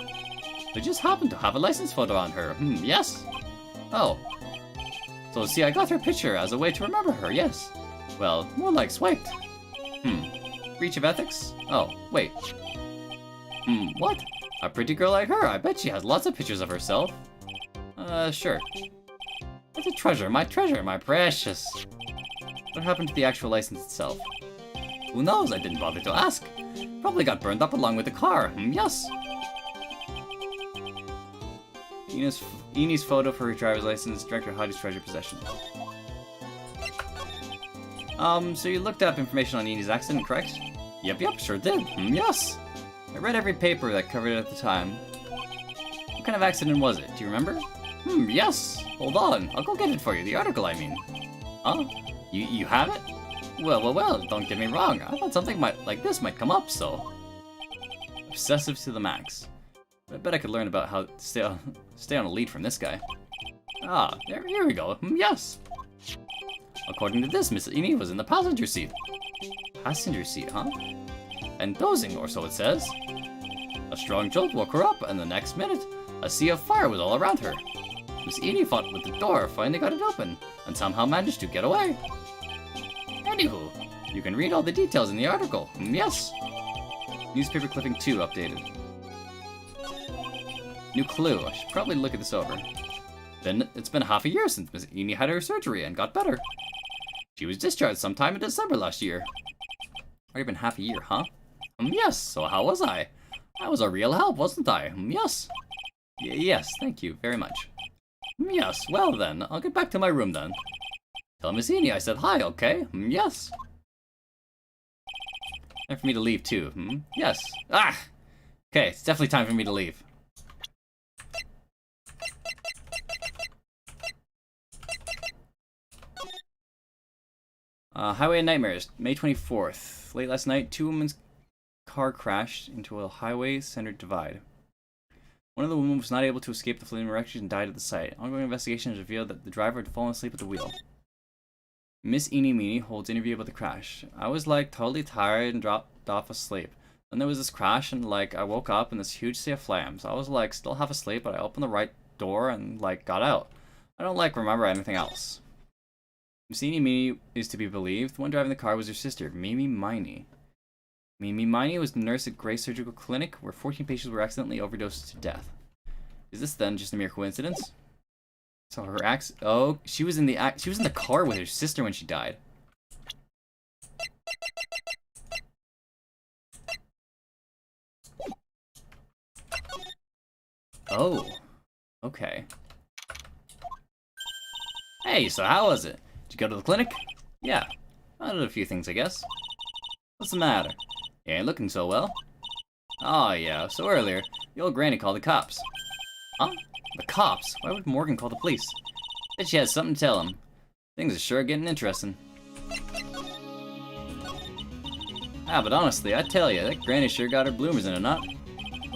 They just happened to have a license photo on her. Yes. Oh. So see, I got her picture as a way to remember her, yes. Well, more like swiped. Breach of ethics? Oh, wait. What? A pretty girl like her, I bet she has lots of pictures of herself. Sure. It's a treasure, my precious. What happened to the actual license itself? Who knows, I didn't bother to ask. Probably got burned up along with the car, yes. Enie's photo for her driver's license, Director Hodge's treasure possession. So you looked up information on Enie's accident, correct? Yep, sure did. Yes. I read every paper that covered it at the time. What kind of accident was it? Do you remember? Yes. Hold on, I'll go get it for you. The article, I mean. Huh? You have it? Well, don't get me wrong. I thought something like this might come up, so. Obsessive to the max. I bet I could learn about how to stay on a lead from this guy. Here we go. Yes. According to this, Miss Enie was in the passenger seat. Passenger seat, huh? And dozing, or so it says. A strong jolt woke her up, and the next minute, a sea of fire was all around her. Miss Enie fought with the door, finally got it open, and somehow managed to get away. Anywho, you can read all the details in the article. Yes. Newspaper clipping 2 updated. New clue. I should probably look at this over. Then it's been half a year since Miss Enie had her surgery and got better. She was discharged sometime in December last year. Already been half a year, huh? Yes. So how was I? I was a real help, wasn't I? Yes. Yes, thank you very much. Yes. Well then, I'll get back to my room then. Tell Miss Enie I said hi, okay? Yes. Time for me to leave too. Yes. Okay, it's definitely time for me to leave. Highway Nightmares, May 24th. Late last night, 2 women's car crashed into a highway-centered divide. One of the women was not able to escape the flaming wreckage and died at the site. Ongoing investigation has revealed that the driver had fallen asleep at the wheel. Miss Eenie Meenie holds interview about the crash. I was like totally tired and dropped off asleep. Then there was this crash and like I woke up in this huge sea of flames. I was like still half asleep, but I opened the right door and like got out. I don't like remember anything else. Miss Eenie Meenie is to be believed. The one driving the car was her sister, Mimi Miney. Mimi Miney was the nurse at Gray Surgical Clinic, where 14 patients were accidentally overdosed to death. Is this then just a mere coincidence? So her she was in the car with her sister when she died. Oh, okay. Hey, so how was it? Did you go to the clinic? Yeah, I did a few things, I guess. What's the matter? You ain't looking so well. Oh yeah, so earlier, the old granny called the cops. Huh? The cops? Why would Morgan call the police? Bet she has something to tell him. Things are sure getting interesting. But honestly, I tell you, that granny sure got her bloomers in a knot.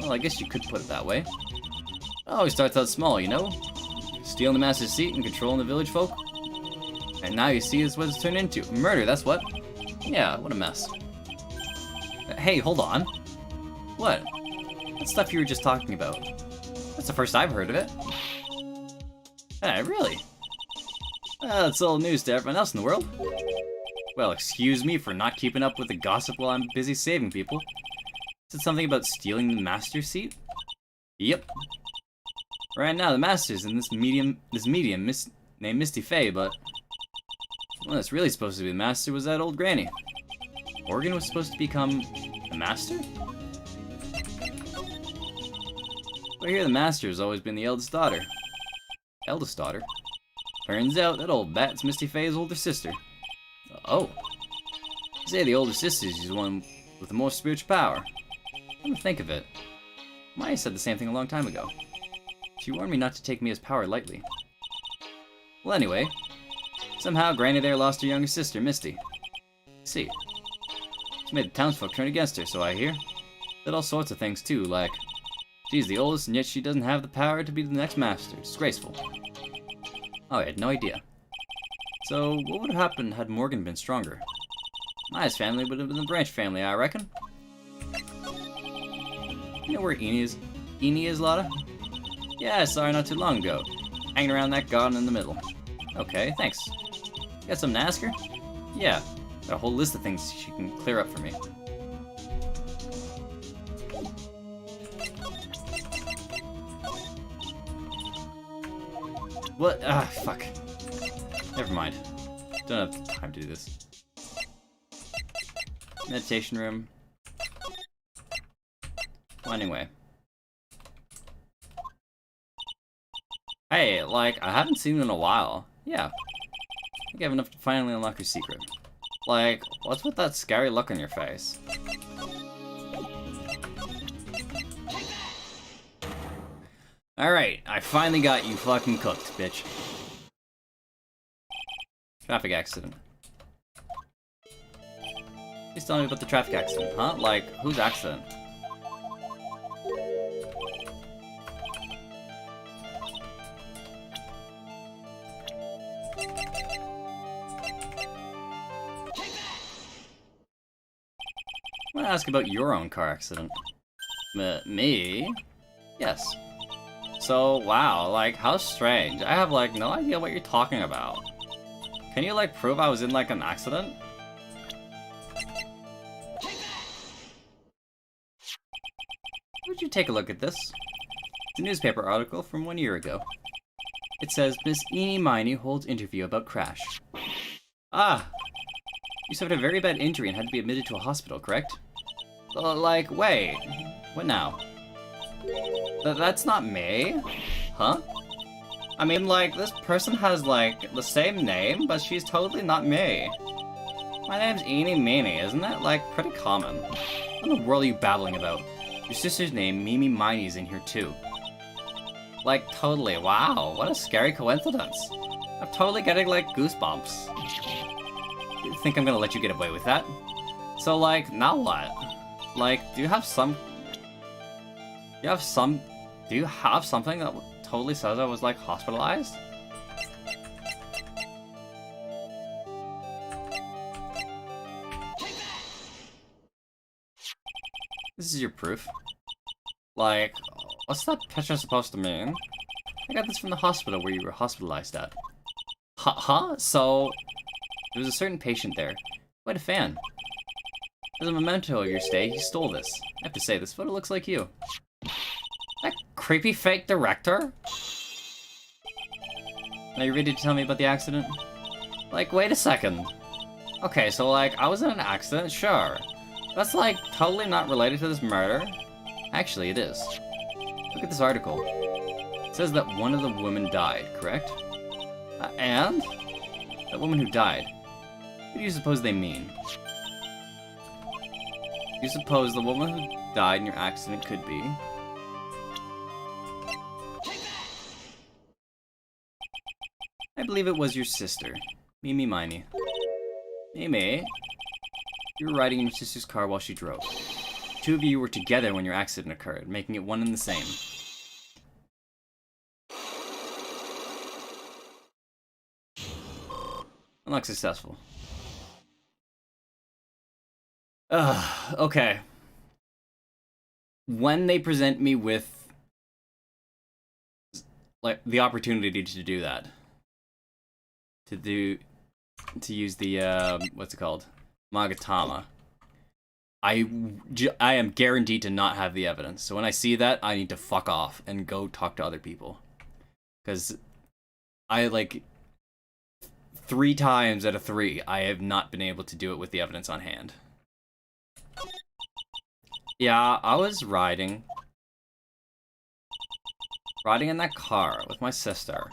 Well, I guess you could put it that way. It always starts out small, you know? Stealing the master's seat and controlling the village folk. And now you see is what it's turned into. Murder, that's what. Yeah, what a mess. Hey, hold on. What? That stuff you were just talking about. That's the first I've heard of it. Hey, really? That's old news to everyone else in the world. Well, excuse me for not keeping up with the gossip while I'm busy saving people. Is it something about stealing the master's seat? Yep. Right now, the master's in this medium named Misty Fey, but the one that's really supposed to be the master was that old granny. Morgan was supposed to become the master? But here the master has always been the eldest daughter. Eldest daughter? Turns out that old bat's Misty Fey's older sister. Oh. You say the older sister is the one with the most spiritual power. Come to think of it. Maya said the same thing a long time ago. She warned me not to take Mia's power lightly. Well, anyway, somehow Granny there lost her younger sister, Misty. See, she made the townsfolk turn against her, so I hear. Did all sorts of things too, like she's the oldest and yet she doesn't have the power to be the next master. Disgraceful. Oh, I had no idea. So, what would have happened had Morgan been stronger? Maya's family would have been the Branch family, I reckon. You know where Eni is, Lotta? Yeah, I saw her not too long ago. Hanging around that garden in the middle. Okay, thanks. Got something to ask her? Yeah, got a whole list of things she can clear up for me. What? Ah, fuck. Never mind. Don't have time to do this. Meditation room. Well, anyway. Hey, like, I haven't seen you in a while. Yeah. I think I have enough to finally unlock your secret. Like, what's with that scary look on your face? Alright, I finally got you fucking cooked, bitch. Traffic accident. Please tell me about the traffic accident, huh? Like, whose accident? I want to ask about your own car accident. Me? Yes. So, wow, like, how strange. I have, like, no idea what you're talking about. Can you, like, prove I was in, like, an accident? Would you take a look at this? It's a newspaper article from 1 year ago. It says, Miss Eenie Miney holds interview about crash. Ah! You suffered a very bad injury and had to be admitted to a hospital, correct? Like, wait. What now? That's not me? Huh? I mean, like, this person has, like, the same name, but she's totally not me. My name's Eenie Meenie, isn't that, like, pretty common? What in the world are you babbling about? Your sister's name, Mimi Miney's in here, too. Like, totally. Wow, what a scary coincidence. I'm totally getting, like, goosebumps. You think I'm gonna let you get away with that? So, like, now what? Like, do you have something that totally says I was, like, hospitalized? This is your proof. Like, what's that picture supposed to mean? I got this from the hospital where you were hospitalized at. Huh? So, there was a certain patient there. Quite a fan. As a memento of your stay, he stole this. I have to say, this photo looks like you. That creepy fake director? Are you ready to tell me about the accident? Like, wait a second. Okay, so, like, I was in an accident, sure. That's, like, totally not related to this murder. Actually, it is. Look at this article. It says that one of the women died, correct? And? That woman who died. What do you suppose they mean? You suppose the woman who died in your accident could be? I believe it was your sister, Mimi Miney. Mimi, you were riding in your sister's car while she drove. two of you were together when your accident occurred, making it one and the same. Unlock successful. Okay. When they present me with like the opportunity to do that, to use the what's it called, Magatama, I am guaranteed to not have the evidence. So when I see that, I need to fuck off and go talk to other people, because I like 3 times out of 3 I have not been able to do it with the evidence on hand. Yeah, I was riding in that car with my sister.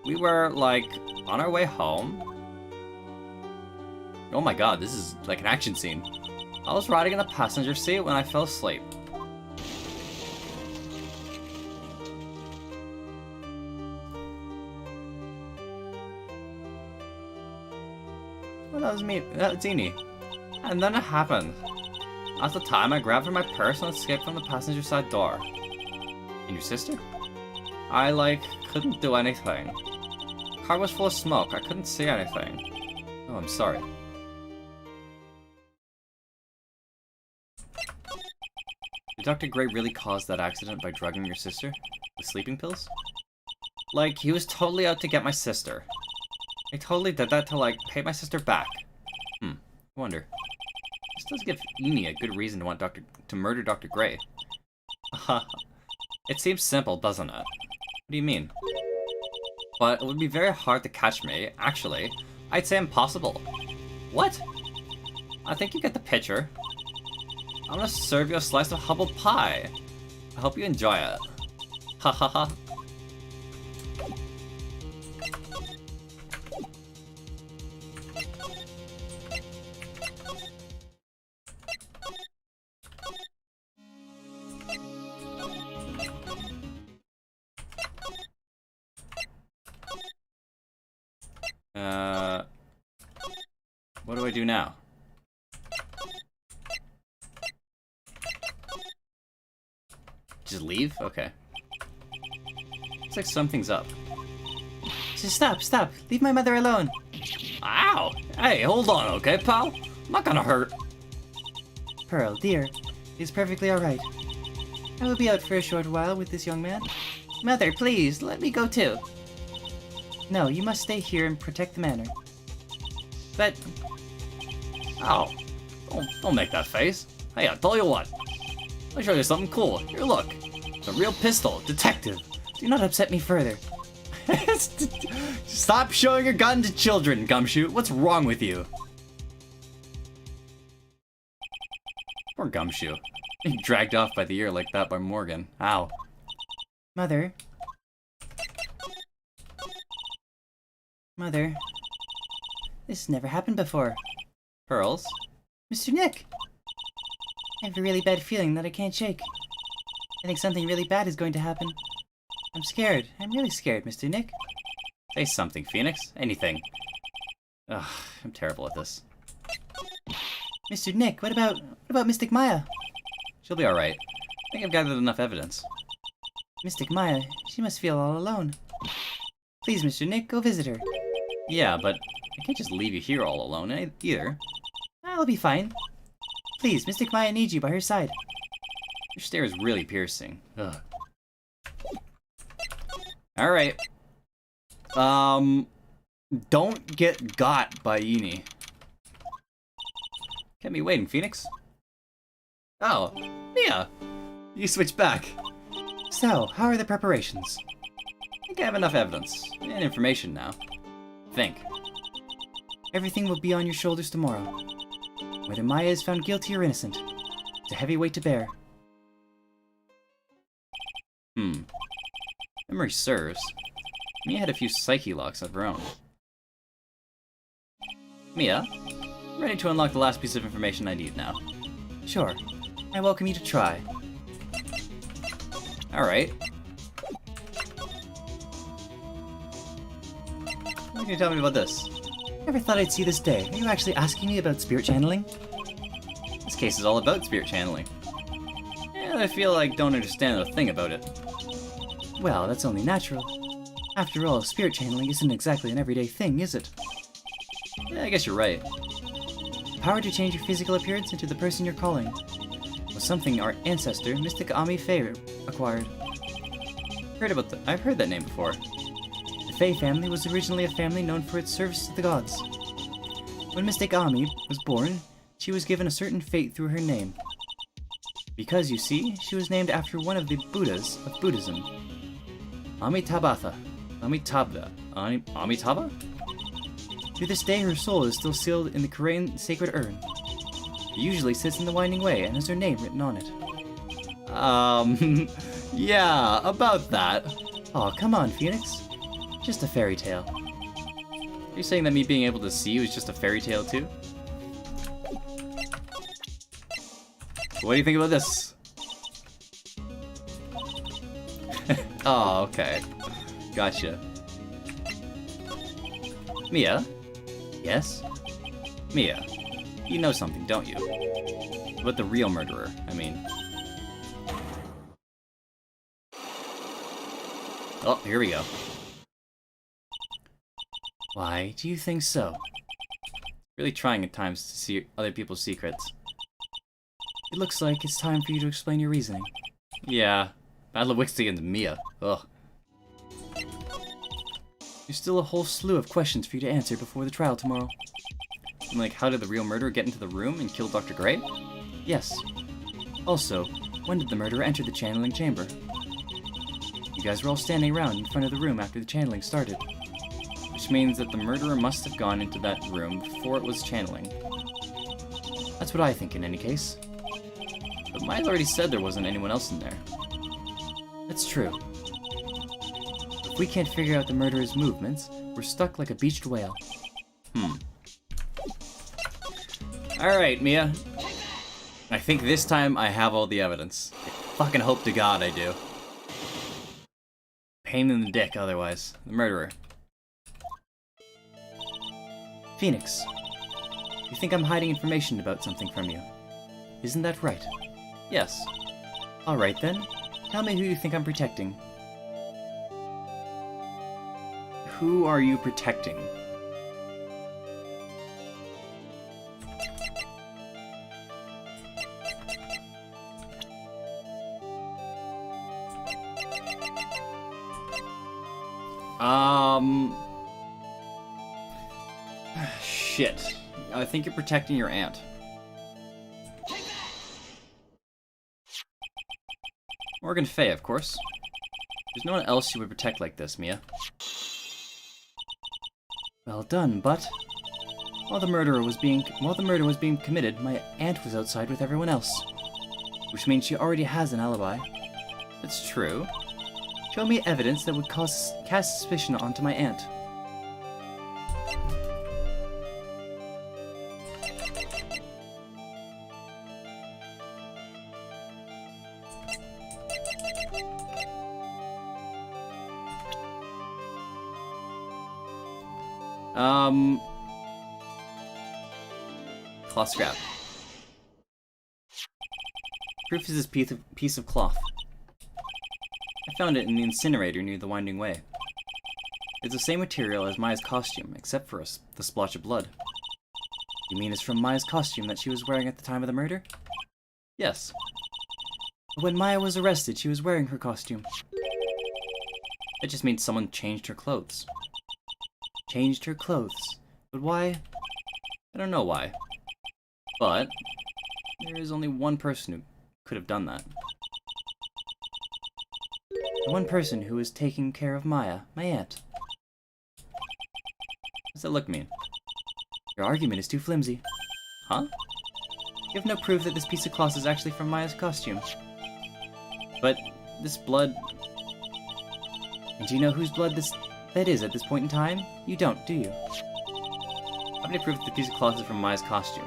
We were, like, on our way home. Oh my god, this is like an action scene. I was riding in the passenger seat when I fell asleep. Well, that was me. That's Eni. And then it happened. At the time, I grabbed for my purse and escaped from the passenger side door. And your sister? I, like, couldn't do anything. The car was full of smoke. I couldn't see anything. Oh, I'm sorry. Did Dr. Gray really cause that accident by drugging your sister with sleeping pills? Like, he was totally out to get my sister. He totally did that to, like, pay my sister back. I wonder. This does give Eni a good reason to want to murder Dr. Gray. It seems simple, doesn't it? What do you mean? But it would be very hard to catch me. Actually, I'd say impossible. What? I think you get the picture. I'm gonna serve you a slice of humble pie. I hope you enjoy it. Ha ha ha. What do I do now? Just leave? Okay. Looks like something's up. Just stop. Leave my mother alone. Ow! Hey, hold on, okay, pal? I'm not gonna hurt. Pearl, dear, it's perfectly alright. I will be out for a short while with this young man. Mother, please, let me go too. No, you must stay here and protect the manor. But... Ow. Don't make that face. Hey, I'll tell you what. I'll show you something cool. Here, look. It's a real pistol. Detective. Do not upset me further. Stop showing your gun to children, Gumshoe. What's wrong with you? Poor Gumshoe. Being dragged off by the ear like that by Morgan. Ow. Mother. Mother. This has never happened before. Pearls? Mr. Nick! I have a really bad feeling that I can't shake. I think something really bad is going to happen. I'm scared. I'm really scared, Mr. Nick. Say something, Phoenix. Anything. Ugh, I'm terrible at this. Mr. Nick, what about Mystic Maya? She'll be alright. I think I've gathered enough evidence. Mystic Maya, she must feel all alone. Please, Mr. Nick, go visit her. Yeah, but I can't just leave you here all alone either. I'll be fine. Please, Mystic Maya needs you by her side. Your stare is really piercing. Ugh. Alright. Don't get got by Eni. Kept me waiting, Phoenix. Oh, Mia! You switched back. So, how are the preparations? I think I have enough evidence and information now. Think. Everything will be on your shoulders tomorrow. Whether Maya is found guilty or innocent, it's a heavy weight to bear. Memory serves. Mia had a few psyche locks of her own. Mia, I'm ready to unlock the last piece of information I need now. Sure. I welcome you to try. Alright. What can you tell me about this? Never thought I'd see this day. Are you actually asking me about spirit channeling? This case is all about spirit channeling. And I feel like don't understand a thing about it. Well, that's only natural. After all, spirit channeling isn't exactly an everyday thing, is it? Yeah, I guess you're right. The power to change your physical appearance into the person you're calling was something our ancestor, Mystic Ami Fae, acquired. I've heard that name before. The Fae family was originally a family known for its service to the gods. When Mystic Ami was born, she was given a certain fate through her name. Because, you see, she was named after one of the Buddhas of Buddhism. Amitabha. Amitabha? To this day, her soul is still sealed in the Korean sacred urn. It usually sits in the Winding Way and has her name written on it. Yeah, about that. Oh, come on, Phoenix. Just a fairy tale. Are you saying that me being able to see you is just a fairy tale too? What do you think about this? Oh, okay. Gotcha. Mia? Yes? Mia, you know something, don't you? About the real murderer, I mean. Oh, here we go. Why do you think so? Really trying at times to see other people's secrets. It looks like it's time for you to explain your reasoning. Yeah, Battle of Wits against Mia. Ugh. There's still a whole slew of questions for you to answer before the trial tomorrow. Like, how did the real murderer get into the room and kill Dr. Gray? Yes. Also, when did the murderer enter the channeling chamber? You guys were all standing around in front of the room after the channeling started. Which means that the murderer must have gone into that room before it was channeling. That's what I think in any case. But Maya already said there wasn't anyone else in there. That's true. If we can't figure out the murderer's movements, we're stuck like a beached whale. Alright, Mia. I think this time I have all the evidence. I fucking hope to God I do. Pain in the dick, otherwise. The murderer. Phoenix, you think I'm hiding information about something from you. Isn't that right? Yes. Alright then, tell me who you think I'm protecting. Who are you protecting? Shit. I think you're protecting your aunt. Morgan Fay, of course. There's no one else you would protect like this, Mia. Well done, but while the murder was being committed, my aunt was outside with everyone else. Which means she already has an alibi. That's true. Show me evidence that would cast suspicion onto my aunt. Cloth scrap. Proof is this piece of cloth. I found it in the incinerator near the Winding Way. It's the same material as Maya's costume, except for the splotch of blood. You mean it's from Maya's costume that she was wearing at the time of the murder? Yes. When Maya was arrested, she was wearing her costume. It just means someone changed her clothes. Changed her clothes. But why? I don't know why. But there is only one person who could have done that. The one person who was taking care of Maya, my aunt. What does that look mean? Your argument is too flimsy. Huh? You have no proof that this piece of cloth is actually from Maya's costume. But this blood... And do you know whose blood that is at this point in time? You don't, do you? How many proof that the piece of cloth is from Maya's costume?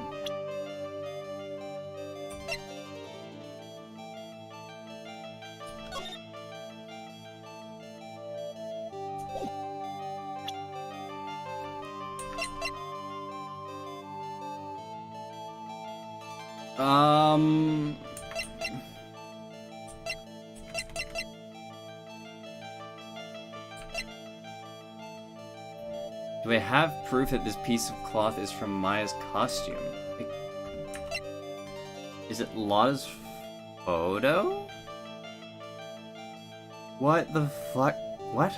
Do I have proof that this piece of cloth is from Maya's costume? Is it Lotta's photo? What the fuck? What?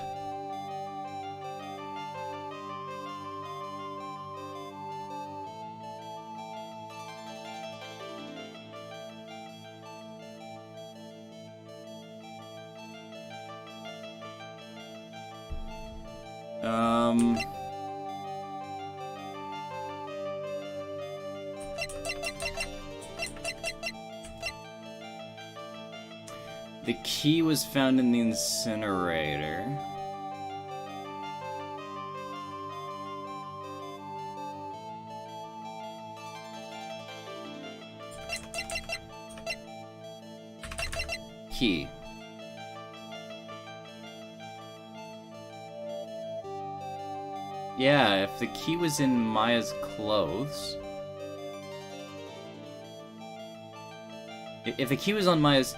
The key was found in the incinerator. Key. Yeah, if the key was in Maya's clothes... If the key was on Maya's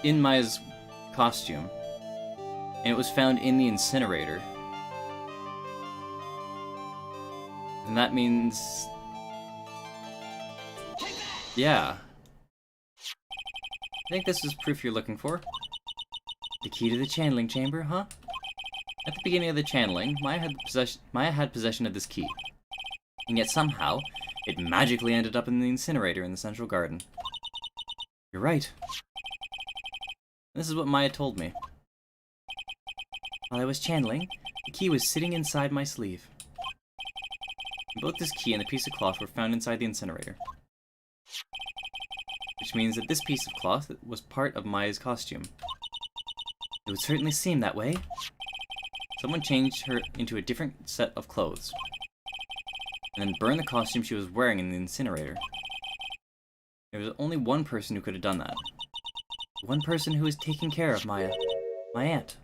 costume, and it was found in the incinerator, then that means... Yeah. I think this is proof you're looking for. The key to the channeling chamber, huh? At the beginning of the channeling, Maya had possession of this key. And yet somehow, it magically ended up in the incinerator in the central garden. You're right. This is what Maya told me. While I was channeling, the key was sitting inside my sleeve. Both this key and the piece of cloth were found inside the incinerator. Which means that this piece of cloth was part of Maya's costume. It would certainly seem that way. Someone changed her into a different set of clothes, and then burned the costume she was wearing in the incinerator. There was only one person who could have done that. One person who was taking care of Maya. My aunt.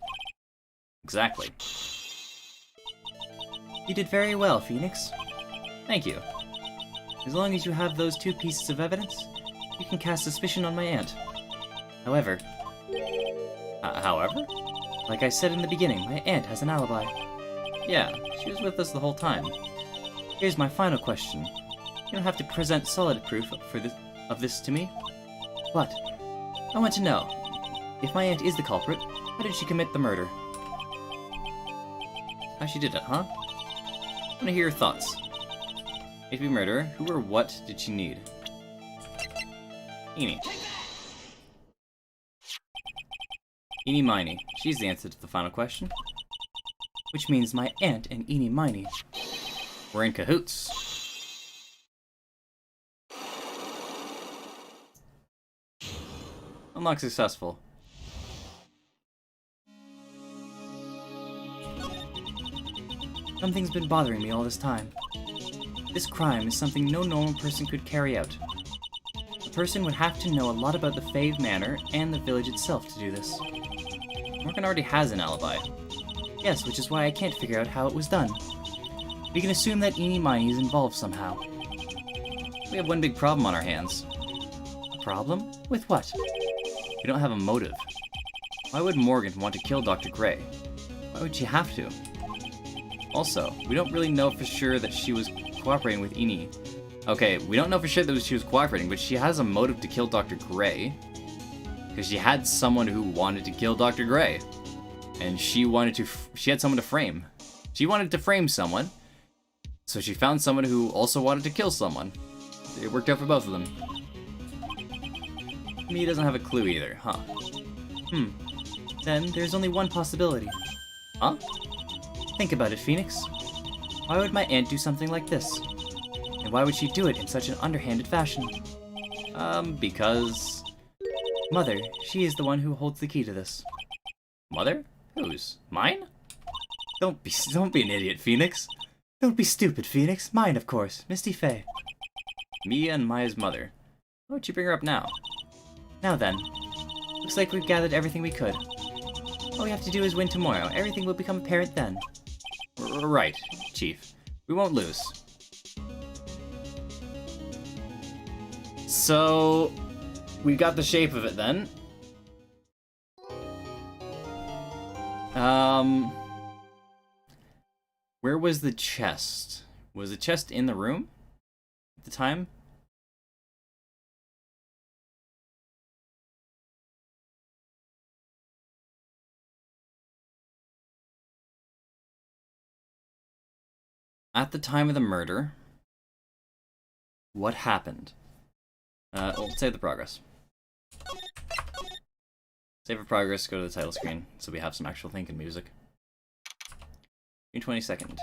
Exactly. You did very well, Phoenix. Thank you. As long as you have those two pieces of evidence, you can cast suspicion on my aunt. However... However? Like I said in the beginning, my aunt has an alibi. Yeah, she was with us the whole time. Here's my final question. You don't have to present solid proof of this to me. But I want to know, if my aunt is the culprit, how did she commit the murder? How she did it, huh? I want to hear your thoughts. If to be murderer, who or what did she need? Eenie. Eenie Miney. She's the answer to the final question. Which means my aunt and Eenie Miney were in cahoots. Unlock successful. Something's been bothering me all this time. This crime is something no normal person could carry out. A person would have to know a lot about the Fave Manor and the village itself to do this. Morgan already has an alibi. Yes, which is why I can't figure out how it was done. We can assume that Eenie Miney is involved somehow. We have one big problem on our hands. A problem? With what? We don't have a motive. Why would Morgan want to kill Dr. Gray? Why would she have to? Also, we don't really know for sure that she was cooperating with Eenie. Okay, we don't know for sure that she was cooperating, but she has a motive to kill Dr. Gray. Because she had someone who wanted to kill Dr. Gray. And she had someone to frame. She wanted to frame someone. So she found someone who also wanted to kill someone. It worked out for both of them. Me doesn't have a clue either, huh? Then there's only one possibility. Huh? Think about it, Phoenix. Why would my aunt do something like this? And why would she do it in such an underhanded fashion? Because... Mother, she is the one who holds the key to this. Mother? Whose? Mine? Don't be an idiot, Phoenix. Don't be stupid, Phoenix. Mine, of course. Misty Faye. Mia and Maya's mother. Why would you bring her up now? Now then. Looks like we've gathered everything we could. All we have to do is win tomorrow. Everything will become apparent then. Right, Chief. We won't lose. So... we got the shape of it then. Where was the chest? Was the chest in the room at the time? At the time of the murder, what happened? Well, save the progress. Save for progress, go to the title screen, so we have some actual thinking music. June 22nd.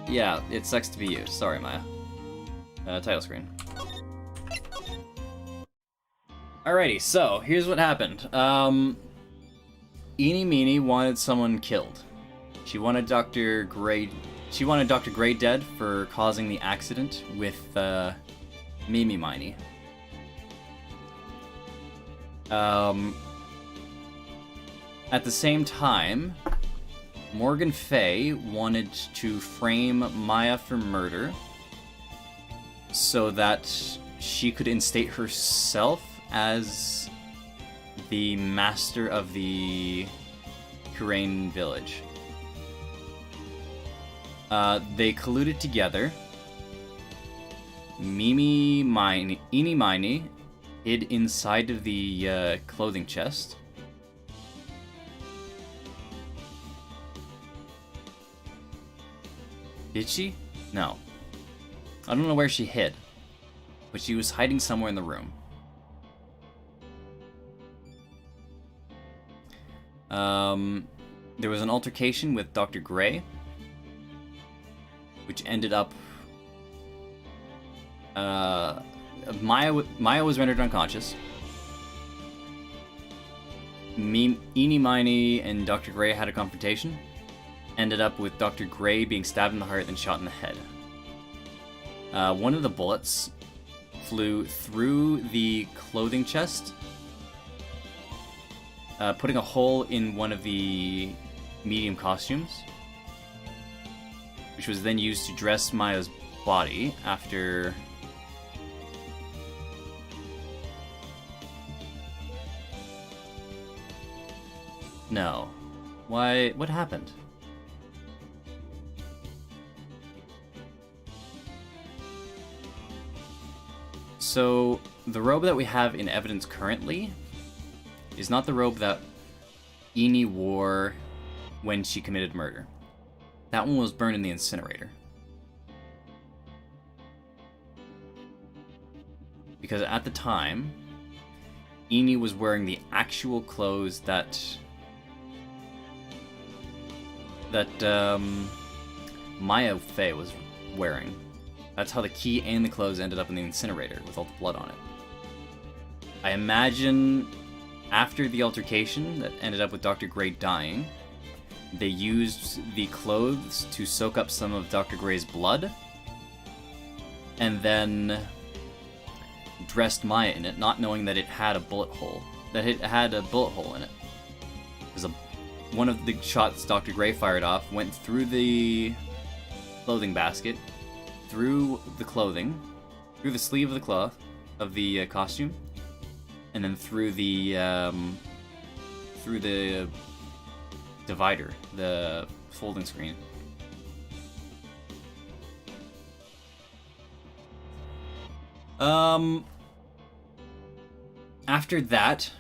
Yeah, it sucks to be you. Sorry, Maya. Title screen. Alrighty, so, here's what happened. Eenie Meenie wanted someone killed. She wanted Dr. Gray dead for causing the accident with, Mimi Miney. At the same time, Morgan Fay wanted to frame Maya for murder so that she could instate herself as the master of the Kurain village. They colluded together. Eenie Miney hid inside of the clothing chest. Did she? No. I don't know where she hid, but she was hiding somewhere in the room. There was an altercation with Dr. Gray, which ended up... Maya was rendered unconscious. Eenie Miney and Dr. Gray had a confrontation. Ended up with Dr. Gray being stabbed in the heart and shot in the head. One of the bullets flew through the clothing chest, putting a hole in one of the medium costumes, which was then used to dress Maya's body after... No. Why? What happened? So, the robe that we have in evidence currently is not the robe that Eenie wore when she committed murder. That one was burned in the incinerator. Because at the time, Eenie was wearing the actual clothes that Maya Fey was wearing. That's how the key and the clothes ended up in the incinerator with all the blood on it. I imagine after the altercation that ended up with Dr. Gray dying, they used the clothes to soak up some of Dr. Gray's blood, and then dressed Maya in it, not knowing that it had a bullet hole. That it had a bullet hole in it. Because one of the shots Dr. Gray fired off went through the clothing basket, through the clothing, through the sleeve of the cloth of the costume, and then through the divider, the folding screen. After that,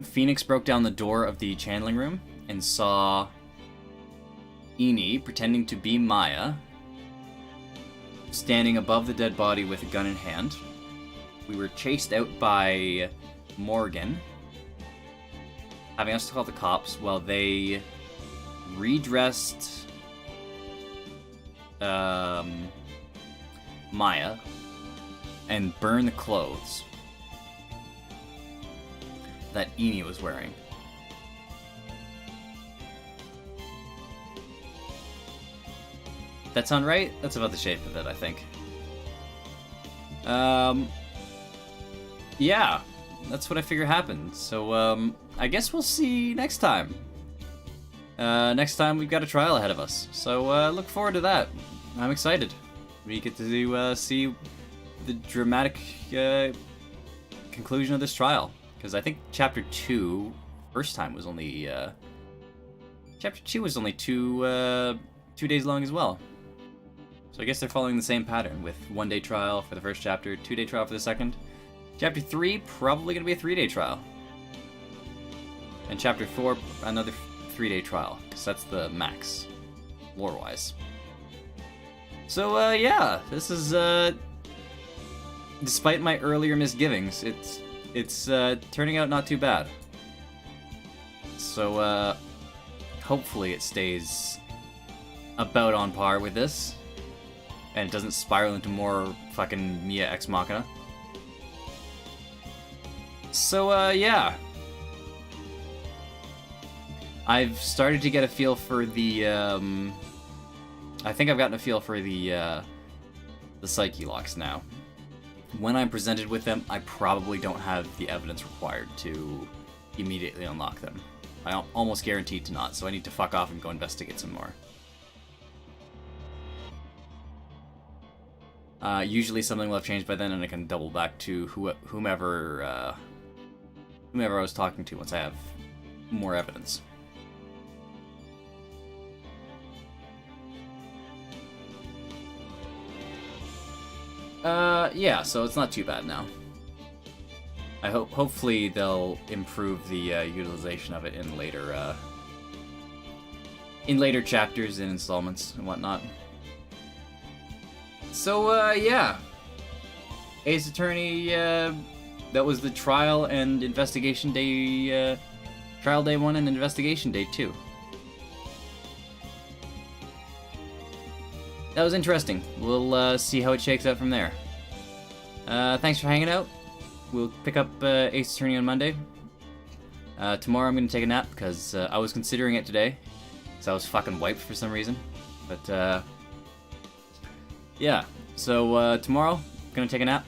Phoenix broke down the door of the channeling room and saw Eenie, pretending to be Maya, standing above the dead body with a gun in hand. We were chased out by Morgan, having us to call the cops while they redressed Maya and burned the clothes that Eenie was wearing. That sound right? That's about the shape of it, I think. Yeah, that's what I figure happened. So, I guess we'll see next time. Next time we've got a trial ahead of us. So, look forward to that. I'm excited. we get to see the dramatic conclusion of this trial. Because I think Chapter 2, first time, was only... Chapter 2 was only 2 days long as well. So I guess they're following the same pattern, with 1-day trial for the first chapter, 2-day trial for the second. Chapter 3, probably going to be a 3-day trial. And Chapter 4, another 3-day trial, because that's the max, lore-wise. So, yeah, this is, despite my earlier misgivings, it's turning out not too bad. So, hopefully it stays about on par with this, and it doesn't spiral into more fucking Mia Ex Machina. So, yeah. I've started to get a feel for the, I think I've gotten a feel for the Psyche locks now. When I'm presented with them, I probably don't have the evidence required to immediately unlock them. I'm almost guaranteed to not, so I need to fuck off and go investigate some more. Usually something will have changed by then, and I can double back to whomever I was talking to once I have more evidence. Yeah, so it's not too bad now. I hopefully they'll improve the utilization of it in later chapters and installments and whatnot. So, yeah. Ace Attorney, that was the trial and investigation day, trial day 1 and investigation day 2. That was interesting. We'll see how it shakes out from there. Thanks for hanging out. We'll pick up Ace Attorney on Monday. Tomorrow I'm going to take a nap because I was considering it today. Because I was fucking wiped for some reason. But, yeah. So, tomorrow, I'm going to take a nap.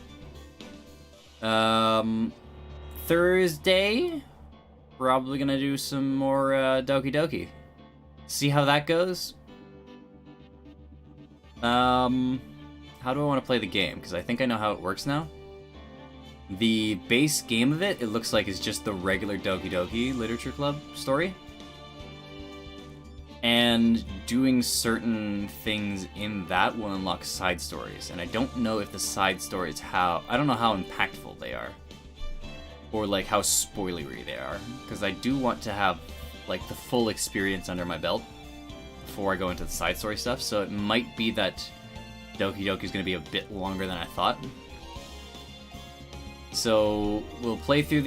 Thursday, probably going to do some more Doki Doki. See how that goes. How do I want to play the game? Because I think I know how it works now. The base game of it looks like it's just the regular Doki Doki Literature Club story. And doing certain things in that will unlock side stories. And I don't know if the side stories I don't know how impactful they are. Or like how spoilery they are. Because I do want to have like the full experience under my belt before I go into the side story stuff, so it might be that Doki Doki is going to be a bit longer than I thought. So we'll play through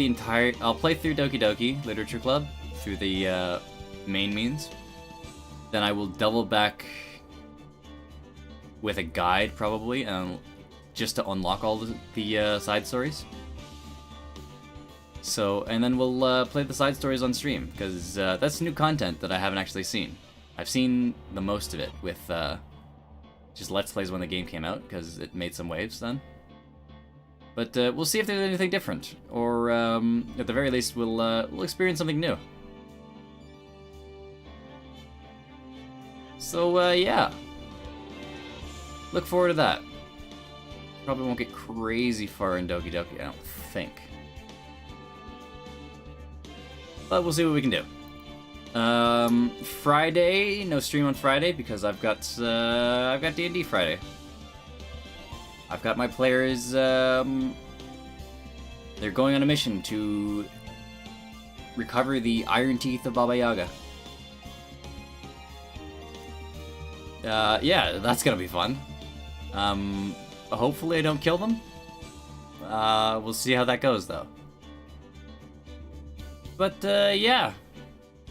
I'll play through Doki Doki Literature Club through the main means. Then I will double back with a guide probably, just to unlock all the side stories. So, and then we'll play the side stories on stream, because that's new content that I haven't actually seen. I've seen the most of it with just Let's Plays when the game came out, because it made some waves then. But we'll see if there's anything different, or at the very least, we'll experience something new. So yeah, look forward to that. Probably won't get crazy far in Doki Doki, I don't think. But we'll see what we can do. Friday, no stream on Friday because I've got D&D Friday. I've got my players, they're going on a mission to recover the Iron Teeth of Baba Yaga. Yeah, that's gonna be fun. Hopefully I don't kill them. We'll see how that goes though. But, yeah.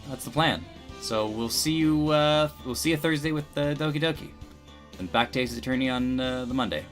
That's the plan. So we'll see you Thursday with Doki Doki. And back to Ace Attorney on the Monday.